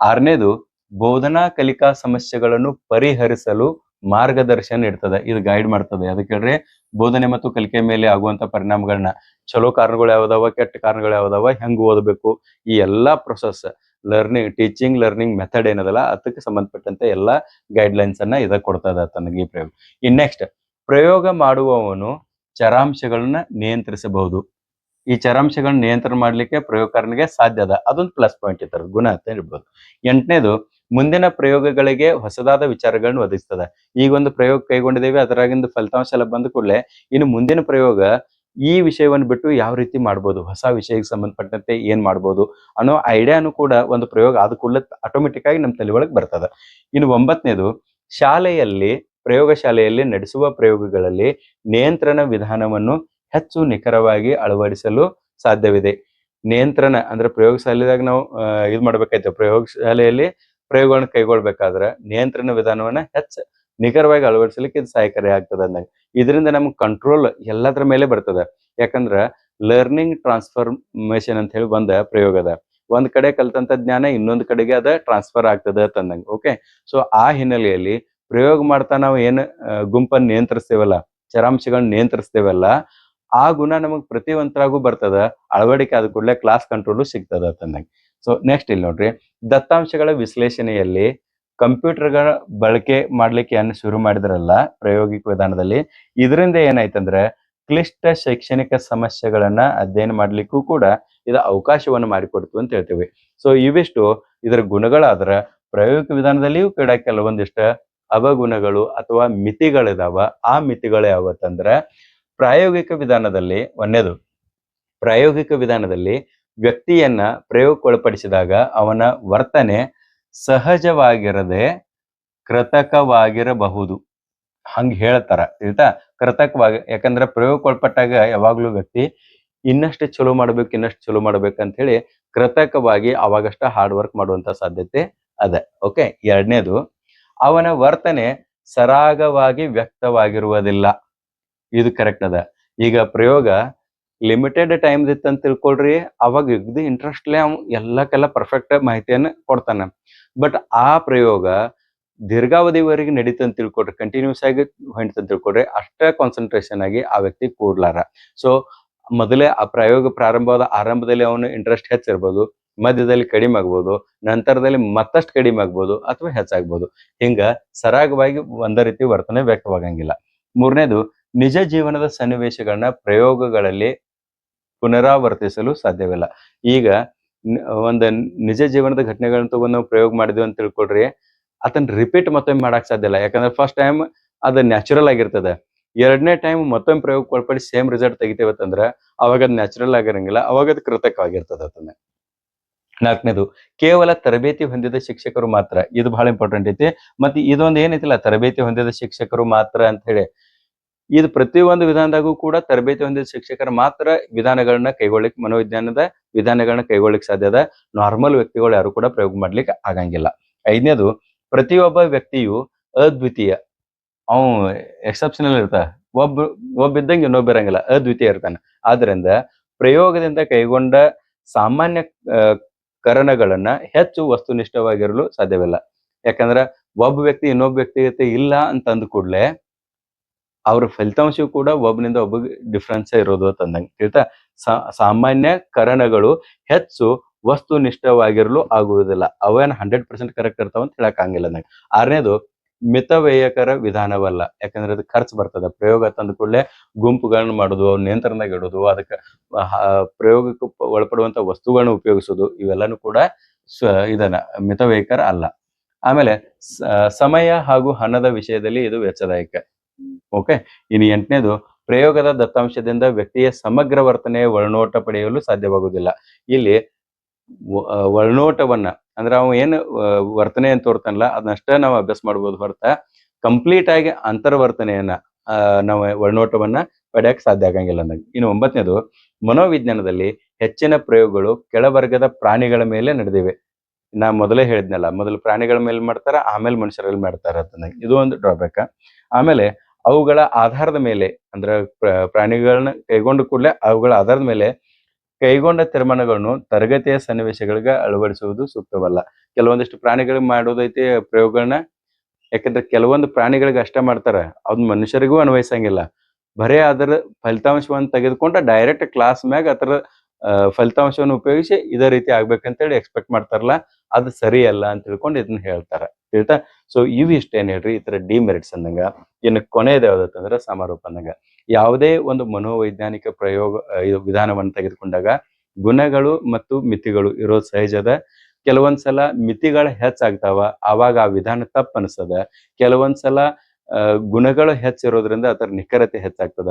ಆರನೇದು, ಬೋಧನಾ ಕಲಿಕಾ ಸಮಸ್ಯೆಗಳನ್ನು ಪರಿಹರಿಸಲು ಮಾರ್ಗದರ್ಶನ ಇರ್ತದೆ. ಇದು ಗೈಡ್ ಮಾಡ್ತದೆ. ಅದಕ್ಕೆ ಹೇಳ್ರಿ, ಬೋಧನೆ ಮತ್ತು ಕಲಿಕೆ ಮೇಲೆ ಆಗುವಂತ ಪರಿಣಾಮಗಳನ್ನ, ಚಲೋ ಕಾರಣಗಳು ಯಾವ್ದಾವ, ಕೆಟ್ಟ ಕಾರಣಗಳು ಯಾವ್ದಾವ, ಹೆಂಗ್ ಓದಬೇಕು, ಈ ಎಲ್ಲಾ ಪ್ರೊಸೆಸ್ ಟೀಚಿಂಗ್ ಲರ್ನಿಂಗ್ ಮೆಥಡ್ ಏನದಲ್ಲ ಅದಕ್ಕೆ ಸಂಬಂಧಪಟ್ಟಂತೆ ಎಲ್ಲಾ ಗೈಡ್ ಲೈನ್ಸ್ ಅನ್ನ ಇದ ಕೊಡ್ತದ ತನಗೆ ಈ ಪ್ರಯೋಗ. ಇನ್ ನೆಕ್ಸ್ಟ್, ಪ್ರಯೋಗ ಮಾಡುವವನು ಚರಾಂಶಗಳನ್ನ ನಿಯಂತ್ರಿಸಬಹುದು. ಈ ಚರಾಂಶಗಳನ್ನ ನಿಯಂತ್ರಣ ಮಾಡ್ಲಿಕ್ಕೆ ಪ್ರಯೋಗಕಾರನಿಗೆ ಸಾಧ್ಯ ಅದ. ಅದೊಂದು ಪ್ಲಸ್ ಪಾಯಿಂಟ್ ಇರ್ತಾರೆ, ಗುಣ ಅಂತ ಹೇಳ್ಬೋದು. 8ನೇದು, ಮುಂದಿನ ಪ್ರಯೋಗಗಳಿಗೆ ಹೊಸದಾದ ವಿಚಾರಗಳನ್ನು ಒದಗಿಸ್ತದೆ. ಈಗ ಒಂದು ಪ್ರಯೋಗ ಕೈಗೊಂಡಿದ್ದೇವೆ, ಅದರಾಗಿಂದ ಫಲಿತಾಂಶ ಎಲ್ಲ ಬಂದ ಕೂಡಲೇ ಇನ್ನು ಮುಂದಿನ ಪ್ರಯೋಗ ಈ ವಿಷಯವನ್ನು ಬಿಟ್ಟು ಯಾವ ರೀತಿ ಮಾಡ್ಬೋದು, ಹೊಸ ವಿಷಯಕ್ಕೆ ಸಂಬಂಧಪಟ್ಟಂತೆ ಏನ್ ಮಾಡ್ಬೋದು ಅನ್ನೋ ಐಡಿಯಾನು ಕೂಡ ಒಂದು ಪ್ರಯೋಗ ಆದ ಕೂಡಲೇ ಆಟೋಮೆಟಿಕ್ ಆಗಿ ನಮ್ಮ ತಲೆ ಒಳಗೆ ಬರ್ತದೆ. ಇನ್ನು 9ನೇದು, ಪ್ರಯೋಗಶಾಲೆಯಲ್ಲಿ ನಡೆಸುವ ಪ್ರಯೋಗಗಳಲ್ಲಿ ನಿಯಂತ್ರಣ ವಿಧಾನವನ್ನು ಹೆಚ್ಚು ನಿಖರವಾಗಿ ಅಳವಡಿಸಲು ಸಾಧ್ಯವಿದೆ. ನಿಯಂತ್ರಣ ಅಂದ್ರೆ ಪ್ರಯೋಗಶಾಲೆದಾಗ ನಾವು ಇದು ಮಾಡ್ಬೇಕಾಯ್ತು, ಪ್ರಯೋಗಶಾಲೆಯಲ್ಲಿ ಪ್ರಯೋಗಗಳನ್ನು ಕೈಗೊಳ್ಬೇಕಾದ್ರೆ ನಿಯಂತ್ರಣ ವಿಧಾನವನ್ನ ಹೆಚ್ಚು ನಿಖರವಾಗಿ ಅಳವಡಿಸಲಿಕ್ಕೆ ಇದು ಸಹಾಯಕಾರಿ ಆಗ್ತದೆ ಅಂದಾಗ. ಇದರಿಂದ ನಮ್ಗೆ ಕಂಟ್ರೋಲ್ ಎಲ್ಲದ್ರ ಮೇಲೆ ಬರ್ತದೆ. ಯಾಕಂದ್ರ ಲರ್ನಿಂಗ್ ಟ್ರಾನ್ಸ್ಫಾರ್ಮೇಶನ್ ಅಂತ ಹೇಳಿ ಬಂದ ಪ್ರಯೋಗ ಅದ. ಒಂದ್ ಕಡೆ ಕಲ್ತಂತ ಜ್ಞಾನ ಇನ್ನೊಂದ್ ಕಡೆಗೆ ಅದ ಟ್ರಾನ್ಸ್ಫರ್ ಆಗ್ತದೆ ತಂದಂಗ. ಓಕೆ, ಸೊ ಆ ಹಿನ್ನೆಲೆಯಲ್ಲಿ ಪ್ರಯೋಗ ಮಾಡ್ತಾ ನಾವು ಏನ್ ಗುಂಪನ್ನು ನಿಯಂತ್ರಿಸ್ತೇವಲ್ಲ, ಚರಾಂಶಗಳನ್ನ ನಿಯಂತ್ರಿಸ್ತೇವಲ್ಲ, ಆ ಗುಣ ನಮಗ್ ಪ್ರತಿಯೊಂದ್ರಾಗೂ ಬರ್ತದ, ಅಳವಡಿಕೆ ಆದ ಕೂಡಲೇ ಕ್ಲಾಸ್ ಕಂಟ್ರೋಲು ಸಿಗ್ತದ ತಂದಂಗ. ಸೊ ನೆಕ್ಸ್ಟ್ ಇಲ್ಲಿ ನೋಡ್ರಿ, ದತ್ತಾಂಶಗಳ ವಿಶ್ಲೇಷಣೆಯಲ್ಲಿ ಕಂಪ್ಯೂಟರ್ಗಳ ಬಳಕೆ ಮಾಡ್ಲಿಕ್ಕೆ ಏನ್ ಶುರು ಮಾಡಿದ್ರಲ್ಲ ಪ್ರಾಯೋಗಿಕ ವಿಧಾನದಲ್ಲಿ, ಇದರಿಂದ ಏನಾಯ್ತಂದ್ರೆ ಕ್ಲಿಷ್ಟ ಶೈಕ್ಷಣಿಕ ಸಮಸ್ಯೆಗಳನ್ನ ಅಧ್ಯಯನ ಮಾಡ್ಲಿಕ್ಕೂ ಕೂಡ ಇದು ಅವಕಾಶವನ್ನು ಮಾಡಿಕೊಡ್ತು ಅಂತ ಹೇಳ್ತೀವಿ. ಸೊ ಇವಿಷ್ಟು ಇದರ ಗುಣಗಳಾದ್ರ, ಪ್ರಾಯೋಗಿಕ ವಿಧಾನದಲ್ಲಿಯೂ ಕೂಡ ಕೆಲವೊಂದಿಷ್ಟ ಅವಗುಣಗಳು ಅಥವಾ ಮಿತಿಗಳಿದಾವ. ಆ ಮಿತಿಗಳು ಯಾವತ್ತಂದ್ರೆ, ಪ್ರಾಯೋಗಿಕ ವಿಧಾನದಲ್ಲಿ ಒಂದೇದು, ಪ್ರಾಯೋಗಿಕ ವಿಧಾನದಲ್ಲಿ ವ್ಯಕ್ತಿಯನ್ನ ಪ್ರಯೋಗಕ್ಕೊಳಪಡಿಸಿದಾಗ ಅವನ ವರ್ತನೆ ಸಹಜವಾಗಿರದೆ ಕೃತಕವಾಗಿರಬಹುದು ಹಂಗ ಹೇಳ್ತಾರ. ಆಯ್ತಾ, ಕೃತಕವಾಗಿ. ಯಾಕಂದ್ರೆ ಪ್ರಯೋಗಕ್ಕೊಳಪಟ್ಟಾಗ ಯಾವಾಗ್ಲೂ ವ್ಯಕ್ತಿ ಇನ್ನಷ್ಟು ಚಲೋ ಮಾಡ್ಬೇಕಂತ ಹೇಳಿ ಕೃತಕವಾಗಿ ಅವಾಗಷ್ಟ ಹಾರ್ಡ್ ವರ್ಕ್ ಮಾಡುವಂತ ಸಾಧ್ಯತೆ ಅದ. ಓಕೆ, ಎರಡನೇದು, ಅವನ ವರ್ತನೆ ಸರಾಗವಾಗಿ ವ್ಯಕ್ತವಾಗಿರುವುದಿಲ್ಲ. ಇದು ಕರೆಕ್ಟ್ ಅದ. ಈಗ ಪ್ರಯೋಗ ಲಿಮಿಟೆಡ್ ಟೈಮ್ ಇತ್ತಂತ ತಿಳ್ಕೊಳ್ರಿ, ಅವಾಗ ಇಗ್ದು ಇಂಟ್ರೆಸ್ಟ್ಲೆ ಅವ್ ಎಲ್ಲಕ್ಕೆಲ್ಲ ಪರ್ಫೆಕ್ಟ್ ಮಾಹಿತಿಯನ್ನ ಕೊಡ್ತಾನ. ಬಟ್ ಆ ಪ್ರಯೋಗ ದೀರ್ಘಾವಧಿವರೆಗೆ ನಡೀತಂತ ತಿಳ್ಕೊಡ್ರಿ, ಕಂಟಿನ್ಯೂಸ್ ಆಗಿ ಹೊಂಟಂತ ತಿಳ್ಕೊಡ್ರಿ, ಅಷ್ಟೇ ಕಾನ್ಸಂಟ್ರೇಷನ್ ಆಗಿ ಆ ವ್ಯಕ್ತಿ ಕೂಡ್ಲಾರ. ಸೊ ಮೊದಲೇ ಆ ಪ್ರಯೋಗ ಆರಂಭದಲ್ಲಿ ಅವನು ಇಂಟ್ರೆಸ್ಟ್ ಹೆಚ್ಚಿರ್ಬೋದು, ಮಧ್ಯದಲ್ಲಿ ಕಡಿಮೆ ಆಗ್ಬೋದು, ನಂತರದಲ್ಲಿ ಮತ್ತಷ್ಟು ಕಡಿಮೆ ಆಗ್ಬೋದು ಅಥವಾ ಹೆಚ್ಚಾಗ್ಬೋದು. ಹಿಂಗ ಸರಾಗವಾಗಿ ಒಂದೇ ರೀತಿ ವರ್ತನೆ ವ್ಯಕ್ತವಾಗಂಗಿಲ್ಲ. ಮೂರನೇದು, ನಿಜ ಜೀವನದ ಸನ್ನಿವೇಶಗಳನ್ನ ಪ್ರಯೋಗಗಳಲ್ಲಿ ಪುನರಾವರ್ತಿಸಲು ಸಾಧ್ಯವಿಲ್ಲ. ಈಗ ಒಂದು ನಿಜ ಜೀವನದ ಘಟನೆಗಳನ್ನ ತಗೊಂಡು ನಾವು ಪ್ರಯೋಗ ಮಾಡಿದ್ವಿ ಅಂತ ತಿಳ್ಕೊಳ್ರಿ, ಅದನ್ನ ರಿಪೀಟ್ ಮತ್ತೊಮ್ಮೆ ಮಾಡಕ್ ಸಾಧ್ಯ ಇಲ್ಲ. ಯಾಕಂದ್ರೆ ಫಸ್ಟ್ ಟೈಮ್ ಅದು ನ್ಯಾಚುರಲ್ ಆಗಿರ್ತದೆ. ಎರಡನೇ ಟೈಮ್ ಮತ್ತೊಮ್ಮೆ ಪ್ರಯೋಗ ಒಳಪಡಿಸಿ ಸೇಮ್ ರಿಸಲ್ಟ್ ತೆಗಿತೇವತ್ತಂದ್ರ ಅವಾಗ ಅದು ನ್ಯಾಚುರಲ್ ಆಗಿರಂಗಿಲ್ಲ, ಅವಾಗ ಅದು ಕೃತಕವಾಗಿರ್ತದೆ ಅದನ್ನ. ನಾಲ್ಕನೇದು, ಕೇವಲ ತರಬೇತಿ ಹೊಂದಿದ ಶಿಕ್ಷಕರು ಮಾತ್ರ. ಇದು ಬಹಳ ಇಂಪಾರ್ಟೆಂಟ್ ಐತಿ. ಮತ್ತೆ ಇದೊಂದು ಏನೈತಿಲ್ಲ, ತರಬೇತಿ ಹೊಂದಿದ ಶಿಕ್ಷಕರು ಮಾತ್ರ ಅಂತ ಹೇಳಿ, ಇದು ಪ್ರತಿಯೊಂದು ವಿಧಾನದಾಗೂ ಕೂಡ ತರಬೇತಿ ಹೊಂದಿದ ಶಿಕ್ಷಕರು ಮಾತ್ರ ವಿಧಾನಗಳನ್ನ ಕೈಗೊಳ್ಳಿಕ್, ಮನೋವಿಜ್ಞಾನದ ವಿಧಾನಗಳನ್ನ ಕೈಗೊಳ್ಳಿಕ್ ಸಾಧ್ಯ ಅದ. ನಾರ್ಮಲ್ ವ್ಯಕ್ತಿಗಳು ಯಾರು ಕೂಡ ಪ್ರಯೋಗ ಮಾಡ್ಲಿಕ್ಕೆ ಆಗಂಗಿಲ್ಲ. ಐದನೇದು, ಪ್ರತಿಯೊಬ್ಬ ವ್ಯಕ್ತಿಯು ಅದ್ವಿತೀಯ, ಅವ್ ಎಕ್ಸೆಪ್ಷನಲ್ ಇರ್ತಾನ. ಒಬ್ಬ ಇದ್ದಂಗೆ ಇನ್ನೊಬ್ಬಿರಂಗಿಲ್ಲ, ಅದ್ವಿತೀಯ ಇರ್ತಾನೆ. ಆದ್ರಿಂದ ಪ್ರಯೋಗದಿಂದ ಕೈಗೊಂಡ ಸಾಮಾನ್ಯ ಕರಣಗಳನ್ನ ಹೆಚ್ಚು ವಸ್ತುನಿಷ್ಠವಾಗಿರಲು ಸಾಧ್ಯವಿಲ್ಲ. ಯಾಕಂದ್ರ ಒಬ್ಬ ವ್ಯಕ್ತಿ ಇನ್ನೊಬ್ಬ ವ್ಯಕ್ತಿ ಜೊತೆ ಇಲ್ಲ ಅಂತ ಅಂದ ಕೂಡ್ಲೆ ಅವ್ರ ಫಲಿತಾಂಶವು ಕೂಡ ಒಬ್ಬನಿಂದ ಒಬ್ಬಗೆ ಡಿಫ್ರೆನ್ಸ್ ಇರೋದು ಅಂತಂದಂಗೆ ಆಯ್ತಾ. ಸಾಮಾನ್ಯ ಕರಣಗಳು ಹೆಚ್ಚು ವಸ್ತುನಿಷ್ಠವಾಗಿರಲು ಆಗುವುದಿಲ್ಲ. ಅವೇನು 100% ಕರೆಕ್ಟ್ ಇರ್ತಾವ ಅಂತ ಹೇಳಕ್ ಆಗಿಲ್ಲ ನಂಗೆ. ಆರನೇದು, ಮಿತವ್ಯಯಕರ ವಿಧಾನವಲ್ಲ. ಯಾಕಂದ್ರೆ ಅದು ಖರ್ಚು ಬರ್ತದೆ. ಪ್ರಯೋಗ ತಂದ ಕೂಡಲೇ ಗುಂಪುಗಳನ್ನ ಮಾಡೋದು, ನಿಯಂತ್ರಣದಾಗ ಇಡೋದು, ಅದಕ್ಕೆ ಪ್ರಯೋಗಕ್ಕೆ ಒಳಪಡುವಂತ ವಸ್ತುಗಳನ್ನ ಉಪಯೋಗಿಸೋದು, ಇವೆಲ್ಲಾನು ಕೂಡ ಇದನ್ನ ಮಿತವ್ಯಯಕರ ಅಲ್ಲ. ಆಮೇಲೆ ಸಮಯ ಹಾಗೂ ಹಣದ ವಿಷಯದಲ್ಲಿ ಇದು ವೆಚ್ಚದಾಯಕ. ಓಕೆ, ಇನ್ನು ಎಂಟನೇದು, ಪ್ರಯೋಗದ ದತ್ತಾಂಶದಿಂದ ವ್ಯಕ್ತಿಯ ಸಮಗ್ರ ವರ್ತನೆಯ ಒಳನೋಟ ಪಡೆಯಲು ಸಾಧ್ಯವಾಗುವುದಿಲ್ಲ. ಇಲ್ಲಿ ಒಳನೋಟವನ್ನ ಅಂದ್ರೆ ಅವ ಏನು ವರ್ತನೆ ಅಂತ ತೋರ್ತಾನಲ್ಲ ಅದನ್ನಷ್ಟೇ ನಾವು ಅಭ್ಯಾಸ ಮಾಡ್ಬೋದು ಹೊರತ ಕಂಪ್ಲೀಟ್ ಆಗಿ ಅಂತರ್ವರ್ತನೆಯನ್ನ ನಾವು ಒಳನೋಟವನ್ನ ಪಡೆಯಕ್ಕೆ ಸಾಧ್ಯ ಆಗಂಗಿಲ್ಲ ಅಂದಾಗ. ಇನ್ನು ಒಂಬತ್ತನೇದು, ಮನೋವಿಜ್ಞಾನದಲ್ಲಿ ಹೆಚ್ಚಿನ ಪ್ರಯೋಗಗಳು ಕೆಳವರ್ಗದ ಪ್ರಾಣಿಗಳ ಮೇಲೆ ನಡೆದಿವೆ. ನಾ ಮೊದಲೇ ಹೇಳಿದ್ನಲ್ಲ, ಮೊದಲು ಪ್ರಾಣಿಗಳ ಮೇಲೆ ಮಾಡ್ತಾರ, ಆಮೇಲೆ ಮನುಷ್ಯರಲ್ಲಿ ಮಾಡ್ತಾರ ಅಂತ. ಇದು ಒಂದು ಡ್ರಾಬ್ಯಾಕ್. ಆಮೇಲೆ ಅವುಗಳ ಆಧಾರದ ಮೇಲೆ ಅಂದ್ರೆ ಪ್ರಾಣಿಗಳನ್ನ ಕೈಗೊಂಡ ಕೂಡಲೇ ಅವುಗಳ ಆಧಾರದ ಮೇಲೆ ಕೈಗೊಂಡ ತೀರ್ಮಾನಗಳನ್ನು ತರಗತಿಯ ಸನ್ನಿವೇಶಗಳಿಗೆ ಅಳವಡಿಸುವುದು ಸೂಕ್ತವಲ್ಲ. ಕೆಲವೊಂದಿಷ್ಟು ಪ್ರಾಣಿಗಳಿಗೆ ಮಾಡೋದೈತಿ ಪ್ರಯೋಗಗಳನ್ನ, ಯಾಕಂದ್ರೆ ಕೆಲವೊಂದು ಪ್ರಾಣಿಗಳಿಗೆ ಅಷ್ಟೇ ಮಾಡ್ತಾರ, ಅದ್ ಮನುಷ್ಯರಿಗೂ ಅನ್ವಯಿಸಂಗಿಲ್ಲ. ಬರೇ ಅದರ ಫಲಿತಾಂಶವನ್ನು ತೆಗೆದುಕೊಂಡ ಡೈರೆಕ್ಟ್ ಕ್ಲಾಸ್ ಮ್ಯಾಗ ಅದರ ಫಲಿತಾಂಶವನ್ನು ಉಪಯೋಗಿಸಿ ಇದೇ ರೀತಿ ಆಗ್ಬೇಕಂತೇಳಿ ಎಕ್ಸ್ಪೆಕ್ಟ್ ಮಾಡ್ತಾರಲ್ಲ, ಅದು ಸರಿ ಅಲ್ಲ ಅಂತ ತಿಳ್ಕೊಂಡು ಇದನ್ನ ಹೇಳ್ತಾರ. ಹೇಳ್ತಾ ಸೊ ಇವಿಷ್ಟ ಏನ್ ಹೇಳ್ರಿ, ಈ ತರ ಡಿಮೆರಿಟ್ಸ್ ಅಂದಂಗ. ಇನ್ನು ಕೊನೆಯದು ಯಾವ್ದಂದ್ರೆ ಸಮಾರೋಪ ಅಂದಂಗ. ಯಾವುದೇ ಒಂದು ಮನೋವೈಜ್ಞಾನಿಕ ಪ್ರಯೋಗ ವಿಧಾನವನ್ನು ತೆಗೆದುಕೊಂಡಾಗ ಗುಣಗಳು ಮತ್ತು ಮಿತಿಗಳು ಇರೋದು ಸಹಜದ. ಕೆಲವೊಂದ್ಸಲ ಮಿತಿಗಳು ಹೆಚ್ಚಾಗ್ತಾವ, ಆವಾಗ ಆ ವಿಧಾನ ತಪ್ಪು ಅನಿಸ್ತದ. ಕೆಲವೊಂದ್ಸಲ ಗುಣಗಳು ಹೆಚ್ಚಿರೋದ್ರಿಂದ ಅದರ ನಿಖರತೆ ಹೆಚ್ಚಾಗ್ತದ.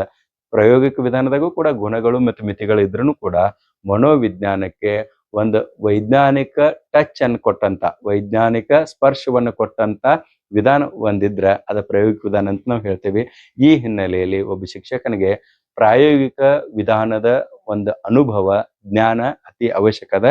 ಪ್ರಾಯೋಗಿಕ ವಿಧಾನದಾಗೂ ಕೂಡ ಗುಣಗಳು ಮತ್ತು ಮಿತಿಗಳು ಇದ್ರೂ ಕೂಡ ಮನೋವಿಜ್ಞಾನಕ್ಕೆ ಒಂದು ವೈಜ್ಞಾನಿಕ ಟಚ್ ಅನ್ನು ಕೊಟ್ಟಂತ, ವೈಜ್ಞಾನಿಕ ಸ್ಪರ್ಶವನ್ನು ಕೊಟ್ಟಂತ ವಿಧಾನ ಒಂದಿದ್ರ ಅದ ಪ್ರಾಯೋಗಿಕ ವಿಧಾನ ಅಂತ ನಾವು ಹೇಳ್ತೇವೆ. ಈ ಹಿನ್ನೆಲೆಯಲ್ಲಿ ಒಬ್ಬ ಶಿಕ್ಷಕನಿಗೆ ಪ್ರಾಯೋಗಿಕ ವಿಧಾನದ ಒಂದು ಅನುಭವ ಜ್ಞಾನ ಅತಿ ಅವಶ್ಯಕದ.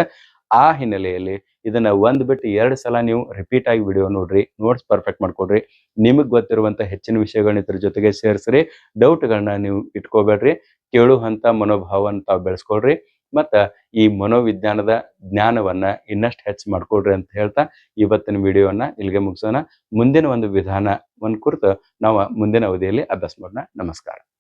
ಆ ಹಿನ್ನೆಲೆಯಲ್ಲಿ ಇದನ್ನ ಒಂದ್ ಬಿಟ್ಟು 2 ಸಲ ನೀವು ರಿಪೀಟ್ ಆಗಿ ವಿಡಿಯೋ ನೋಡ್ರಿ, ನೋಟ್ಸ್ ಪರ್ಫೆಕ್ಟ್ ಮಾಡ್ಕೊಡ್ರಿ. ನಿಮಗ್ ಗೊತ್ತಿರುವಂತ ಹೆಚ್ಚಿನ ವಿಷಯಗಳನ್ನ ಇದ್ರ ಜೊತೆಗೆ ಸೇರಿಸ್ರಿ. ಡೌಟ್ಗಳನ್ನ ನೀವು ಇಟ್ಕೋಬೇಡ್ರಿ, ಕೇಳುವಂತ ಮನೋಭಾವನ ತಾವು ಬೆಳೆಸ್ಕೊಳ್ರಿ. ಮತ್ತ ಈ ಮನೋವಿಜ್ಞಾನದ ಜ್ಞಾನವನ್ನ ಇನ್ನಷ್ಟು ಹೆಚ್ಚು ಮಾಡ್ಕೊಡ್ರಿ ಅಂತ ಹೇಳ್ತಾ ಇವತ್ತಿನ ವಿಡಿಯೋವನ್ನ ಇಲ್ಲಿಗೆ ಮುಗಿಸೋಣ. ಮುಂದಿನ ಒಂದು ವಿಧಾನವನ್ನು ಕುರಿತು ನಾವು ಮುಂದಿನ ಅವಧಿಯಲ್ಲಿ ಅಭ್ಯಾಸ ಮಾಡೋಣ. ನಮಸ್ಕಾರ.